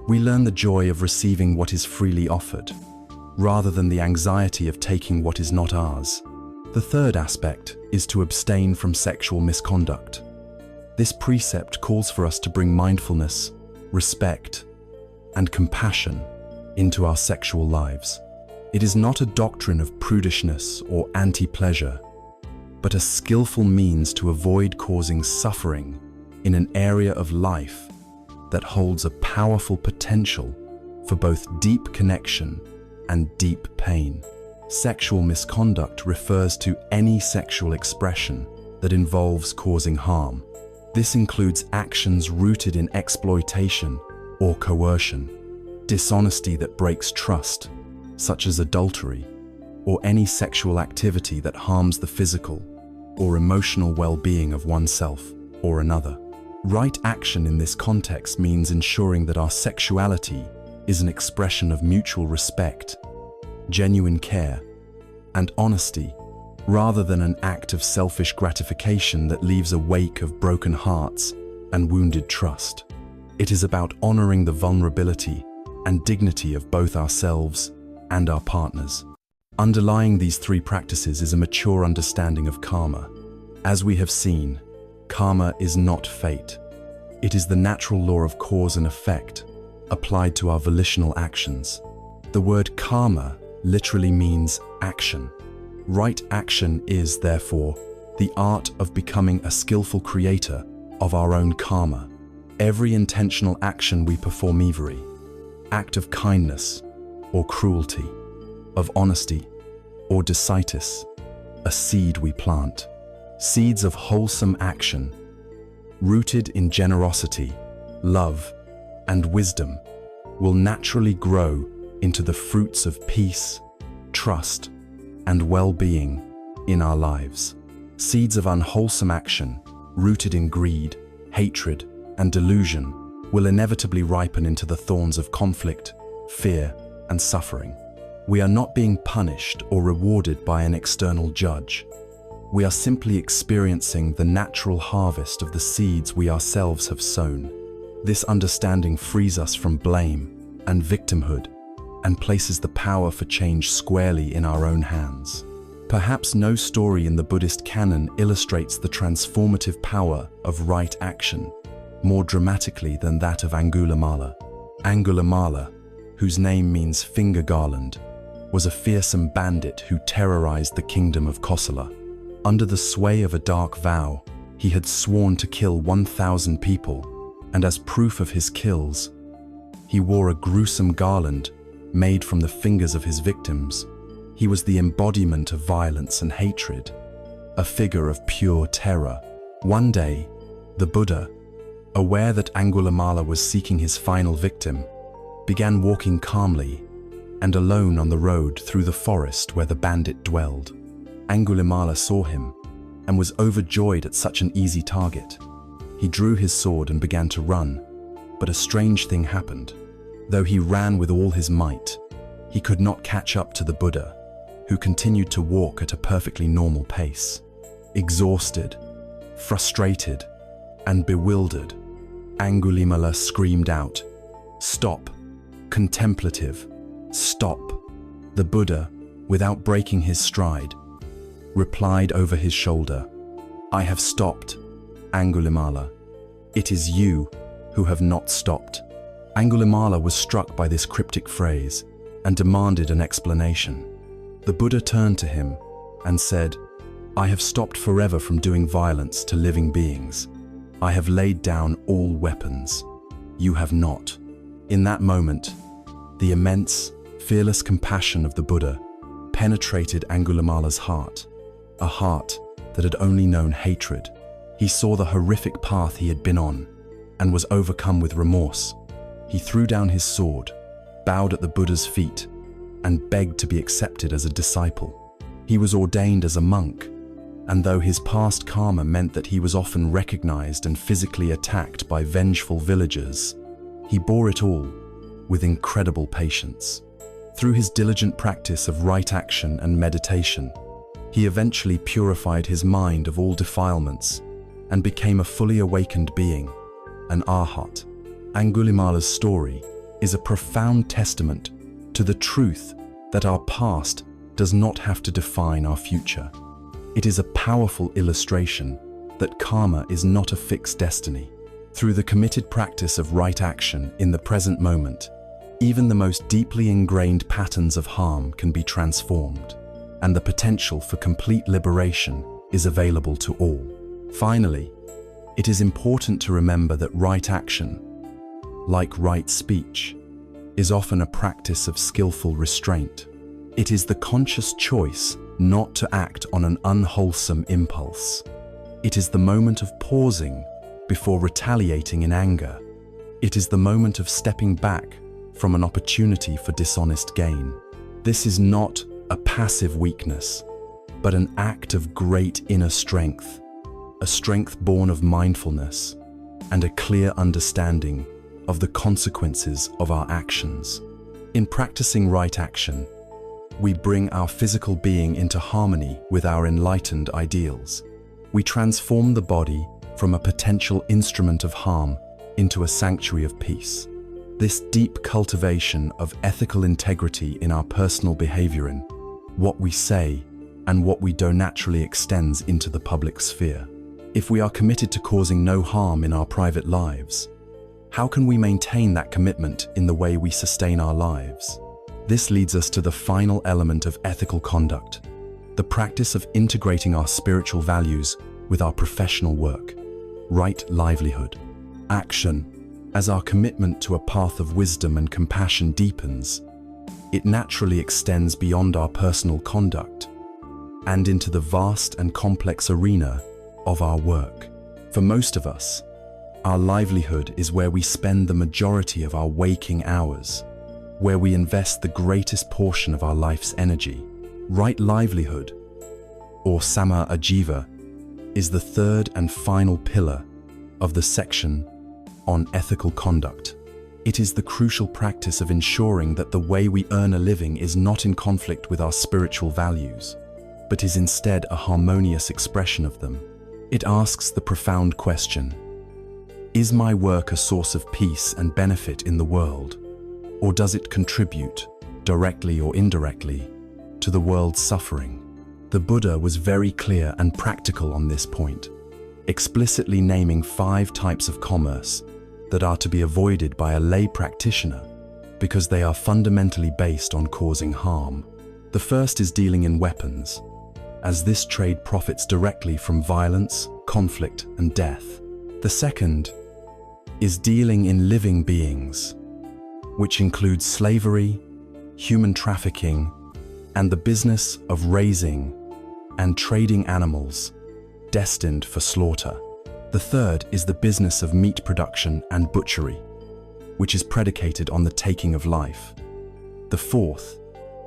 We learn the joy of receiving what is freely offered, rather than the anxiety of taking what is not ours. The third aspect is to abstain from sexual misconduct. This precept calls for us to bring mindfulness, respect, and compassion into our sexual lives. It is not a doctrine of prudishness or anti-pleasure, but a skillful means to avoid causing suffering in an area of life that holds a powerful potential for both deep connection and deep pain. Sexual misconduct refers to any sexual expression that involves causing harm. This includes actions rooted in exploitation or coercion, dishonesty that breaks trust, such as adultery, or any sexual activity that harms the physical or emotional well-being of oneself or another. Right action in this context means ensuring that our sexuality is an expression of mutual respect, genuine care, and honesty, rather than an act of selfish gratification that leaves a wake of broken hearts and wounded trust. It is about honoring the vulnerability and dignity of both ourselves and our partners. Underlying these three practices is a mature understanding of karma. As we have seen, karma is not fate. It is the natural law of cause and effect applied to our volitional actions. The word karma literally means action. Right action is, therefore, the art of becoming a skillful creator of our own karma. Every intentional action we perform, every act of kindness or cruelty, of honesty or disitis, a seed we plant. Seeds of wholesome action, rooted in generosity, love, and wisdom, will naturally grow into the fruits of peace, trust, and well-being in our lives. Seeds of unwholesome action, rooted in greed, hatred, and delusion, will inevitably ripen into the thorns of conflict, fear, and suffering. We are not being punished or rewarded by an external judge. We are simply experiencing the natural harvest of the seeds we ourselves have sown. This understanding frees us from blame and victimhood and places the power for change squarely in our own hands. Perhaps no story in the Buddhist canon illustrates the transformative power of right action more dramatically than that of Angulimala. Angulimala, whose name means finger garland, was a fearsome bandit who terrorized the kingdom of Kosala. Under the sway of a dark vow, he had sworn to kill 1,000 people, and as proof of his kills, he wore a gruesome garland made from the fingers of his victims. He was the embodiment of violence and hatred, a figure of pure terror. One day, the Buddha, aware that Angulimala was seeking his final victim, began walking calmly and alone on the road through the forest where the bandit dwelled. Angulimala saw him and was overjoyed at such an easy target. He drew his sword and began to run, but a strange thing happened. Though he ran with all his might, he could not catch up to the Buddha, who continued to walk at a perfectly normal pace. Exhausted, frustrated, and bewildered, Angulimala screamed out, "Stop! Contemplative! Stop!" The Buddha, without breaking his stride, replied over his shoulder, "I have stopped, Angulimala. It is you who have not stopped." Angulimala was struck by this cryptic phrase and demanded an explanation. The Buddha turned to him and said, "I have stopped forever from doing violence to living beings. I have laid down all weapons. You have not." In that moment, the immense, fearless compassion of the Buddha penetrated Angulimala's heart, a heart that had only known hatred. He saw the horrific path he had been on and was overcome with remorse. He threw down his sword, bowed at the Buddha's feet, and begged to be accepted as a disciple. He was ordained as a monk, and though his past karma meant that he was often recognized and physically attacked by vengeful villagers, he bore it all with incredible patience. Through his diligent practice of right action and meditation, he eventually purified his mind of all defilements and became a fully awakened being, an arhat. Angulimala's story is a profound testament to the truth that our past does not have to define our future. It is a powerful illustration that karma is not a fixed destiny. Through the committed practice of right action in the present moment, even the most deeply ingrained patterns of harm can be transformed, and the potential for complete liberation is available to all. Finally, it is important to remember that right action, like right speech, is often a practice of skillful restraint. It is the conscious choice not to act on an unwholesome impulse. It is the moment of pausing before retaliating in anger. It is the moment of stepping back from an opportunity for dishonest gain. This is not a passive weakness, but an act of great inner strength, a strength born of mindfulness and a clear understanding of the consequences of our actions. In practicing right action, we bring our physical being into harmony with our enlightened ideals. We transform the body from a potential instrument of harm into a sanctuary of peace. This deep cultivation of ethical integrity in our personal behavior, in what we say and what we do, naturally extends into the public sphere. If we are committed to causing no harm in our private lives, how can we maintain that commitment in the way we sustain our lives? This leads us to the final element of ethical conduct, the practice of integrating our spiritual values with our professional work. Right livelihood. Action. As our commitment to a path of wisdom and compassion deepens, it naturally extends beyond our personal conduct and into the vast and complex arena of our work. For most of us, our livelihood is where we spend the majority of our waking hours, where we invest the greatest portion of our life's energy. Right livelihood, or sama ajiva, is the third and final pillar of the section on ethical conduct. It is the crucial practice of ensuring that the way we earn a living is not in conflict with our spiritual values, but is instead a harmonious expression of them. It asks the profound question: is my work a source of peace and benefit in the world, or does it contribute, directly or indirectly, to the world's suffering? The Buddha was very clear and practical on this point, explicitly naming 5 types of commerce that are to be avoided by a lay practitioner because they are fundamentally based on causing harm. The first is dealing in weapons, as this trade profits directly from violence, conflict, and death. The second is dealing in living beings, which includes slavery, human trafficking, and the business of raising and trading animals destined for slaughter. The third is the business of meat production and butchery, which is predicated on the taking of life. The fourth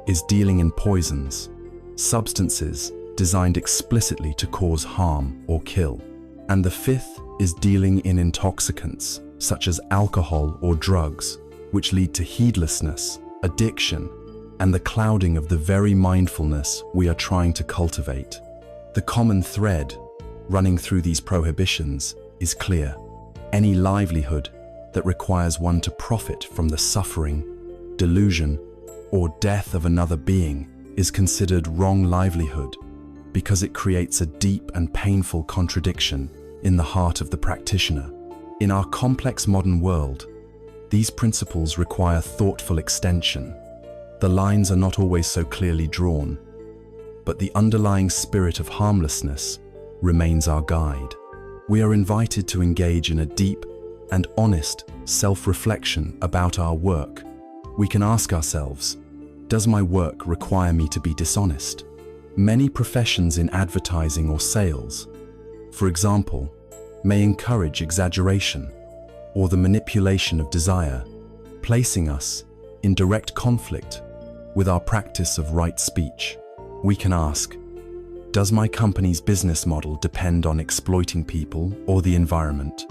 is dealing in poisons, substances designed explicitly to cause harm or kill. And the fifth is dealing in intoxicants, such as alcohol or drugs, which lead to heedlessness, addiction, and the clouding of the very mindfulness we are trying to cultivate. The common thread running through these prohibitions is clear. Any livelihood that requires one to profit from the suffering, delusion, or death of another being is considered wrong livelihood because it creates a deep and painful contradiction in the heart of the practitioner. In our complex modern world, these principles require thoughtful extension. The lines are not always so clearly drawn, but the underlying spirit of harmlessness remains our guide. We are invited to engage in a deep and honest self-reflection about our work. We can ask ourselves, does my work require me to be dishonest? Many professions in advertising or sales, for example, may encourage exaggeration or the manipulation of desire, placing us in direct conflict with our practice of right speech. We can ask, does my company's business model depend on exploiting people or the environment?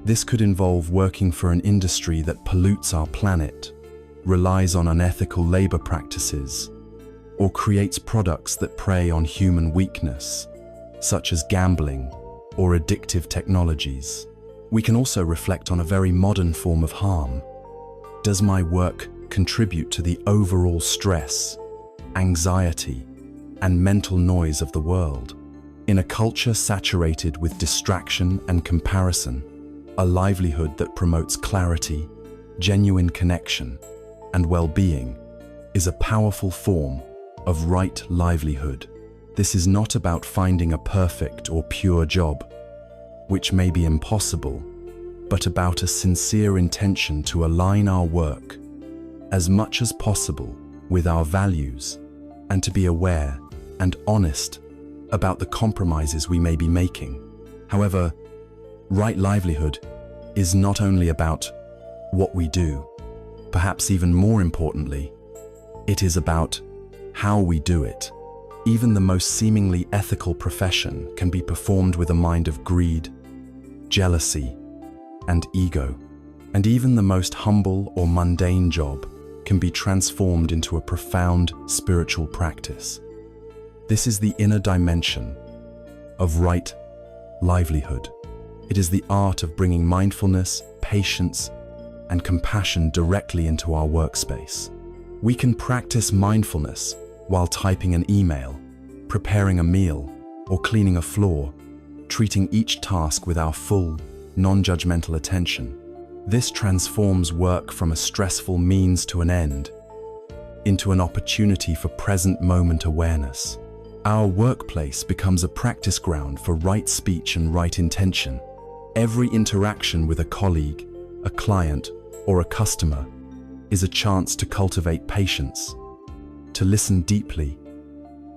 This could involve working for an industry that pollutes our planet, relies on unethical labor practices, or creates products that prey on human weakness, such as gambling or addictive technologies. We can also reflect on a very modern form of harm. Does my work contribute to the overall stress, anxiety, and mental noise of the world? In a culture saturated with distraction and comparison, a livelihood that promotes clarity, genuine connection, and well-being is a powerful form of right livelihood. This is not about finding a perfect or pure job, which may be impossible, but about a sincere intention to align our work as much as possible with our values and to be aware and honest about the compromises we may be making. However, right livelihood is not only about what we do. Perhaps even more importantly, it is about how we do it. Even the most seemingly ethical profession can be performed with a mind of greed, jealousy, and ego. And even the most humble or mundane job can be transformed into a profound spiritual practice. This is the inner dimension of right livelihood. It is the art of bringing mindfulness, patience, and compassion directly into our workspace. We can practice mindfulness while typing an email, preparing a meal, or cleaning a floor, treating each task with our full, non-judgmental attention. This transforms work from a stressful means to an end into an opportunity for present moment awareness. Our workplace becomes a practice ground for right speech and right intention. Every interaction with a colleague, a client, or a customer is a chance to cultivate patience, to listen deeply,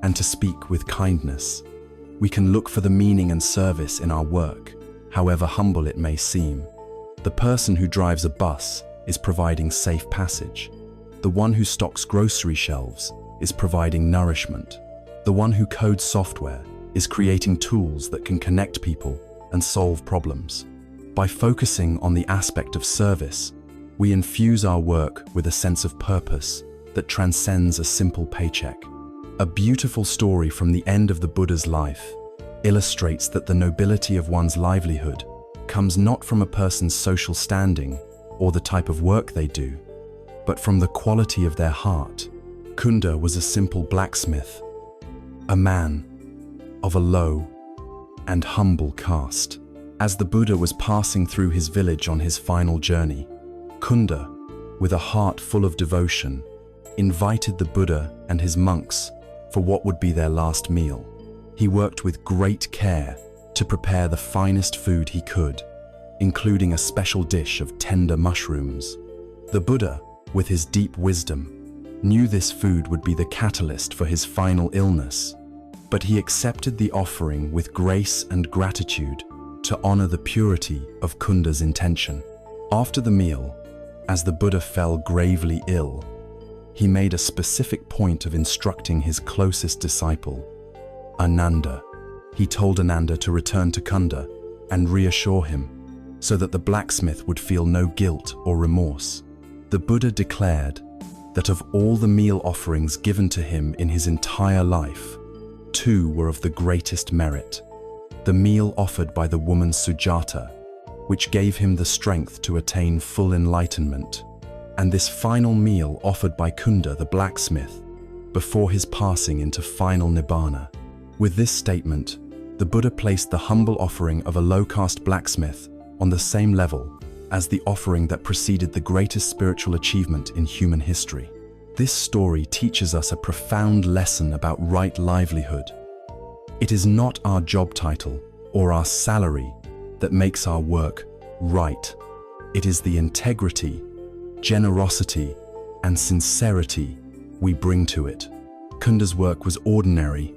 and to speak with kindness. We can look for the meaning and service in our work, however humble it may seem. The person who drives a bus is providing safe passage. The one who stocks grocery shelves is providing nourishment. The one who codes software is creating tools that can connect people and solve problems. By focusing on the aspect of service, we infuse our work with a sense of purpose that transcends a simple paycheck. A beautiful story from the end of the Buddha's life illustrates that the nobility of one's livelihood comes not from a person's social standing or the type of work they do, but from the quality of their heart. Kunda was a simple blacksmith, a man of a low and humble caste. As the Buddha was passing through his village on his final journey, Kunda, with a heart full of devotion, invited the Buddha and his monks for what would be their last meal. He worked with great care to prepare the finest food he could, including a special dish of tender mushrooms. The Buddha, with his deep wisdom, knew this food would be the catalyst for his final illness, but he accepted the offering with grace and gratitude to honor the purity of Kunda's intention. After the meal, as the Buddha fell gravely ill, he made a specific point of instructing his closest disciple, Ananda. He told Ananda to return to Kunda and reassure him, so that the blacksmith would feel no guilt or remorse. The Buddha declared that of all the meal offerings given to him in his entire life, 2 were of the greatest merit. The meal offered by the woman Sujata, which gave him the strength to attain full enlightenment, and this final meal offered by Kunda the blacksmith before his passing into final nibbana. With this statement, the Buddha placed the humble offering of a low-caste blacksmith on the same level as the offering that preceded the greatest spiritual achievement in human history. This story teaches us a profound lesson about right livelihood. It is not our job title or our salary that makes our work right. It is the integrity, generosity, and sincerity we bring to it. Kunda's work was ordinary,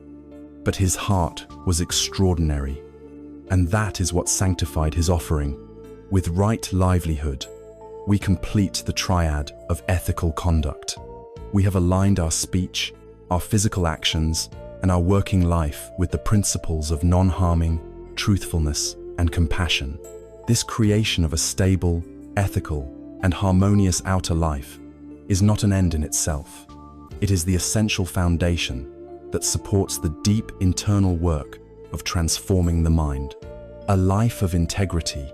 but his heart was extraordinary. And that is what sanctified his offering. With right livelihood, we complete the triad of ethical conduct. We have aligned our speech, our physical actions, and our working life with the principles of non-harming, truthfulness, and compassion. This creation of a stable, ethical, and harmonious outer life is not an end in itself. It is the essential foundation that supports the deep internal work of transforming the mind. A life of integrity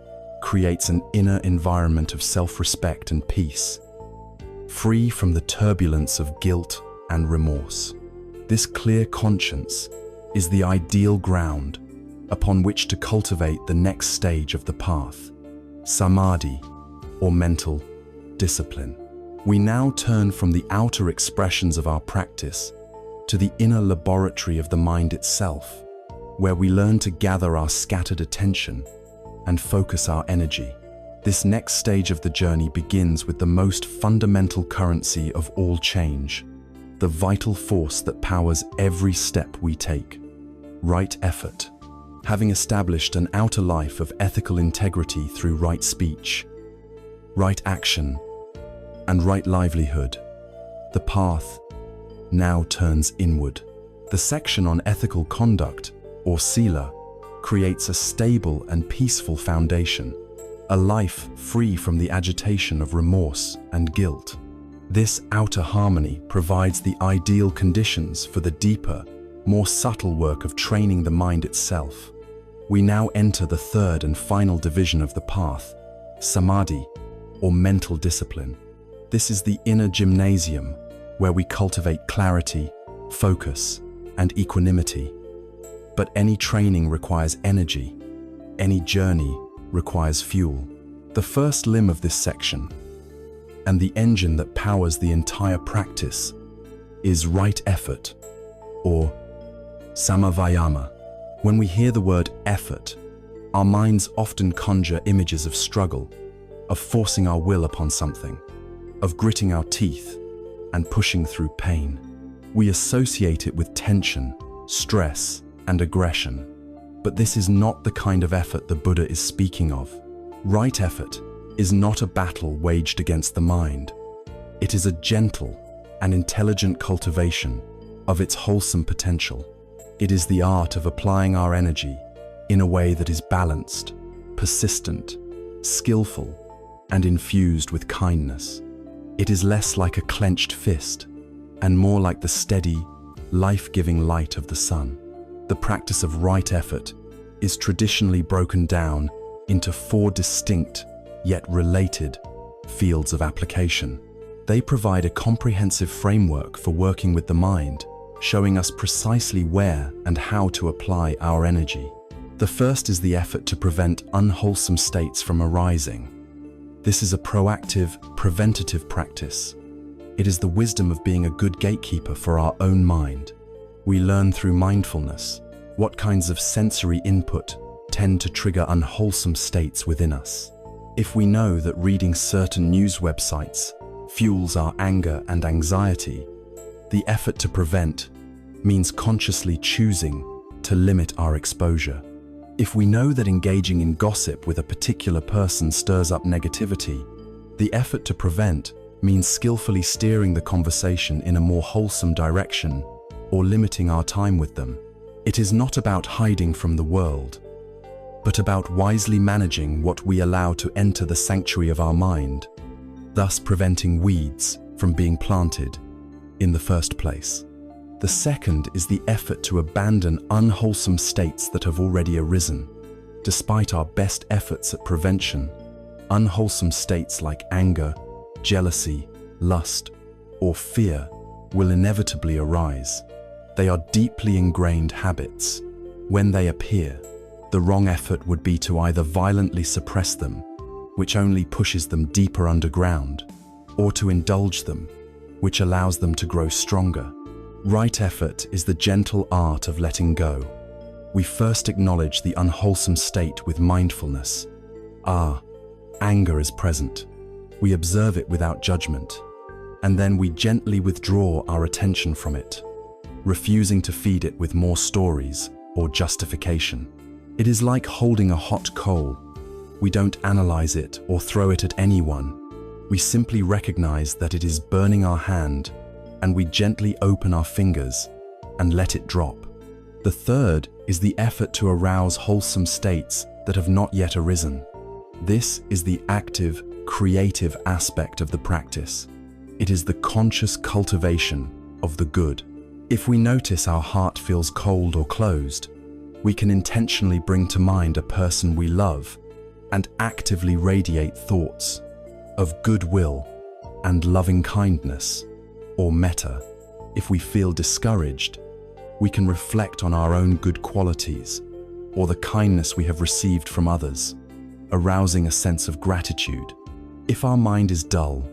creates an inner environment of self-respect and peace, free from the turbulence of guilt and remorse. This clear conscience is the ideal ground upon which to cultivate the next stage of the path, samadhi, or mental discipline. We now turn from the outer expressions of our practice to the inner laboratory of the mind itself, where we learn to gather our scattered attention and focus our energy. This next stage of the journey begins with the most fundamental currency of all change, the vital force that powers every step we take: right effort. Having established an outer life of ethical integrity through right speech, right action, and right livelihood, the path now turns inward. The section on ethical conduct, or sila, creates a stable and peaceful foundation, a life free from the agitation of remorse and guilt. This outer harmony provides the ideal conditions for the deeper, more subtle work of training the mind itself. We now enter the third and final division of the path, samadhi, or mental discipline. This is the inner gymnasium where we cultivate clarity, focus, and equanimity. But any training requires energy. Any journey requires fuel. The first limb of this section, and the engine that powers the entire practice, is right effort, or samavayama. When we hear the word effort, our minds often conjure images of struggle, of forcing our will upon something, of gritting our teeth and pushing through pain. We associate it with tension, stress, and aggression. But this is not the kind of effort the Buddha is speaking of. Right effort is not a battle waged against the mind. It is a gentle and intelligent cultivation of its wholesome potential. It is the art of applying our energy in a way that is balanced, persistent, skillful, and infused with kindness. It is less like a clenched fist and more like the steady, life-giving light of the sun. The practice of right effort is traditionally broken down into 4 distinct, yet related, fields of application. They provide a comprehensive framework for working with the mind, showing us precisely where and how to apply our energy. The first is the effort to prevent unwholesome states from arising. This is a proactive, preventative practice. It is the wisdom of being a good gatekeeper for our own mind. We learn through mindfulness what kinds of sensory input tend to trigger unwholesome states within us. If we know that reading certain news websites fuels our anger and anxiety, the effort to prevent means consciously choosing to limit our exposure. If we know that engaging in gossip with a particular person stirs up negativity, the effort to prevent means skillfully steering the conversation in a more wholesome direction or limiting our time with them. It is not about hiding from the world, but about wisely managing what we allow to enter the sanctuary of our mind, thus preventing weeds from being planted in the first place. The second is the effort to abandon unwholesome states that have already arisen. Despite our best efforts at prevention, unwholesome states like anger, jealousy, lust, or fear will inevitably arise. They are deeply ingrained habits. When they appear, the wrong effort would be to either violently suppress them, which only pushes them deeper underground, or to indulge them, which allows them to grow stronger. Right effort is the gentle art of letting go. We first acknowledge the unwholesome state with mindfulness. Anger is present. We observe it without judgment, and then we gently withdraw our attention from it, refusing to feed it with more stories or justification. It is like holding a hot coal. We don't analyze it or throw it at anyone. We simply recognize that it is burning our hand, and we gently open our fingers and let it drop. The third is the effort to arouse wholesome states that have not yet arisen. This is the active, creative aspect of the practice. It is the conscious cultivation of the good. If we notice our heart feels cold or closed, we can intentionally bring to mind a person we love and actively radiate thoughts of goodwill and loving kindness, or metta. If we feel discouraged, we can reflect on our own good qualities or the kindness we have received from others, arousing a sense of gratitude. If our mind is dull,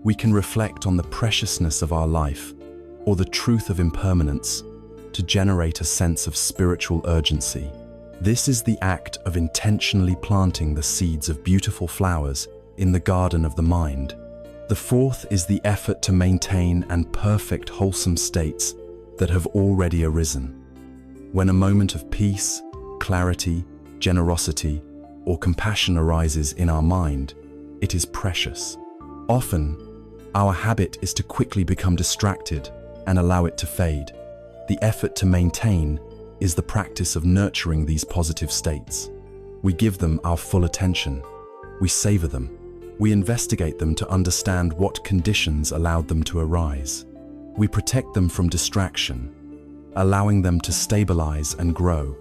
we can reflect on the preciousness of our life or the truth of impermanence to generate a sense of spiritual urgency. This is the act of intentionally planting the seeds of beautiful flowers in the garden of the mind. The fourth is the effort to maintain and perfect wholesome states that have already arisen. When a moment of peace, clarity, generosity, or compassion arises in our mind, it is precious. Often, our habit is to quickly become distracted and allow it to fade. The effort to maintain is the practice of nurturing these positive states. We give them our full attention. We savor them. We investigate them to understand what conditions allowed them to arise. We protect them from distraction, allowing them to stabilize and grow,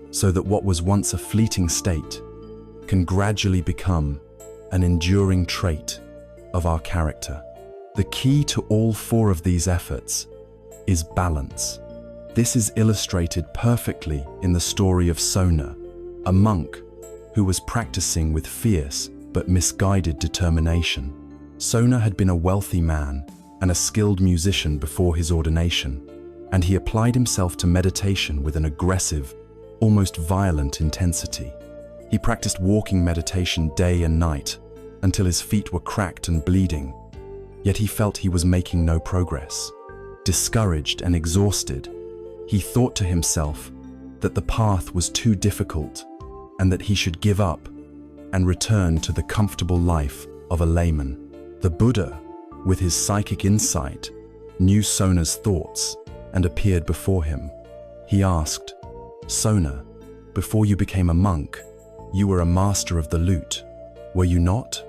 so that what was once a fleeting state can gradually become an enduring trait of our character. The key to all four of these efforts is balance. This is illustrated perfectly in the story of Sona, a monk who was practicing with fierce but misguided determination. Sona had been a wealthy man and a skilled musician before his ordination, and he applied himself to meditation with an aggressive, almost violent intensity. He practiced walking meditation day and night until his feet were cracked and bleeding, yet he felt he was making no progress. Discouraged and exhausted, he thought to himself that the path was too difficult and that he should give up and return to the comfortable life of a layman. The Buddha, with his psychic insight, knew Sona's thoughts and appeared before him. He asked, "Sona, before you became a monk, you were a master of the lute, were you not?"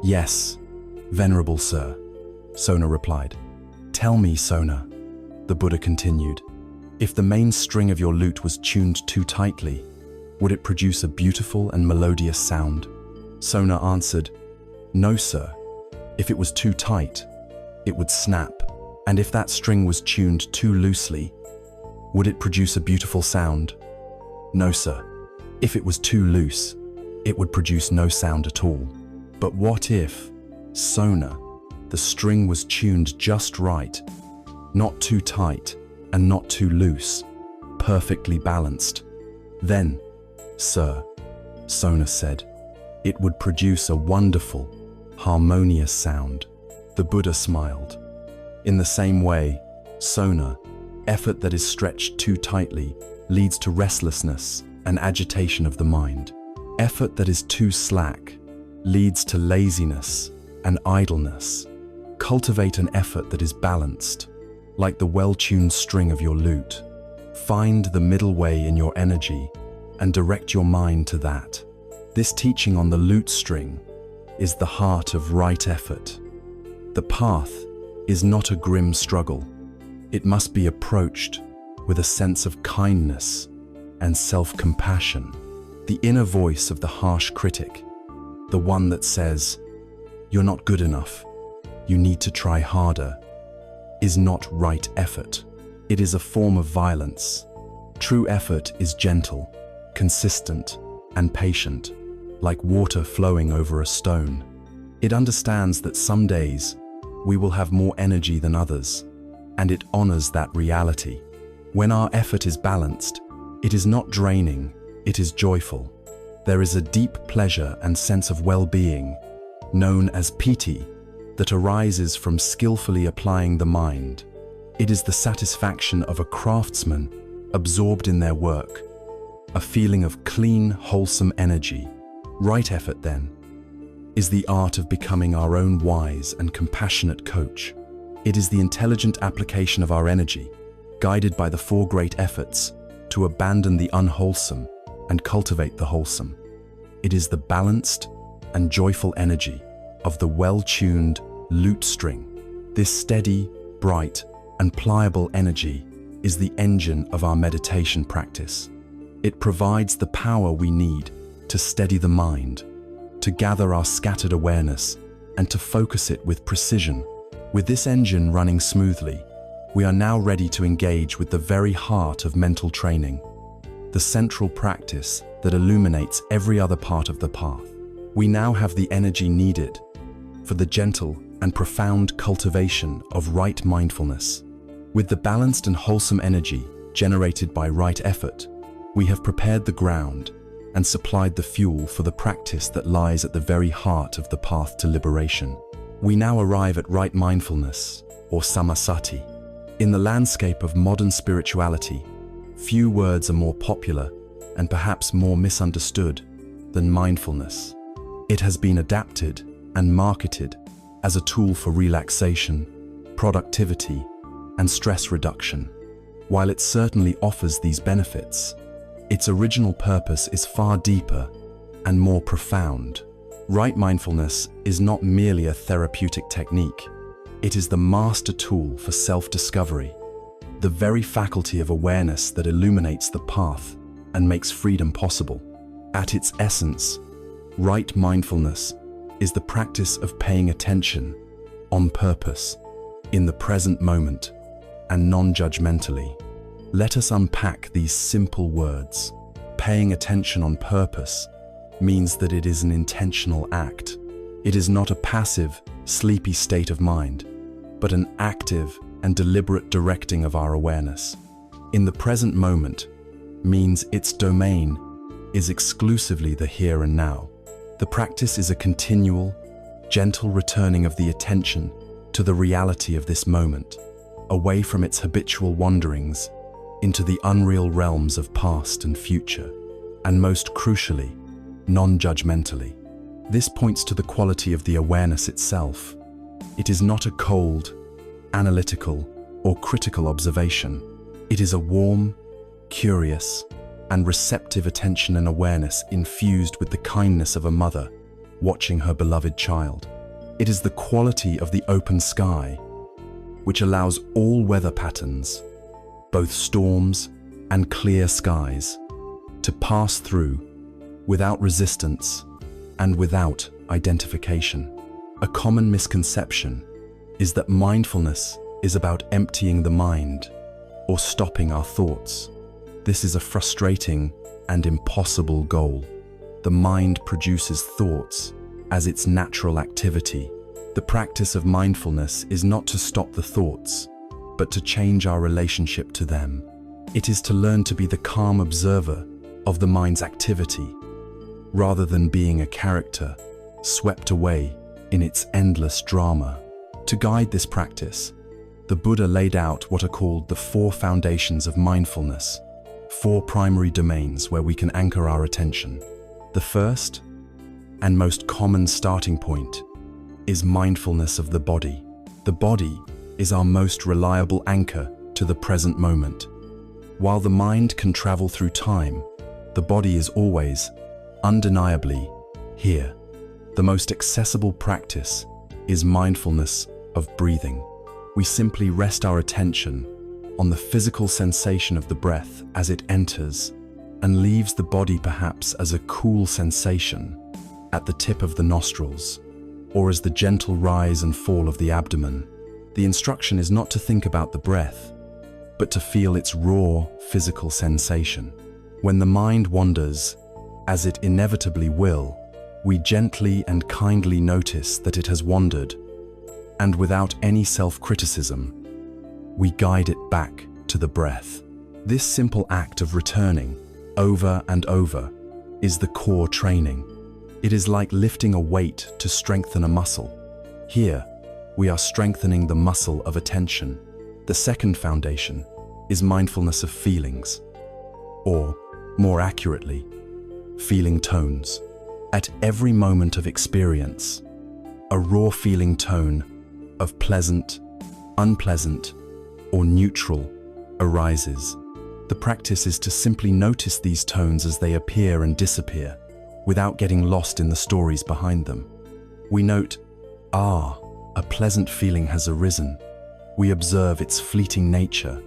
"Yes, venerable sir," Sona replied. "Tell me, Sona," the Buddha continued, "if the main string of your lute was tuned too tightly, would it produce a beautiful and melodious sound?" Sona answered, "No, sir. If it was too tight, it would snap. And if that string was tuned too loosely, would it produce a beautiful sound?" "No, sir. If it was too loose, it would produce no sound at all." But what if, Sona, the string was tuned just right, not too tight and not too loose, perfectly balanced? "Then, sir," Sona said, "it would produce a wonderful, harmonious sound." The Buddha smiled. In the same way, Sona, effort that is stretched too tightly leads to restlessness and agitation of the mind. Effort that is too slack leads to laziness and idleness. Cultivate an effort that is balanced, like the well-tuned string of your lute. Find the middle way in your energy and direct your mind to that. This teaching on the lute string is the heart of right effort. The path is not a grim struggle. It must be approached with a sense of kindness and self-compassion. The inner voice of the harsh critic, the one that says, "You're not good enough, you need to try harder," is not right effort. It is a form of violence. True effort is gentle, consistent, and patient, like water flowing over a stone. It understands that some days we will have more energy than others, and it honors that reality. When our effort is balanced, it is not draining, it is joyful. There is a deep pleasure and sense of well-being, known as piti, that arises from skillfully applying the mind. It is the satisfaction of a craftsman absorbed in their work, a feeling of clean, wholesome energy. Right effort, then, is the art of becoming our own wise and compassionate coach. It is the intelligent application of our energy, guided by the four great efforts, to abandon the unwholesome and cultivate the wholesome. It is the balanced and joyful energy of the well-tuned lute string This steady, bright, and pliable energy is the engine of our meditation practice. It provides the power we need to steady the mind, to gather our scattered awareness, and to focus it with precision. With this engine running smoothly, we are now ready to engage with the very heart of mental training, the central practice that illuminates every other part of the path. We now have the energy needed for the gentle and profound cultivation of right mindfulness. With the balanced and wholesome energy generated by right effort, we have prepared the ground and supplied the fuel for the practice that lies at the very heart of the path to liberation. We now arrive at right mindfulness, or samasati. In the landscape of modern spirituality, few words are more popular and perhaps more misunderstood than mindfulness. It has been adapted and marketed as a tool for relaxation, productivity, and stress reduction. While it certainly offers these benefits, its original purpose is far deeper and more profound. Right mindfulness is not merely a therapeutic technique. It is the master tool for self-discovery, the very faculty of awareness that illuminates the path and makes freedom possible. At its essence, right mindfulness is the practice of paying attention on purpose, in the present moment, and non-judgmentally. Let us unpack these simple words. Paying attention on purpose means that it is an intentional act. It is not a passive, sleepy state of mind, but an active and deliberate directing of our awareness. In the present moment means its domain is exclusively the here and now. The practice is a continual, gentle returning of the attention to the reality of this moment, away from its habitual wanderings into the unreal realms of past and future, and most crucially, non-judgmentally. This points to the quality of the awareness itself. It is not a cold, analytical, or critical observation. It is a warm, curious, and receptive attention and awareness infused with the kindness of a mother watching her beloved child. It is the quality of the open sky, which allows all weather patterns, both storms and clear skies, to pass through without resistance and without identification. A common misconception is that mindfulness is about emptying the mind or stopping our thoughts. This is a frustrating and impossible goal. The mind produces thoughts as its natural activity. The practice of mindfulness is not to stop the thoughts, but to change our relationship to them. It is to learn to be the calm observer of the mind's activity, rather than being a character swept away in its endless drama. To guide this practice, the Buddha laid out what are called the 4 foundations of mindfulness, 4 primary domains where we can anchor our attention. The first and most common starting point is mindfulness of the body. The body is our most reliable anchor to the present moment. While the mind can travel through time, the body is always, undeniably, here. The most accessible practice is mindfulness of breathing. We simply rest our attention on the physical sensation of the breath as it enters and leaves the body, perhaps as a cool sensation at the tip of the nostrils, or as the gentle rise and fall of the abdomen. The instruction is not to think about the breath, but to feel its raw physical sensation. When the mind wanders, as it inevitably will, we gently and kindly notice that it has wandered, and without any self-criticism, we guide it back to the breath. This simple act of returning over and over is the core training. It is like lifting a weight to strengthen a muscle. Here, we are strengthening the muscle of attention. The second foundation is mindfulness of feelings, or, more accurately, feeling tones. At every moment of experience, a raw feeling tone of pleasant, unpleasant, or neutral arises. The practice is to simply notice these tones as they appear and disappear, without getting lost in the stories behind them. We note, A pleasant feeling has arisen. We observe its fleeting nature.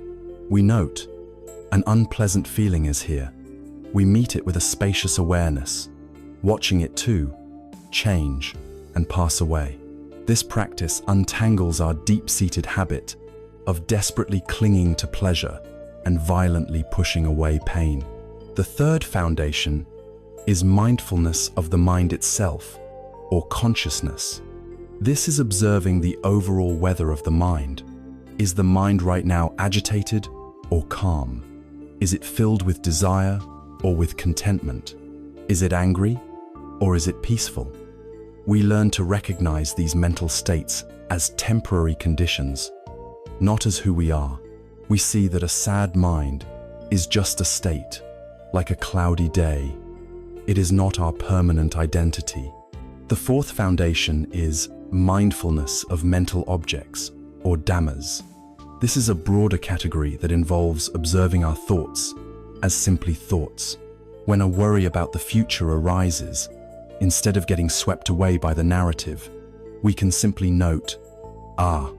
We note, an unpleasant feeling is here. We meet it with a spacious awareness, watching it too change and pass away. This practice untangles our deep-seated habit of desperately clinging to pleasure and violently pushing away pain. The third foundation is mindfulness of the mind itself, or consciousness. This is observing the overall weather of the mind. Is the mind right now agitated or calm? Is it filled with desire or with contentment? Is it angry or is it peaceful? We learn to recognize these mental states as temporary conditions, not as who we are. We see that a sad mind is just a state, like a cloudy day. It is not our permanent identity. The fourth foundation is mindfulness of mental objects, or dhammas. This is a broader category that involves observing our thoughts as simply thoughts. When a worry about the future arises, instead of getting swept away by the narrative, we can simply note, a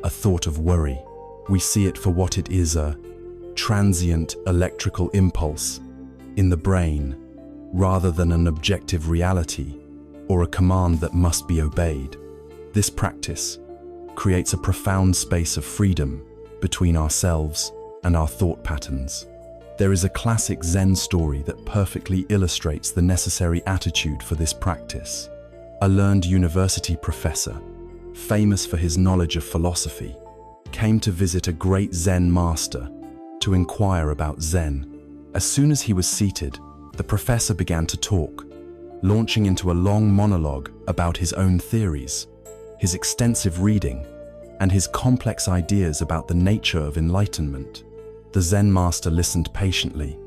thought of worry. We see it for what it is, a transient electrical impulse in the brain, rather than an objective reality or a command that must be obeyed. This practice creates a profound space of freedom between ourselves and our thought patterns. There is a classic Zen story that perfectly illustrates the necessary attitude for this practice. A learned university professor, famous for his knowledge of philosophy, came to visit a great Zen master to inquire about Zen. As soon as he was seated, the professor began to talk, launching into a long monologue about his own theories, his extensive reading, and his complex ideas about the nature of enlightenment. The Zen master listened patiently,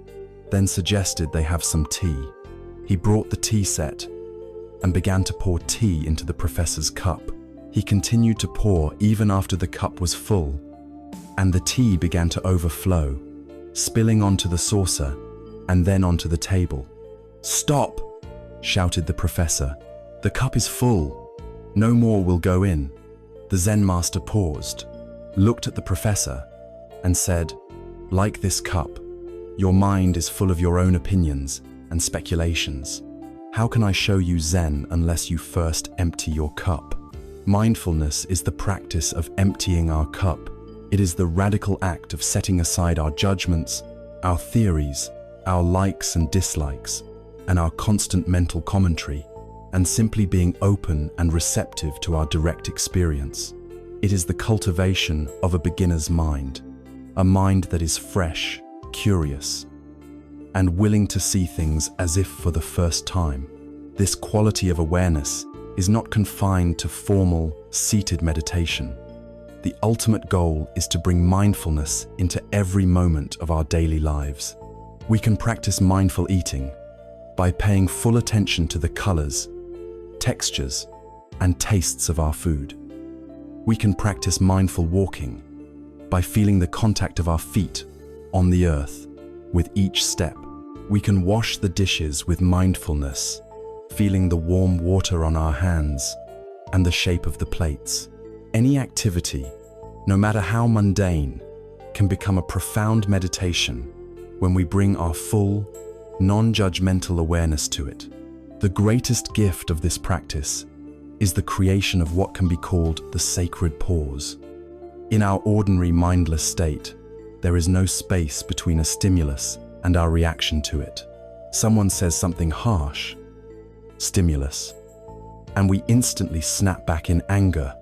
then suggested they have some tea. He brought the tea set and began to pour tea into the professor's cup. He continued to pour even after the cup was full, and the tea began to overflow, spilling onto the saucer and then onto the table. "Stop!" shouted the professor. "The cup is full. No more will go in." The Zen master paused, looked at the professor, and said, "Like this cup, your mind is full of your own opinions and speculations. How can I show you Zen unless you first empty your cup?" Mindfulness is the practice of emptying our cup. It is the radical act of setting aside our judgments, our theories, our likes and dislikes, and our constant mental commentary, and simply being open and receptive to our direct experience. It is the cultivation of a beginner's mind, a mind that is fresh, curious, and willing to see things as if for the first time. This quality of awareness is not confined to formal, seated meditation. The ultimate goal is to bring mindfulness into every moment of our daily lives. We can practice mindful eating by paying full attention to the colors, textures, and tastes of our food. We can practice mindful walking by feeling the contact of our feet on the earth with each step. We can wash the dishes with mindfulness, feeling the warm water on our hands and the shape of the plates. Any activity, no matter how mundane, can become a profound meditation when we bring our full, non-judgmental awareness to it. The greatest gift of this practice is the creation of what can be called the sacred pause. In our ordinary mindless state, there is no space between a stimulus and our reaction to it. Someone says something harsh, stimulus, and we instantly snap back in anger,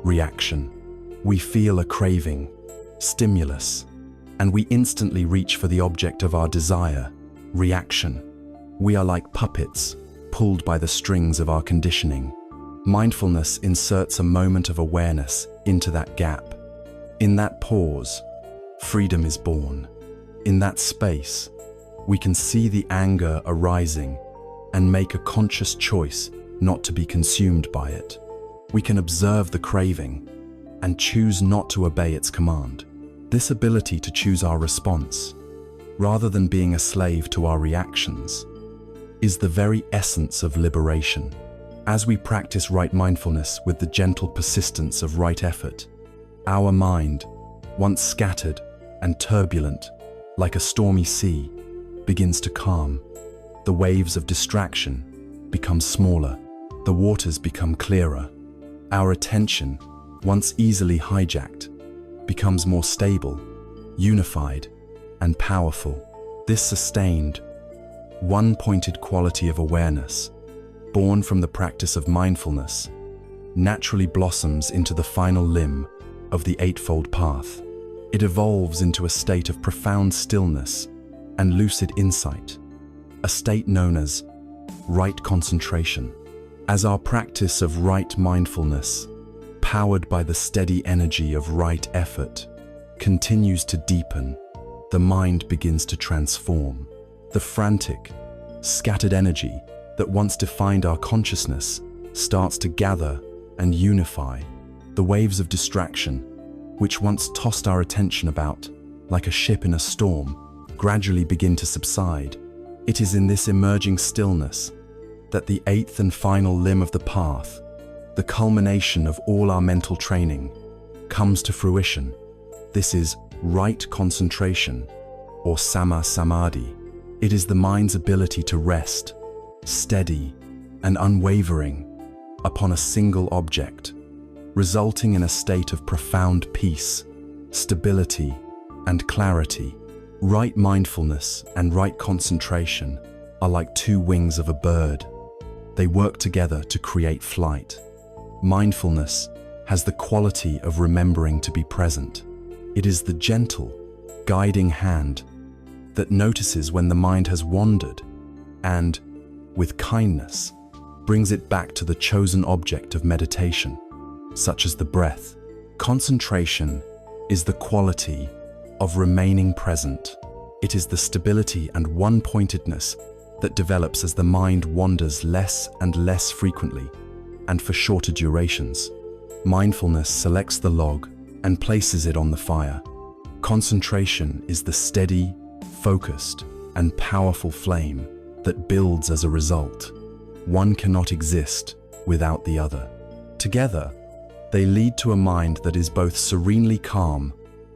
reaction. We feel a craving, stimulus, and we instantly reach for the object of our desire, reaction. We are like puppets, pulled by the strings of our conditioning. Mindfulness inserts a moment of awareness into that gap. In that pause, freedom is born. In that space, we can see the anger arising and make a conscious choice not to be consumed by it. We can observe the craving and choose not to obey its command. This ability to choose our response, rather than being a slave to our reactions, is the very essence of liberation. As we practice right mindfulness with the gentle persistence of right effort, our mind, once scattered and turbulent, like a stormy sea, begins to calm. The waves of distraction become smaller, the waters become clearer. Our attention, once easily hijacked, becomes more stable, unified, and powerful. This sustained, one-pointed quality of awareness, born from the practice of mindfulness, naturally blossoms into the final limb of the Eightfold Path. It evolves into a state of profound stillness and lucid insight, a state known as right concentration. As our practice of right mindfulness, powered by the steady energy of right effort, continues to deepen, the mind begins to transform. The frantic, scattered energy that once defined our consciousness starts to gather and unify. The waves of distraction, which once tossed our attention about like a ship in a storm, gradually begin to subside. It is in this emerging stillness that the eighth and final limb of the path, the culmination of all our mental training, comes to fruition. This is right concentration, or samma samadhi. It is the mind's ability to rest, steady and unwavering, upon a single object, resulting in a state of profound peace, stability, and clarity. Right mindfulness and right concentration are like two wings of a bird. They work together to create flight. Mindfulness has the quality of remembering to be present. It is the gentle, guiding hand that notices when the mind has wandered and, with kindness, brings it back to the chosen object of meditation, such as the breath. Concentration is the quality of remaining present. It is the stability and one-pointedness that develops as the mind wanders less and less frequently and for shorter durations. Mindfulness selects the log and places it on the fire. Concentration is the steady, focused, and powerful flame that builds as a result. One cannot exist without the other. Together, they lead to a mind that is both serenely calm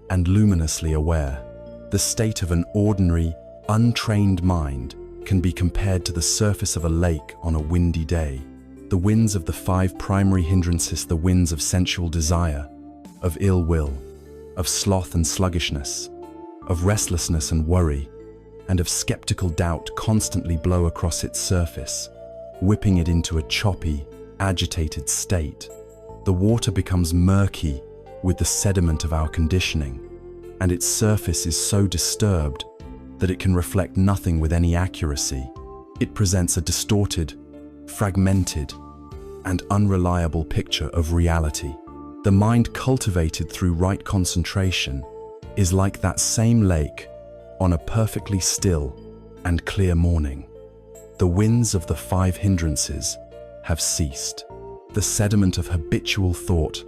and luminously aware. The state of an ordinary, untrained mind can be compared to the surface of a lake on a windy day. The winds of the five primary hindrances, the winds of sensual desire, of ill will, of sloth and sluggishness, of restlessness and worry, and of skeptical doubt constantly blow across its surface, whipping it into a choppy, agitated state. The water becomes murky with the sediment of our conditioning, and its surface is so disturbed that it can reflect nothing with any accuracy. It presents a distorted, fragmented, and unreliable picture of reality. The mind cultivated through right concentration is like that same lake on a perfectly still and clear morning. The winds of the five hindrances have ceased. The sediment of habitual thought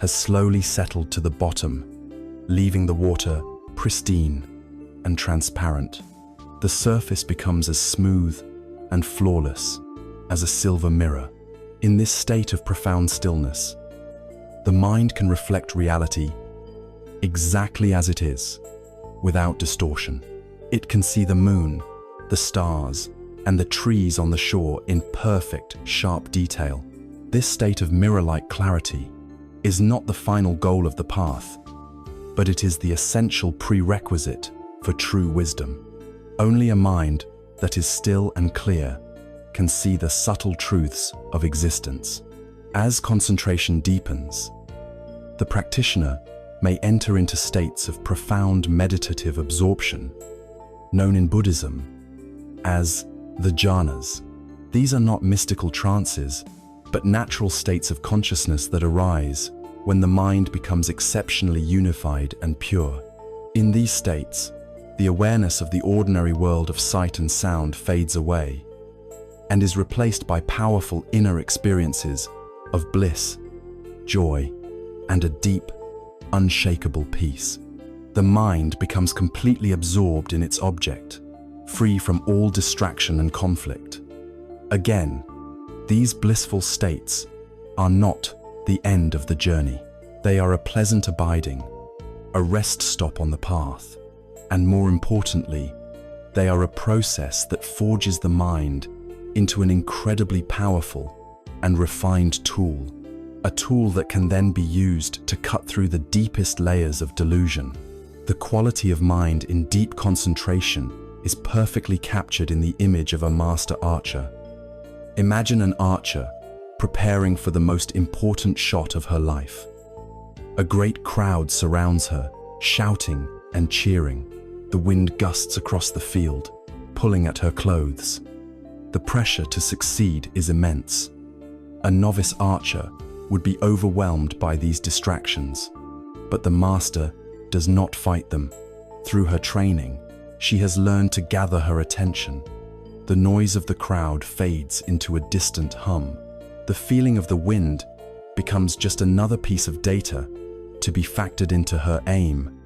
has slowly settled to the bottom, leaving the water pristine and transparent. The surface becomes as smooth and flawless as a silver mirror. In this state of profound stillness, the mind can reflect reality exactly as it is, without distortion. It can see the moon, the stars, and the trees on the shore in perfect, sharp detail. This state of mirror-like clarity is not the final goal of the path, but it is the essential prerequisite for true wisdom. Only a mind that is still and clear can see the subtle truths of existence. As concentration deepens, the practitioner may enter into states of profound meditative absorption, known in Buddhism as the jhanas. These are not mystical trances, but natural states of consciousness that arise when the mind becomes exceptionally unified and pure. In these states, the awareness of the ordinary world of sight and sound fades away and is replaced by powerful inner experiences of bliss, joy, and a deep, unshakable peace. The mind becomes completely absorbed in its object, free from all distraction and conflict. Again, These blissful states are not the end of the journey. They are a pleasant abiding, a rest stop on the path, and more importantly, they are a process that forges the mind into an incredibly powerful and refined tool, a tool that can then be used to cut through the deepest layers of delusion. The quality of mind in deep concentration is perfectly captured in the image of a master archer. Imagine an archer preparing for the most important shot of her life. A great crowd surrounds her, shouting and cheering. The wind gusts across the field, pulling at her clothes. The pressure to succeed is immense. A novice archer would be overwhelmed by these distractions, but the master does not fight them. Through her training, she has learned to gather her attention. The noise of the crowd fades into a distant hum. The feeling of the wind becomes just another piece of data to be factored into her aim,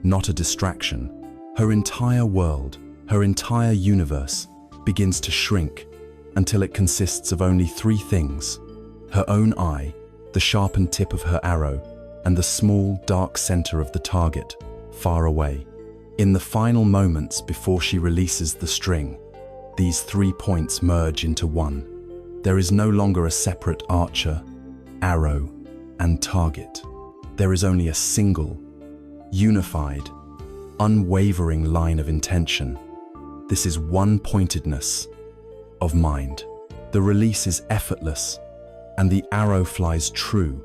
not a distraction. Her entire world, her entire universe, begins to shrink until it consists of only three things: her own eye, the sharpened tip of her arrow, and the small, dark center of the target, far away. In the final moments before she releases the string, these 3 points merge into one. There is no longer a separate archer, arrow, and target. There is only a single, unified, unwavering line of intention. This is one-pointedness of mind. The release is effortless, and the arrow flies true,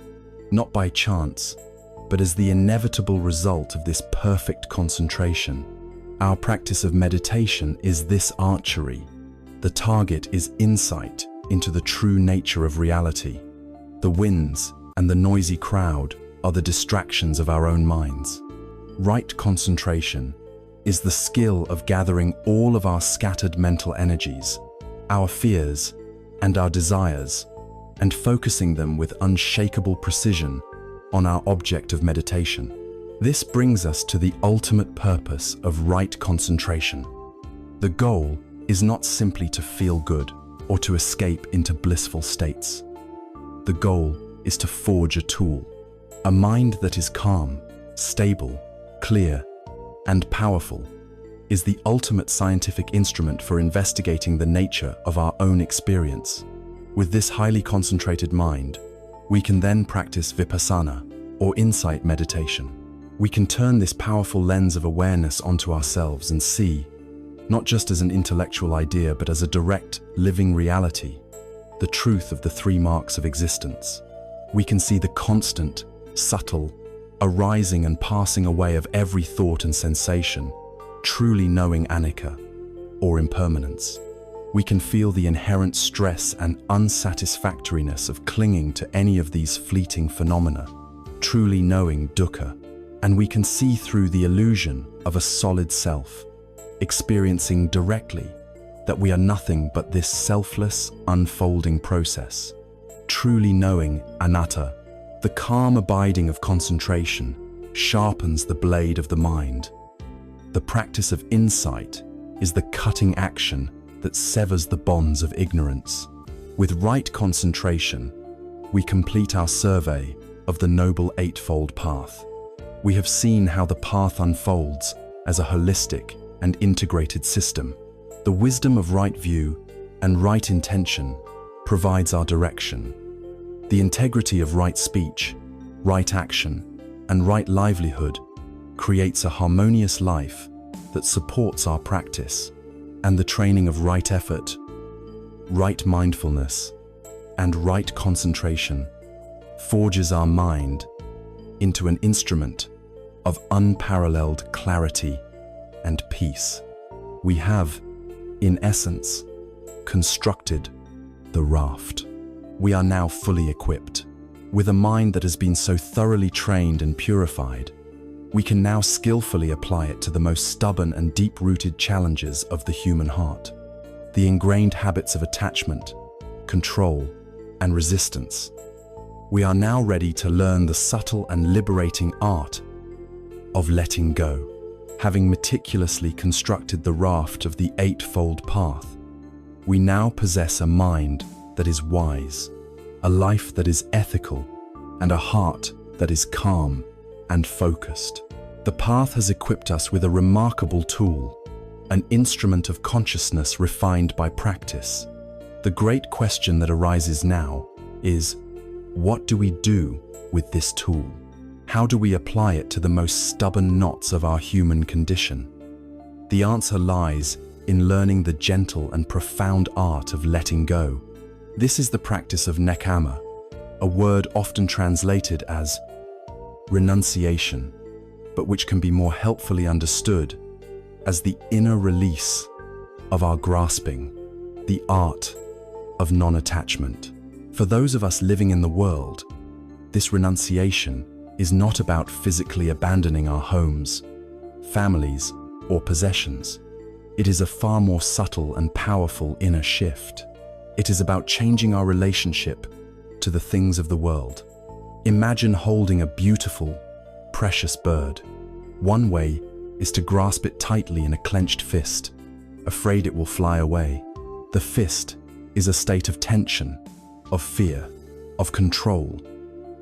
not by chance, but as the inevitable result of this perfect concentration. Our practice of meditation is this archery. The target is insight into the true nature of reality. The winds and the noisy crowd are the distractions of our own minds. Right concentration is the skill of gathering all of our scattered mental energies, our fears and our desires, and focusing them with unshakable precision on our object of meditation. This brings us to the ultimate purpose of right concentration. The goal is not simply to feel good or to escape into blissful states. The goal is to forge a tool, a mind that is calm, stable, clear, and powerful, is the ultimate scientific instrument for investigating the nature of our own experience. With this highly concentrated mind, we can then practice vipassana, or insight meditation. We can turn this powerful lens of awareness onto ourselves and see, not just as an intellectual idea, but as a direct, living reality, the truth of the 3 marks of existence. We can see the constant, subtle, arising and passing away of every thought and sensation, truly knowing anicca, or impermanence. We can feel the inherent stress and unsatisfactoriness of clinging to any of these fleeting phenomena, truly knowing dukkha, and we can see through the illusion of a solid self, experiencing directly that we are nothing but this selfless, unfolding process, truly knowing anatta. The calm abiding of concentration sharpens the blade of the mind. The practice of insight is the cutting action that severs the bonds of ignorance. With right concentration, we complete our survey of the Noble Eightfold Path. We have seen how the path unfolds as a holistic and integrated system. The wisdom of right view and right intention provides our direction. The integrity of right speech, right action, and right livelihood creates a harmonious life that supports our practice, and the training of right effort, right mindfulness, and right concentration forges our mind into an instrument of unparalleled clarity and peace. We have, in essence, constructed the raft. We are now fully equipped. With a mind that has been so thoroughly trained and purified, we can now skillfully apply it to the most stubborn and deep-rooted challenges of the human heart. The ingrained habits of attachment, control, and resistance. We are now ready to learn the subtle and liberating art of letting go. Having meticulously constructed the raft of the Eightfold Path, we now possess a mind that is wise, a life that is ethical, and a heart that is calm and focused. The path has equipped us with a remarkable tool, an instrument of consciousness refined by practice. The great question that arises now is, what do we do with this tool? How do we apply it to the most stubborn knots of our human condition? The answer lies in learning the gentle and profound art of letting go. This is the practice of nekama, a word often translated as renunciation, but which can be more helpfully understood as the inner release of our grasping, the art of non-attachment. For those of us living in the world, this renunciation is not about physically abandoning our homes, families, or possessions. It is a far more subtle and powerful inner shift. It is about changing our relationship to the things of the world. Imagine holding a beautiful, precious bird. One way is to grasp it tightly in a clenched fist, afraid it will fly away. The fist is a state of tension, of fear, of control.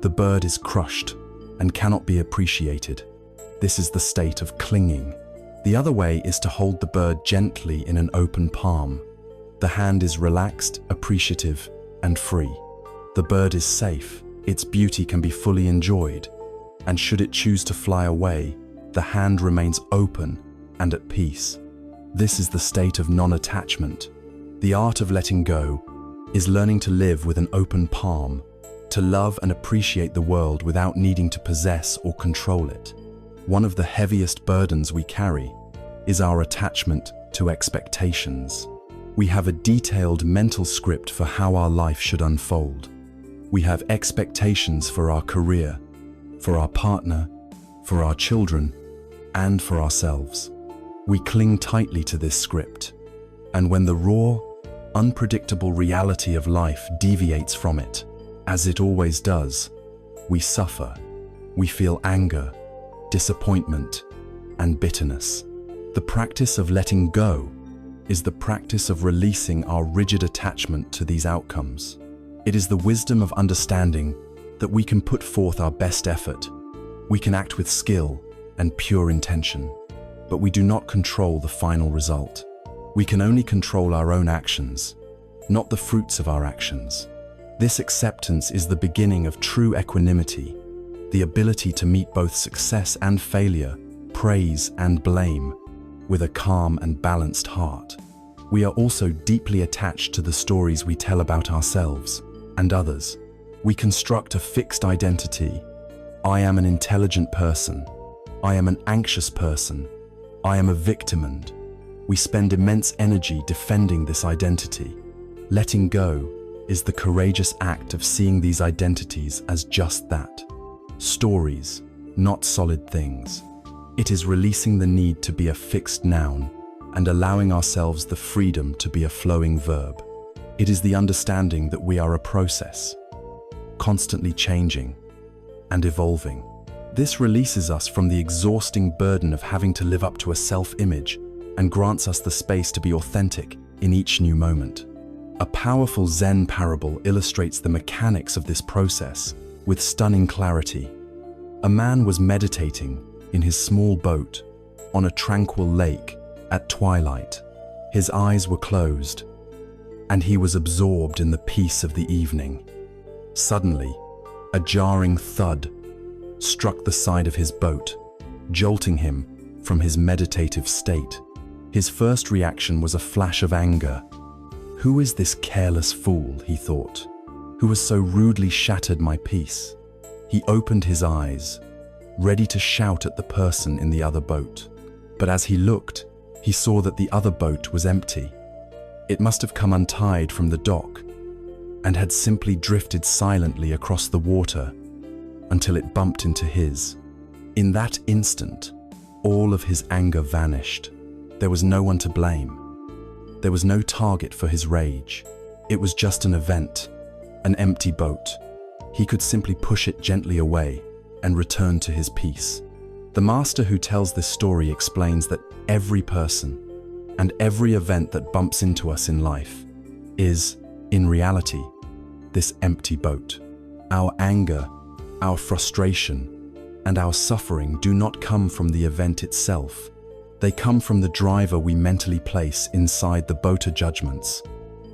The bird is crushed and cannot be appreciated. This is the state of clinging. The other way is to hold the bird gently in an open palm. The hand is relaxed, appreciative, and free. The bird is safe, its beauty can be fully enjoyed, and should it choose to fly away, the hand remains open and at peace. This is the state of non-attachment. The art of letting go is learning to live with an open palm, to love and appreciate the world without needing to possess or control it. One of the heaviest burdens we carry is our attachment to expectations. We have a detailed mental script for how our life should unfold. We have expectations for our career, for our partner, for our children, and for ourselves. We cling tightly to this script, and when the raw, unpredictable reality of life deviates from it, as it always does, we suffer. We feel anger, disappointment, and bitterness. The practice of letting go is the practice of releasing our rigid attachment to these outcomes. It is the wisdom of understanding that we can put forth our best effort. We can act with skill and pure intention, but we do not control the final result. We can only control our own actions, not the fruits of our actions. This acceptance is the beginning of true equanimity, the ability to meet both success and failure, praise and blame, with a calm and balanced heart. We are also deeply attached to the stories we tell about ourselves and others. We construct a fixed identity. I am an intelligent person. I am an anxious person. I am a victim, and we spend immense energy defending this identity. Letting go is the courageous act of seeing these identities as just that, stories, not solid things. It is releasing the need to be a fixed noun and allowing ourselves the freedom to be a flowing verb. It is the understanding that we are a process, constantly changing and evolving. This releases us from the exhausting burden of having to live up to a self-image and grants us the space to be authentic in each new moment. A powerful Zen parable illustrates the mechanics of this process with stunning clarity. A man was meditating in his small boat on a tranquil lake at twilight. His eyes were closed, and he was absorbed in the peace of the evening. Suddenly, a jarring thud struck the side of his boat, jolting him from his meditative state. His first reaction was a flash of anger. "Who is this careless fool," he thought, "who has so rudely shattered my peace?" He opened his eyes, ready to shout at the person in the other boat. But as he looked, he saw that the other boat was empty. It must have come untied from the dock and had simply drifted silently across the water until it bumped into his. In that instant, all of his anger vanished. There was no one to blame. There was no target for his rage. It was just an event, an empty boat. He could simply push it gently away and return to his peace. The master who tells this story explains that every person and every event that bumps into us in life is, In reality, this empty boat, our anger, our frustration, and our suffering do not come from the event itself. They come from the driver we mentally place inside the boat of judgments,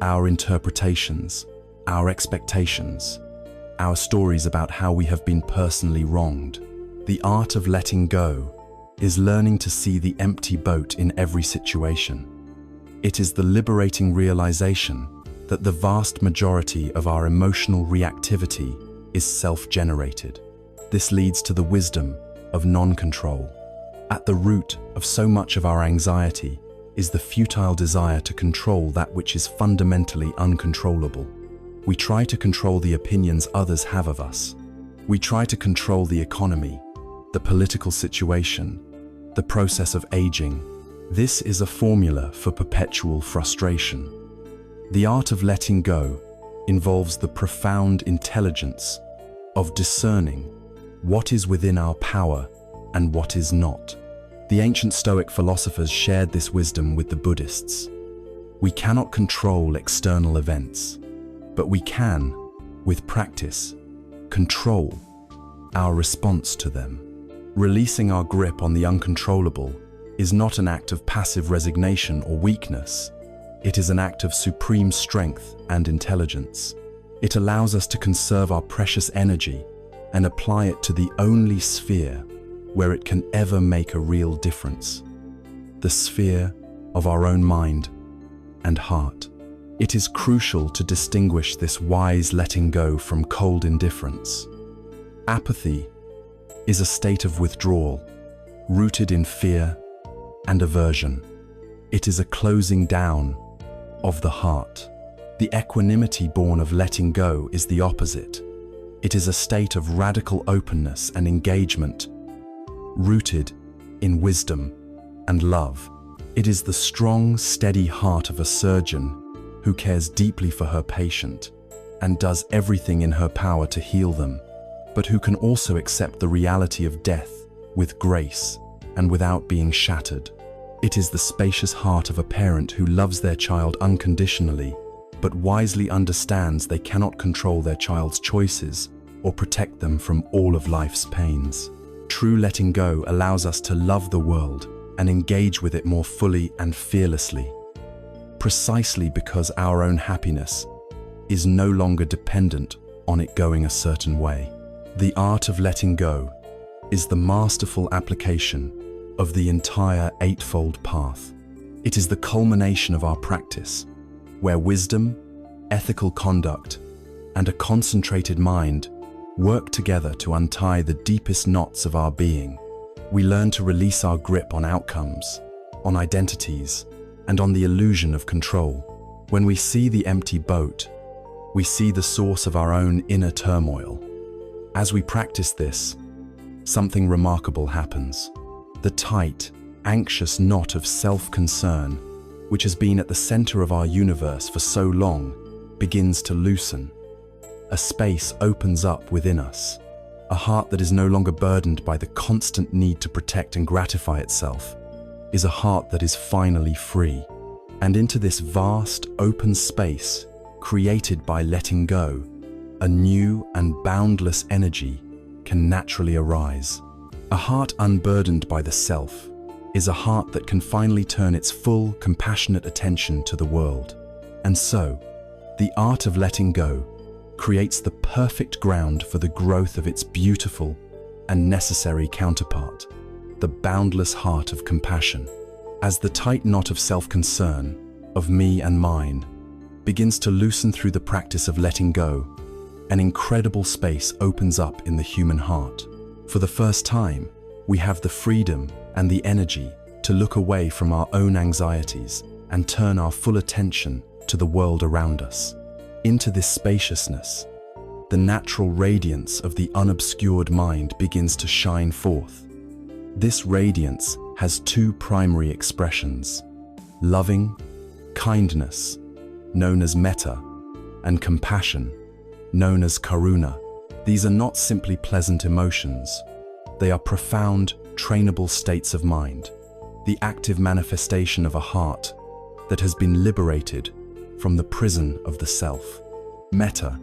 our interpretations, our expectations, our stories about how we have been personally wronged. The art of letting go is learning to see the empty boat in every situation. It is the liberating realization that the vast majority of our emotional reactivity is self-generated. This leads to the wisdom of non-control. At the root of so much of our anxiety is the futile desire to control that which is fundamentally uncontrollable. We try to control the opinions others have of us. We try to control the economy, the political situation, the process of aging. This is a formula for perpetual frustration. The art of letting go involves the profound intelligence of discerning what is within our power and what is not. The ancient Stoic philosophers shared this wisdom with the Buddhists. We cannot control external events, but we can, with practice, control our response to them. Releasing our grip on the uncontrollable is not an act of passive resignation or weakness. It is an act of supreme strength and intelligence. It allows us to conserve our precious energy and apply it to the only sphere where it can ever make a real difference: the sphere of our own mind and heart. It is crucial to distinguish this wise letting go from cold indifference. Apathy is a state of withdrawal, rooted in fear and aversion. It is a closing down of the heart. The equanimity born of letting go is the opposite. It is a state of radical openness and engagement, rooted in wisdom and love. It is the strong, steady heart of a surgeon who cares deeply for her patient and does everything in her power to heal them, but who can also accept the reality of death with grace and without being shattered. It is the spacious heart of a parent who loves their child unconditionally, but wisely understands they cannot control their child's choices or protect them from all of life's pains. True letting go allows us to love the world and engage with it more fully and fearlessly, precisely because our own happiness is no longer dependent on it going a certain way. The art of letting go is the masterful application of the entire Eightfold Path. It is the culmination of our practice, where wisdom, ethical conduct, and a concentrated mind work together to untie the deepest knots of our being. We learn to release our grip on outcomes, on identities, and on the illusion of control. When we see the empty boat, we see the source of our own inner turmoil. As we practice this, something remarkable happens. The tight, anxious knot of self-concern, which has been at the center of our universe for so long, begins to loosen. A space opens up within us, a heart that is no longer burdened by the constant need to protect and gratify itself, is a heart that is finally free. And into this vast, open space, created by letting go, a new and boundless energy can naturally arise. A heart unburdened by the self is a heart that can finally turn its full, compassionate attention to the world. And so, the art of letting go creates the perfect ground for the growth of its beautiful and necessary counterpart, the boundless heart of compassion. As the tight knot of self-concern, of me and mine, begins to loosen through the practice of letting go, an incredible space opens up in the human heart. For the first time, we have the freedom and the energy to look away from our own anxieties and turn our full attention to the world around us. Into this spaciousness, the natural radiance of the unobscured mind begins to shine forth. This radiance has two primary expressions: loving kindness, known as metta, and compassion, known as karuna. These are not simply pleasant emotions. They are profound, trainable states of mind, the active manifestation of a heart that has been liberated from the prison of the self. Metta,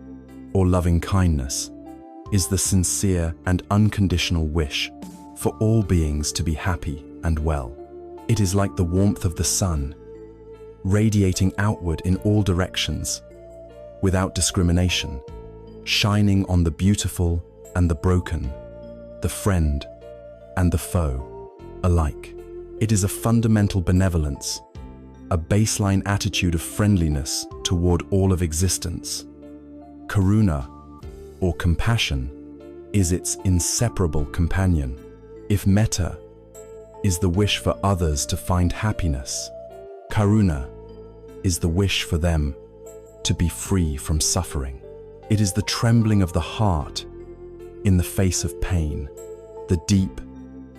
or loving kindness, is the sincere and unconditional wish for all beings to be happy and well. It is like the warmth of the sun, radiating outward in all directions, without discrimination, shining on the beautiful and the broken, the friend and the foe alike. It is a fundamental benevolence, a baseline attitude of friendliness toward all of existence. Karuna, or compassion, is its inseparable companion. If metta is the wish for others to find happiness, karuna is the wish for them to be free from suffering. It is the trembling of the heart in the face of pain, the deep,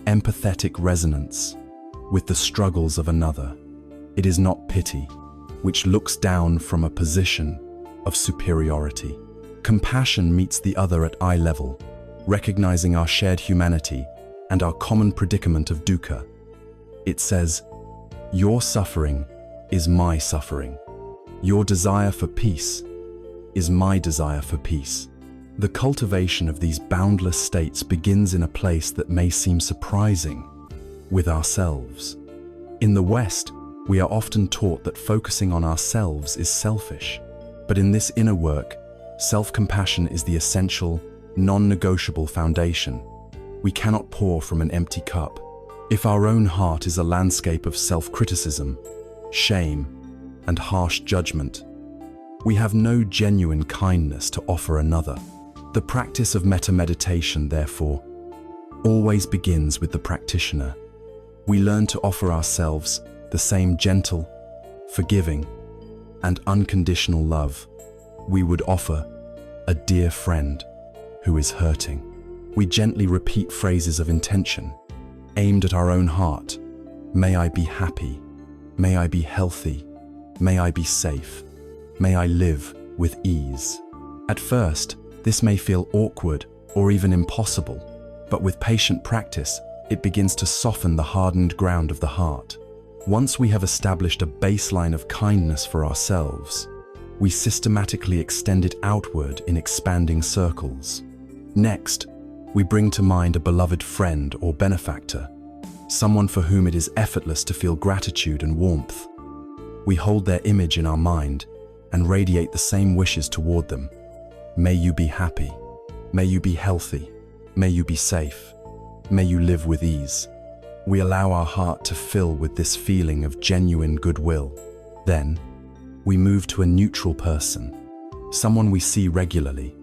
empathetic resonance with the struggles of another. It is not pity, which looks down from a position of superiority. Compassion meets the other at eye level, recognizing our shared humanity and our common predicament of dukkha. It says, "Your suffering is my suffering. Your desire for peace is my desire for peace." The cultivation of these boundless states begins in a place that may seem surprising, with ourselves. In the West, we are often taught that focusing on ourselves is selfish. But in this inner work, self-compassion is the essential, non-negotiable foundation. We cannot pour from an empty cup. If our own heart is a landscape of self-criticism, shame, and harsh judgment, we have no genuine kindness to offer another. The practice of metta meditation, therefore, always begins with the practitioner. We learn to offer ourselves the same gentle, forgiving, and unconditional love we would offer a dear friend who is hurting. We gently repeat phrases of intention, aimed at our own heart. May I be happy. May I be healthy. May I be safe. May I live with ease. At first, this may feel awkward or even impossible, but with patient practice, it begins to soften the hardened ground of the heart. Once we have established a baseline of kindness for ourselves, we systematically extend it outward in expanding circles. Next, we bring to mind a beloved friend or benefactor, someone for whom it is effortless to feel gratitude and warmth. We hold their image in our mind and radiate the same wishes toward them. May you be happy. May you be healthy. May you be safe. May you live with ease. We allow our heart to fill with this feeling of genuine goodwill. Then, we move to a neutral person, someone we see regularly,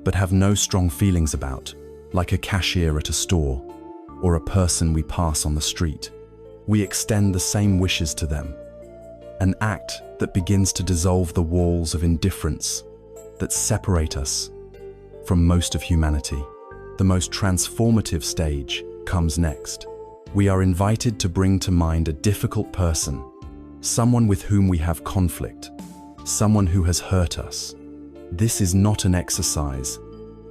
but have no strong feelings about, like a cashier at a store or a person we pass on the street. We extend the same wishes to them, an act that begins to dissolve the walls of indifference that separate us from most of humanity. The most transformative stage comes next. We are invited to bring to mind a difficult person, someone with whom we have conflict, someone who has hurt us. This is not an exercise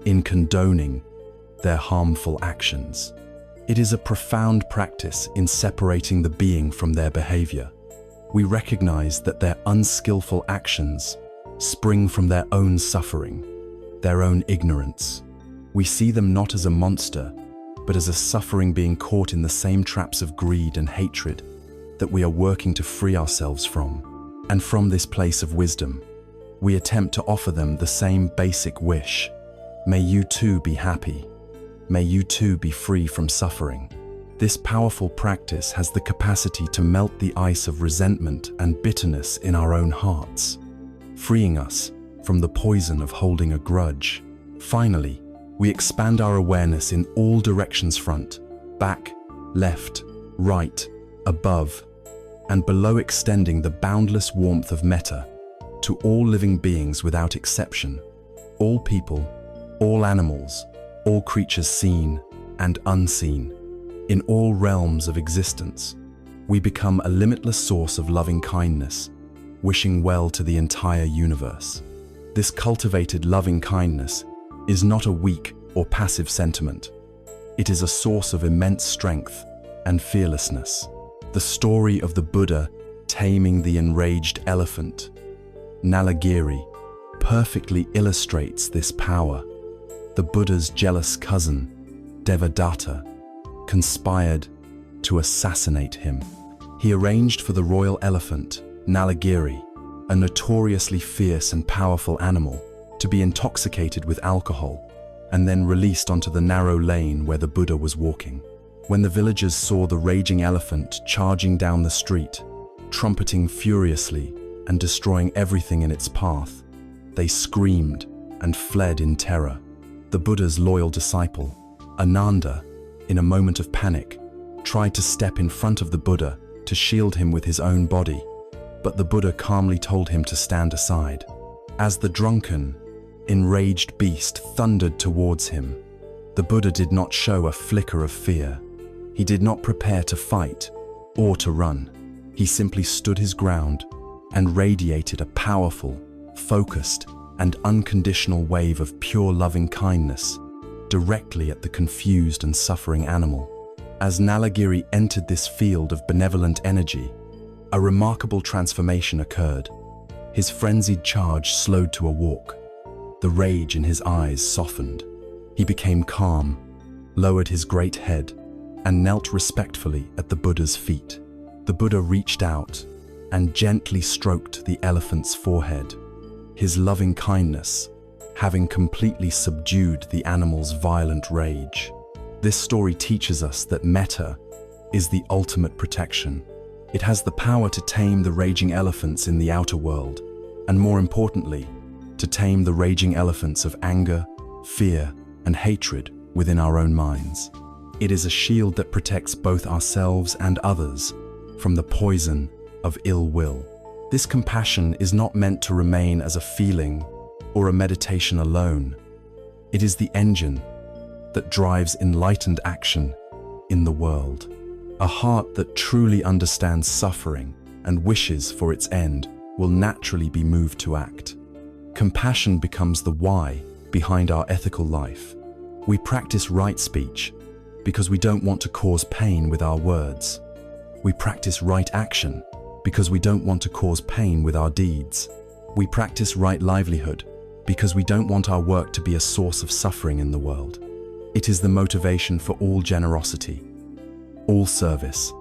in condoning their harmful actions. It is a profound practice in separating the being from their behavior. We recognize that their unskillful actions spring from their own suffering, their own ignorance. We see them not as a monster, but as a suffering being caught in the same traps of greed and hatred that we are working to free ourselves from. And from this place of wisdom, we attempt to offer them the same basic wish. May you too be happy. May you too be free from suffering. This powerful practice has the capacity to melt the ice of resentment and bitterness in our own hearts, freeing us from the poison of holding a grudge. Finally, we expand our awareness in all directions: front, back, left, right, above, and below, extending the boundless warmth of metta to all living beings without exception, all people, all animals, all creatures seen and unseen. In all realms of existence, we become a limitless source of loving kindness, wishing well to the entire universe. This cultivated loving kindness is not a weak or passive sentiment. It is a source of immense strength and fearlessness. The story of the Buddha taming the enraged elephant Nalagiri, perfectly illustrates this power. The Buddha's jealous cousin, Devadatta, conspired to assassinate him. He arranged for the royal elephant, Nalagiri, a notoriously fierce and powerful animal, to be intoxicated with alcohol and then released onto the narrow lane where the Buddha was walking. When the villagers saw the raging elephant charging down the street, trumpeting furiously and destroying everything in its path, they screamed and fled in terror. The Buddha's loyal disciple, Ananda, in a moment of panic, tried to step in front of the Buddha to shield him with his own body, but the Buddha calmly told him to stand aside. As the drunken, enraged beast thundered towards him, the Buddha did not show a flicker of fear. He did not prepare to fight or to run. He simply stood his ground and radiated a powerful, focused, and unconditional wave of pure loving kindness directly at the confused and suffering animal. As Nalagiri entered this field of benevolent energy, a remarkable transformation occurred. His frenzied charge slowed to a walk. The rage in his eyes softened. He became calm, lowered his great head, and knelt respectfully at the Buddha's feet. The Buddha reached out and gently stroked the elephant's forehead, his loving kindness having completely subdued the animal's violent rage. This story teaches us that metta is the ultimate protection. It has the power to tame the raging elephants in the outer world, and more importantly, to tame the raging elephants of anger, fear, and hatred within our own minds. It is a shield that protects both ourselves and others from the poison of ill will. This compassion is not meant to remain as a feeling or a meditation alone. It is the engine that drives enlightened action in the world. A heart that truly understands suffering and wishes for its end will naturally be moved to act. Compassion becomes the why behind our ethical life. We practice right speech because we don't want to cause pain with our words. We practice right action because we don't want to cause pain with our deeds. We practice right livelihood because we don't want our work to be a source of suffering in the world. It is the motivation for all generosity, all service,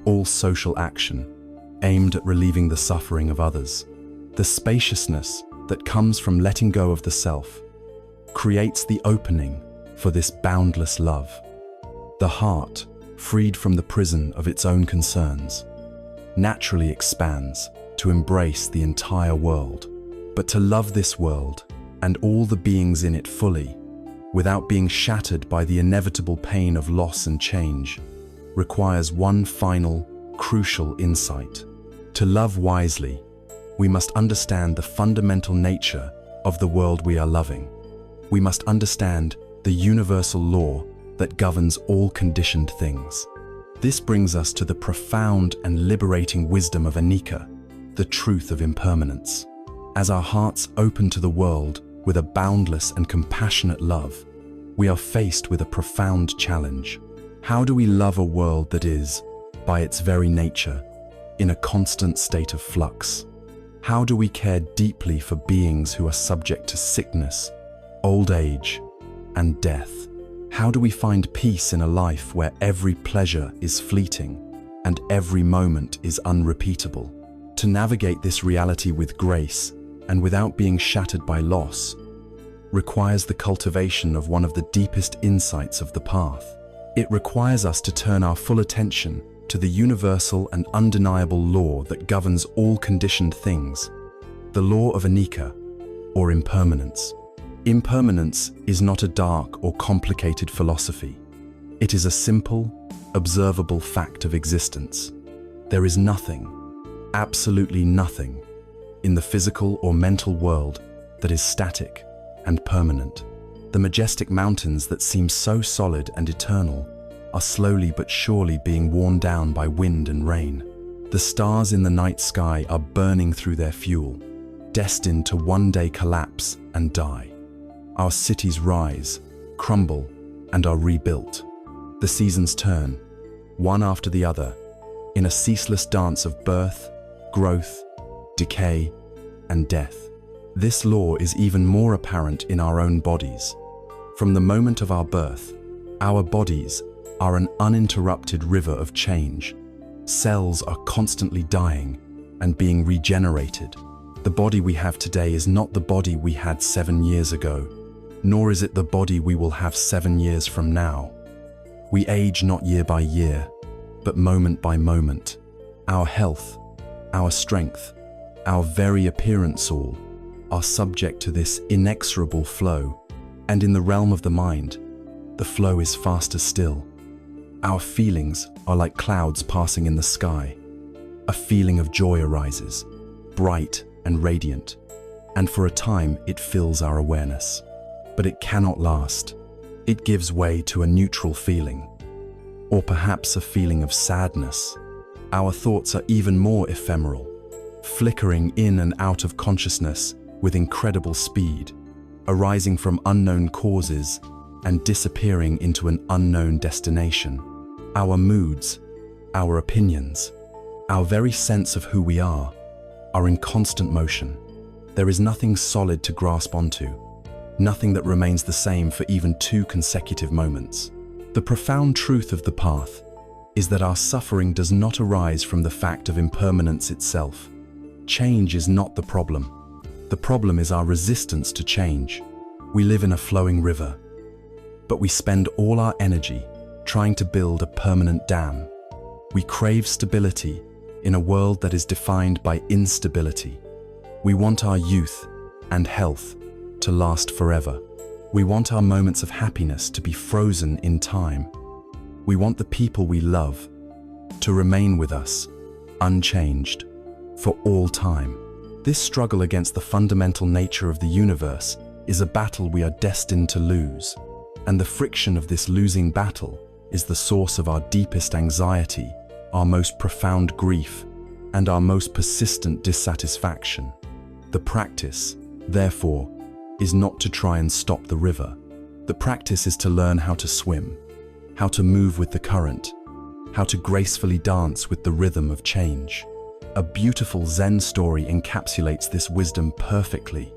all social action aimed at relieving the suffering of others. The spaciousness that comes from letting go of the self creates the opening for this boundless love. The heart, freed from the prison of its own concerns, naturally expands to embrace the entire world. But to love this world and all the beings in it fully, without being shattered by the inevitable pain of loss and change, requires one final, crucial insight. To love wisely, we must understand the fundamental nature of the world we are loving. We must understand the universal law that governs all conditioned things. This brings us to the profound and liberating wisdom of anicca, the truth of impermanence. As our hearts open to the world with a boundless and compassionate love, we are faced with a profound challenge. How do we love a world that is, by its very nature, in a constant state of flux? How do we care deeply for beings who are subject to sickness, old age, and death? How do we find peace in a life where every pleasure is fleeting and every moment is unrepeatable? To navigate this reality with grace and without being shattered by loss requires the cultivation of one of the deepest insights of the path. It requires us to turn our full attention to the universal and undeniable law that governs all conditioned things, the law of anicca, or impermanence. Impermanence is not a dark or complicated philosophy. It is a simple, observable fact of existence. There is nothing, absolutely nothing, in the physical or mental world that is static and permanent. The majestic mountains that seem so solid and eternal are slowly but surely being worn down by wind and rain. The stars in the night sky are burning through their fuel, destined to one day collapse and die. Our cities rise, crumble, and are rebuilt. The seasons turn, one after the other, in a ceaseless dance of birth, growth, decay, and death. This law is even more apparent in our own bodies. From the moment of our birth, our bodies are an uninterrupted river of change. Cells are constantly dying and being regenerated. The body we have today is not the body we had 7 years ago, nor is it the body we will have 7 years from now. We age not year by year, but moment by moment. Our health, our strength, our very appearance all are subject to this inexorable flow, and in the realm of the mind, the flow is faster still. Our feelings are like clouds passing in the sky. A feeling of joy arises, bright and radiant, and for a time it fills our awareness. But it cannot last. It gives way to a neutral feeling, or perhaps a feeling of sadness. Our thoughts are even more ephemeral, flickering in and out of consciousness with incredible speed, arising from unknown causes and disappearing into an unknown destination. Our moods, our opinions, our very sense of who we are in constant motion. There is nothing solid to grasp onto, nothing that remains the same for even 2 consecutive moments. The profound truth of the path is that our suffering does not arise from the fact of impermanence itself. Change is not the problem. The problem is our resistance to change. We live in a flowing river, but we spend all our energy trying to build a permanent dam. We crave stability in a world that is defined by instability. We want our youth and health to last forever. We want our moments of happiness to be frozen in time. We want the people we love to remain with us, unchanged, for all time. This struggle against the fundamental nature of the universe is a battle we are destined to lose, and the friction of this losing battle is the source of our deepest anxiety, our most profound grief, and our most persistent dissatisfaction. The practice, therefore, is not to try and stop the river. The practice is to learn how to swim, how to move with the current, how to gracefully dance with the rhythm of change. A beautiful Zen story encapsulates this wisdom perfectly.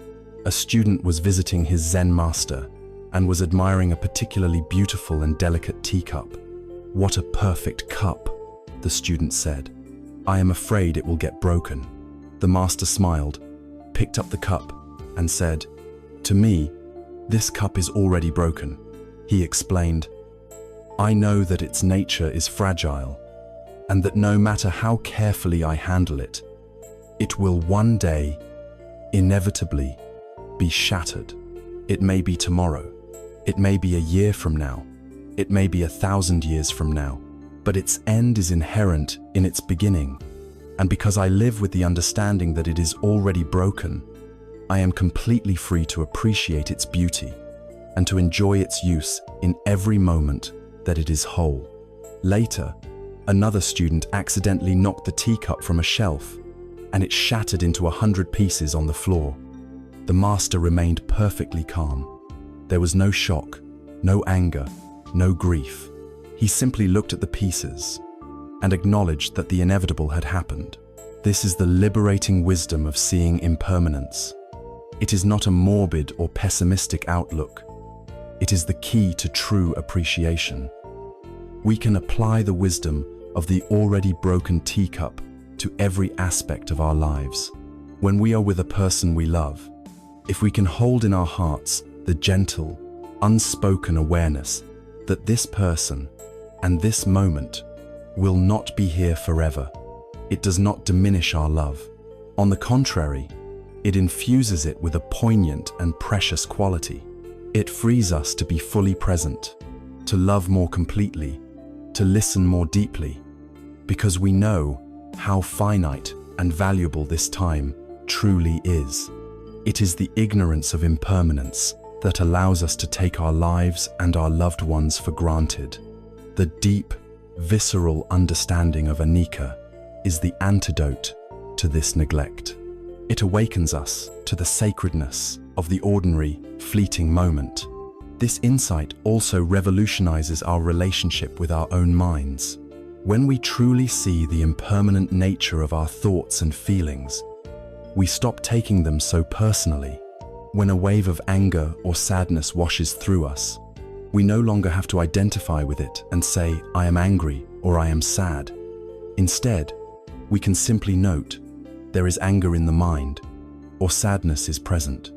A student was visiting his Zen master and was admiring a particularly beautiful and delicate teacup. "What a perfect cup," the student said. "I am afraid it will get broken." The master smiled, picked up the cup, and said, "To me, this cup is already broken." He explained, "I know that its nature is fragile, and that no matter how carefully I handle it, it will one day, inevitably, be shattered. It may be tomorrow, it may be a year from now, it may be 1,000 years from now, but its end is inherent in its beginning, and because I live with the understanding that it is already broken, I am completely free to appreciate its beauty and to enjoy its use in every moment that it is whole." Later, another student accidentally knocked the teacup from a shelf, and it shattered into 100 pieces on the floor. The master remained perfectly calm. There was no shock, no anger, no grief. He simply looked at the pieces and acknowledged that the inevitable had happened. This is the liberating wisdom of seeing impermanence. It is not a morbid or pessimistic outlook. It is the key to true appreciation. We can apply the wisdom of the already broken teacup to every aspect of our lives. When we are with a person we love, if we can hold in our hearts the gentle, unspoken awareness that this person and this moment will not be here forever, it does not diminish our love. On the contrary, it infuses it with a poignant and precious quality. It frees us to be fully present, to love more completely, to listen more deeply, because we know how finite and valuable this time truly is. It is the ignorance of impermanence that allows us to take our lives and our loved ones for granted. The deep, visceral understanding of anicca is the antidote to this neglect. It awakens us to the sacredness of the ordinary, fleeting moment. This insight also revolutionizes our relationship with our own minds. When we truly see the impermanent nature of our thoughts and feelings, We stop taking them so personally. When a wave of anger or sadness washes through us, we no longer have to identify with it and say, I am angry or I am sad. Instead, we can simply note, there is anger in the mind, or sadness is present.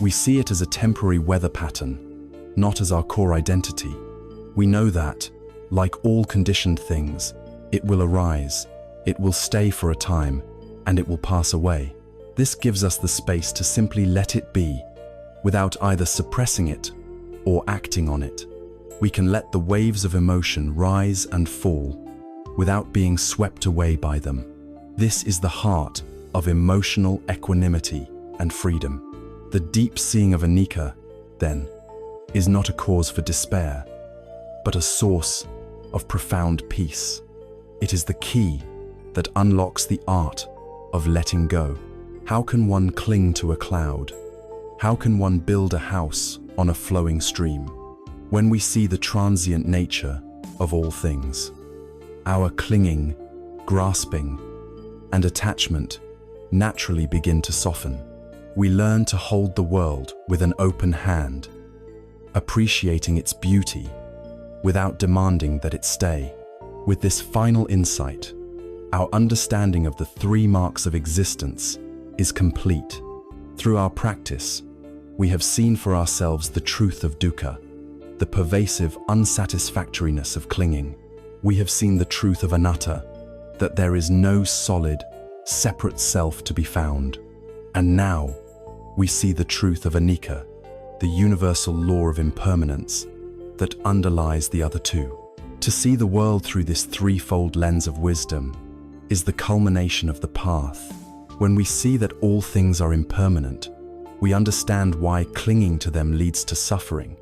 We see it as a temporary weather pattern, not as our core identity. We know that, like all conditioned things, it will arise, it will stay for a time, and it will pass away. This gives us the space to simply let it be, without either suppressing it or acting on it. We can let the waves of emotion rise and fall, without being swept away by them. This is the heart of emotional equanimity and freedom. The deep seeing of anicca, then, is not a cause for despair, but a source of profound peace. It is the key that unlocks the art of letting go. How can one cling to a cloud? How can one build a house on a flowing stream? When we see the transient nature of all things, our clinging, grasping, and attachment naturally begin to soften. We learn to hold the world with an open hand, appreciating its beauty without demanding that it stay. With this final insight, our understanding of the three marks of existence is complete. Through our practice, we have seen for ourselves the truth of dukkha, the pervasive unsatisfactoriness of clinging. We have seen the truth of anatta, that there is no solid, separate self to be found. And now, we see the truth of anicca, the universal law of impermanence that underlies the other two. To see the world through this threefold lens of wisdom is the culmination of the path. When we see that all things are impermanent, we understand why clinging to them leads to suffering,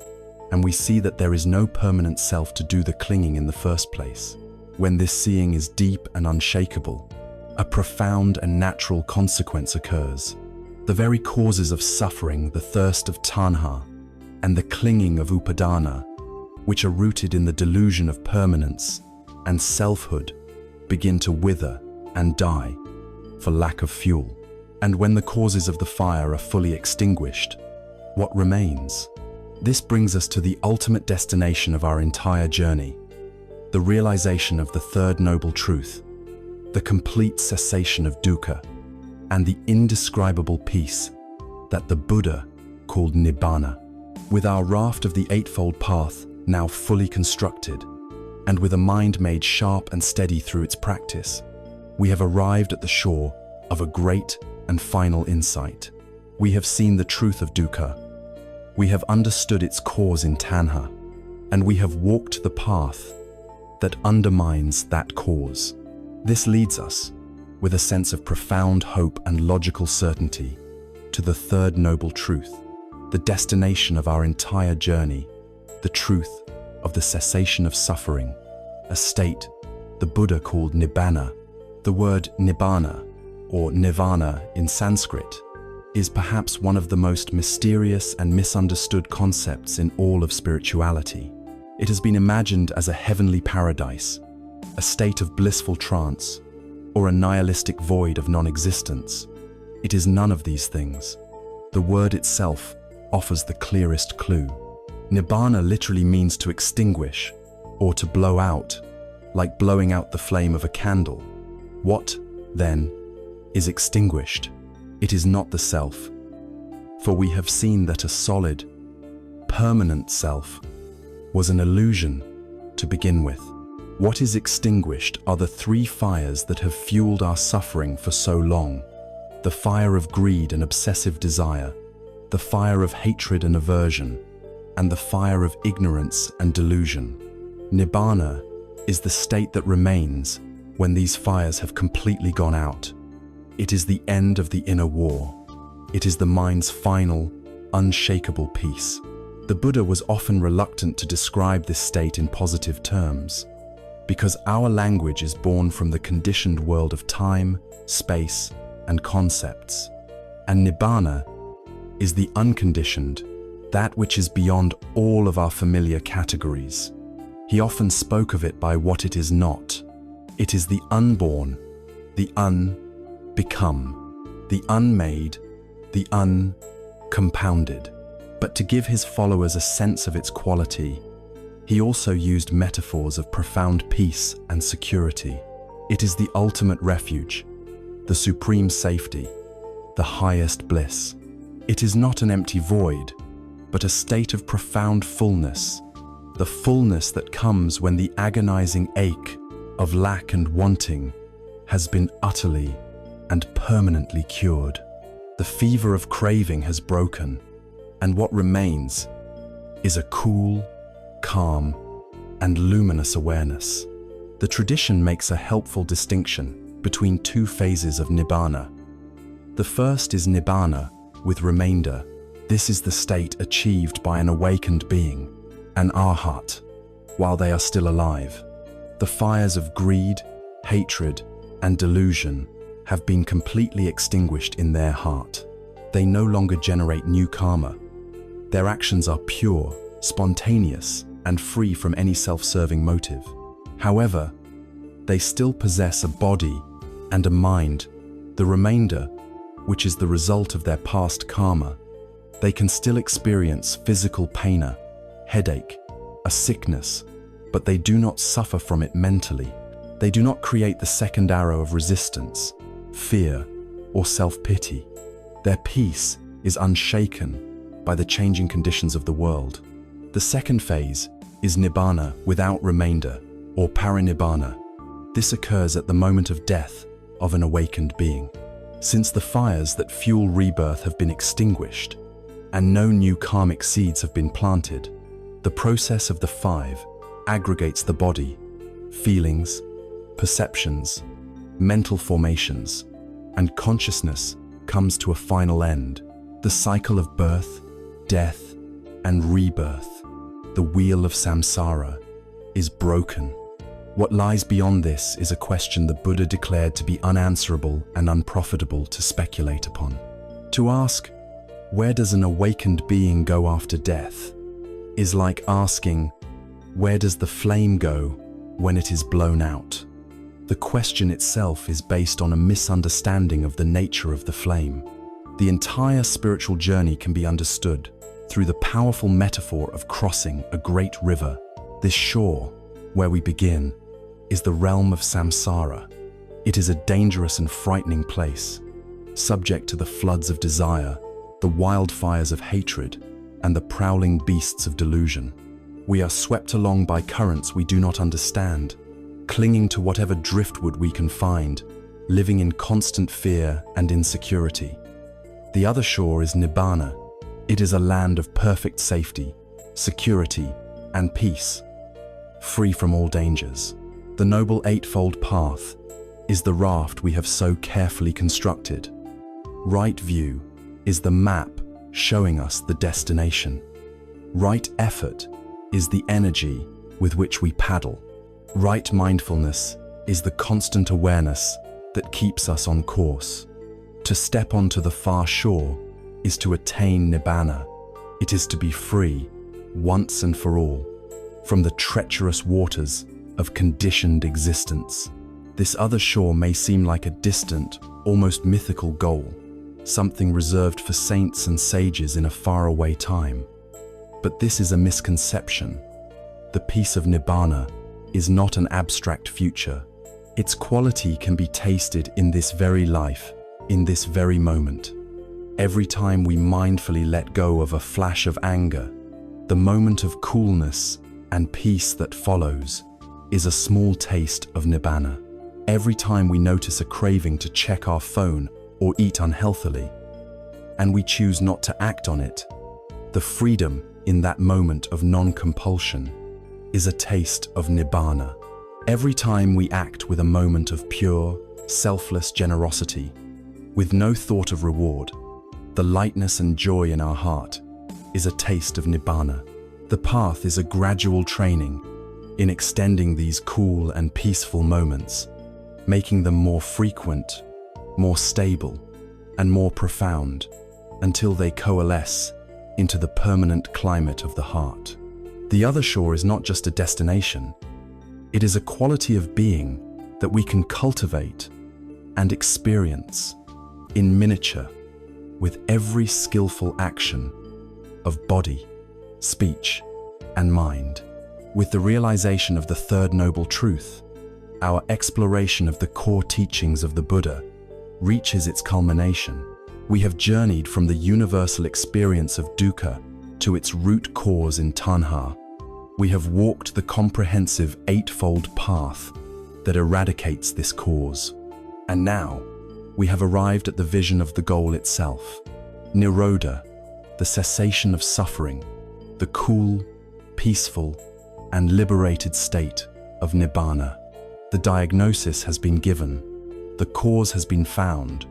and we see that there is no permanent self to do the clinging in the first place. When this seeing is deep and unshakable, a profound and natural consequence occurs. The very causes of suffering, the thirst of tanha, and the clinging of upadana, which are rooted in the delusion of permanence and selfhood, begin to wither and die for lack of fuel. And when the causes of the fire are fully extinguished, what remains? This brings us to the ultimate destination of our entire journey, the realization of the third noble truth, the complete cessation of dukkha, and the indescribable peace that the Buddha called nibbana. With our raft of the Eightfold Path now fully constructed, and with a mind made sharp and steady through its practice, we have arrived at the shore of a great and final insight. We have seen the truth of dukkha, we have understood its cause in tanha, and we have walked the path that undermines that cause. This leads us, with a sense of profound hope and logical certainty, to the third noble truth, the destination of our entire journey, the truth of the cessation of suffering, a state the Buddha called nibbana. The word nibbana, or nirvana in Sanskrit, is perhaps one of the most mysterious and misunderstood concepts in all of spirituality. It has been imagined as a heavenly paradise, a state of blissful trance, or a nihilistic void of non-existence. It is none of these things. The word itself offers the clearest clue. Nibbana literally means to extinguish, or to blow out, like blowing out the flame of a candle. What, then, is extinguished? It is not the self, for we have seen that a solid, permanent self was an illusion to begin with. What is extinguished are the three fires that have fueled our suffering for so long: the fire of greed and obsessive desire, the fire of hatred and aversion, and the fire of ignorance and delusion. Nibbana is the state that remains when these fires have completely gone out. It is the end of the inner war. It is the mind's final, unshakable peace. The Buddha was often reluctant to describe this state in positive terms, because our language is born from the conditioned world of time, space, and concepts. And Nibbana is the unconditioned, that which is beyond all of our familiar categories. He often spoke of it by what it is not. It is the unborn, the unbecome. the unmade, the uncompounded. But to give his followers a sense of its quality, he also used metaphors of profound peace and security. It is the ultimate refuge, the supreme safety, the highest bliss. It is not an empty void, but a state of profound fullness, the fullness that comes when the agonizing ache of lack and wanting has been utterly and permanently cured. The fever of craving has broken, and what remains is a cool, calm, and luminous awareness. The tradition makes a helpful distinction between two phases of nibbana. The first is nibbana with remainder. This is the state achieved by an awakened being, an arhat, while they are still alive. The fires of greed, hatred, and delusion have been completely extinguished in their heart. They no longer generate new karma. Their actions are pure, spontaneous, and free from any self-serving motive. However, they still possess a body and a mind. The remainder, which is the result of their past karma, they can still experience physical pain, a headache, a sickness, but they do not suffer from it mentally. They do not create the second arrow of resistance, fear, or self-pity. Their peace is unshaken by the changing conditions of the world. The second phase is nibbana without remainder, or parinibbana. This occurs at the moment of death of an awakened being. Since the fires that fuel rebirth have been extinguished, and no new karmic seeds have been planted, the process of the five aggregates the body, feelings, perceptions, mental formations, and consciousness comes to a final end. The cycle of birth, death, and rebirth, the wheel of samsara, is broken. What lies beyond this is a question the Buddha declared to be unanswerable and unprofitable to speculate upon. To ask, where does an awakened being go after death, is like asking, where does the flame go when it is blown out? The question itself is based on a misunderstanding of the nature of the flame. The entire spiritual journey can be understood through the powerful metaphor of crossing a great river. This shore, where we begin, is the realm of samsara. It is a dangerous and frightening place, subject to the floods of desire, the wildfires of hatred, and the prowling beasts of delusion. We are swept along by currents we do not understand, clinging to whatever driftwood we can find, living in constant fear and insecurity. The other shore is nibbana. It is a land of perfect safety, security, and peace, free from all dangers. The Noble Eightfold Path is the raft we have so carefully constructed. Right view is the map showing us the destination. Right effort is the energy with which we paddle. Right mindfulness is the constant awareness that keeps us on course. To step onto the far shore is to attain nibbana. It is to be free, once and for all, from the treacherous waters of conditioned existence. This other shore may seem like a distant, almost mythical goal, something reserved for saints and sages in a faraway time. But this is a misconception. The peace of nibbana is not an abstract future. Its quality can be tasted in this very life, in this very moment. Every time we mindfully let go of a flash of anger, the moment of coolness and peace that follows is a small taste of nibbana. Every time we notice a craving to check our phone or eat unhealthily, and we choose not to act on it, the freedom in that moment of non-compulsion is a taste of nibbana. Every time we act with a moment of pure, selfless generosity, with no thought of reward, the lightness and joy in our heart is a taste of nibbana. The path is a gradual training in extending these cool and peaceful moments, making them more frequent, more stable, and more profound, until they coalesce into the permanent climate of the heart. The other shore is not just a destination. It is a quality of being that we can cultivate and experience. in miniature, with every skillful action of body, speech, and mind. With the realization of the third noble truth, our exploration of the core teachings of the Buddha reaches its culmination. We have journeyed from the universal experience of dukkha to its root cause in tanha. We have walked the comprehensive eightfold path that eradicates this cause. And now, we have arrived at the vision of the goal itself. Nirodha, the cessation of suffering, the cool, peaceful, and liberated state of Nibbana. The diagnosis has been given, the cause has been found,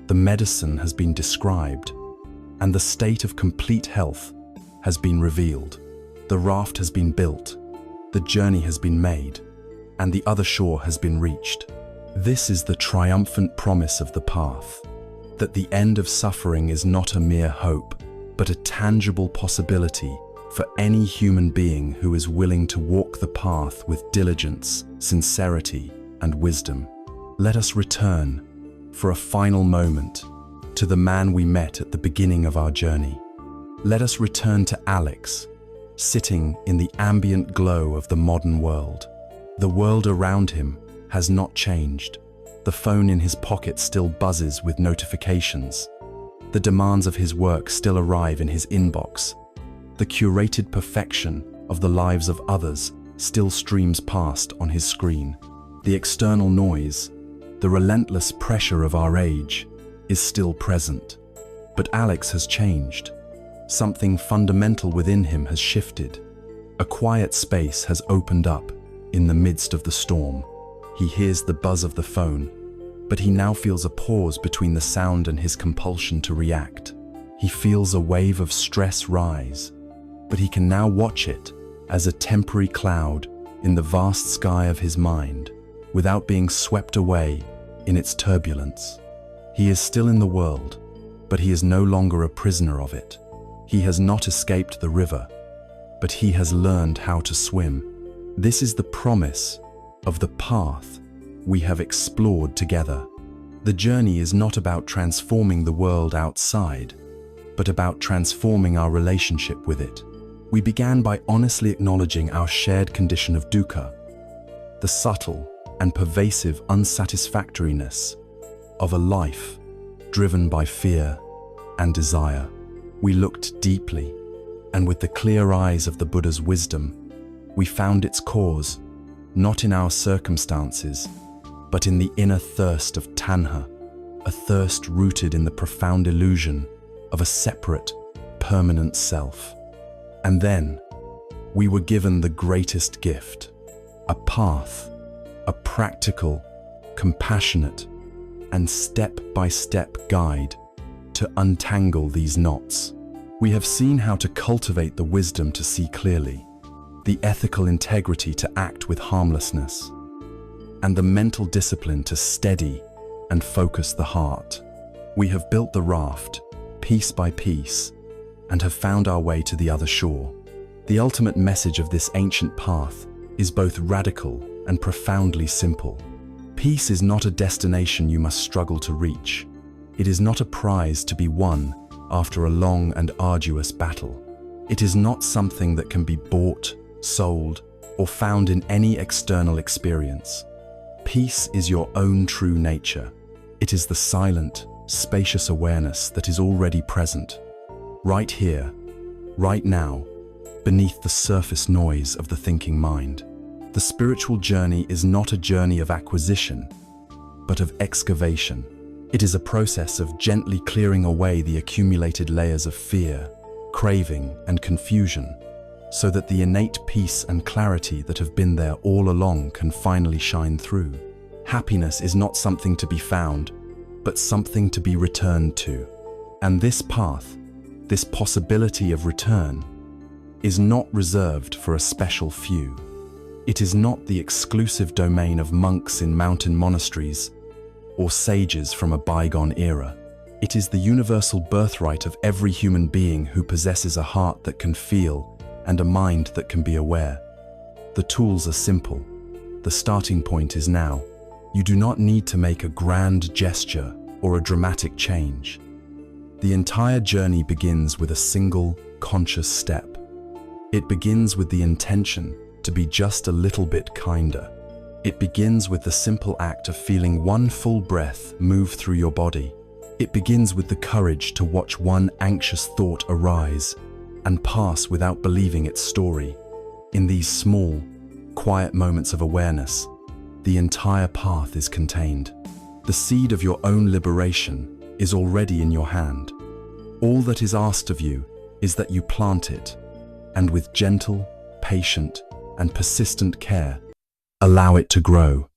the medicine has been described, and the state of complete health has been revealed. The raft has been built, the journey has been made, and the other shore has been reached. This is the triumphant promise of the path, that the end of suffering is not a mere hope, but a tangible possibility for any human being who is willing to walk the path with diligence, sincerity, and wisdom. Let us return, for a final moment, to the man we met at the beginning of our journey. Let us return to Alex, sitting in the ambient glow of the modern world. The world around him has not changed. The phone in his pocket still buzzes with notifications. The demands of his work still arrive in his inbox. The curated perfection of the lives of others still streams past on his screen. The external noise, the relentless pressure of our age, is still present. But Alex has changed. Something fundamental within him has shifted. A quiet space has opened up in the midst of the storm. He hears the buzz of the phone, but he now feels a pause between the sound and his compulsion to react. He feels a wave of stress rise, but he can now watch it as a temporary cloud in the vast sky of his mind, without being swept away in its turbulence. He is still in the world, but he is no longer a prisoner of it. He has not escaped the river, but he has learned how to swim. This is the promise of the path we have explored together. The journey is not about transforming the world outside, but about transforming our relationship with it. We began by honestly acknowledging our shared condition of dukkha, the subtle and pervasive unsatisfactoriness of a life driven by fear and desire. We looked deeply, and with the clear eyes of the Buddha's wisdom, we found its cause, not in our circumstances, but in the inner thirst of tanha, a thirst rooted in the profound illusion of a separate, permanent self. And then, we were given the greatest gift, a path, a practical, compassionate, and step-by-step guide to untangle these knots. We have seen how to cultivate the wisdom to see clearly, the ethical integrity to act with harmlessness, and the mental discipline to steady and focus the heart. We have built the raft, piece by piece, and have found our way to the other shore. The ultimate message of this ancient path is both radical and profoundly simple. Peace is not a destination you must struggle to reach. It is not a prize to be won after a long and arduous battle. It is not something that can be bought, sold, or found in any external experience. Peace is your own true nature. It is the silent, spacious awareness that is already present, right here, right now, beneath the surface noise of the thinking mind. The spiritual journey is not a journey of acquisition, but of excavation. It is a process of gently clearing away the accumulated layers of fear, craving, and confusion, so that the innate peace and clarity that have been there all along can finally shine through. Happiness is not something to be found, but something to be returned to. And this path, this possibility of return, is not reserved for a special few. It is not the exclusive domain of monks in mountain monasteries or sages from a bygone era. It is the universal birthright of every human being who possesses a heart that can feel and a mind that can be aware. The tools are simple. The starting point is now. You do not need to make a grand gesture or a dramatic change. The entire journey begins with a single, conscious step. It begins with the intention to be just a little bit kinder. It begins with the simple act of feeling one full breath move through your body. It begins with the courage to watch one anxious thought arise and pass without believing its story. In these small, quiet moments of awareness, the entire path is contained. The seed of your own liberation is already in your hand. All that is asked of you is that you plant it, and with gentle, patient, and persistent care, allow it to grow.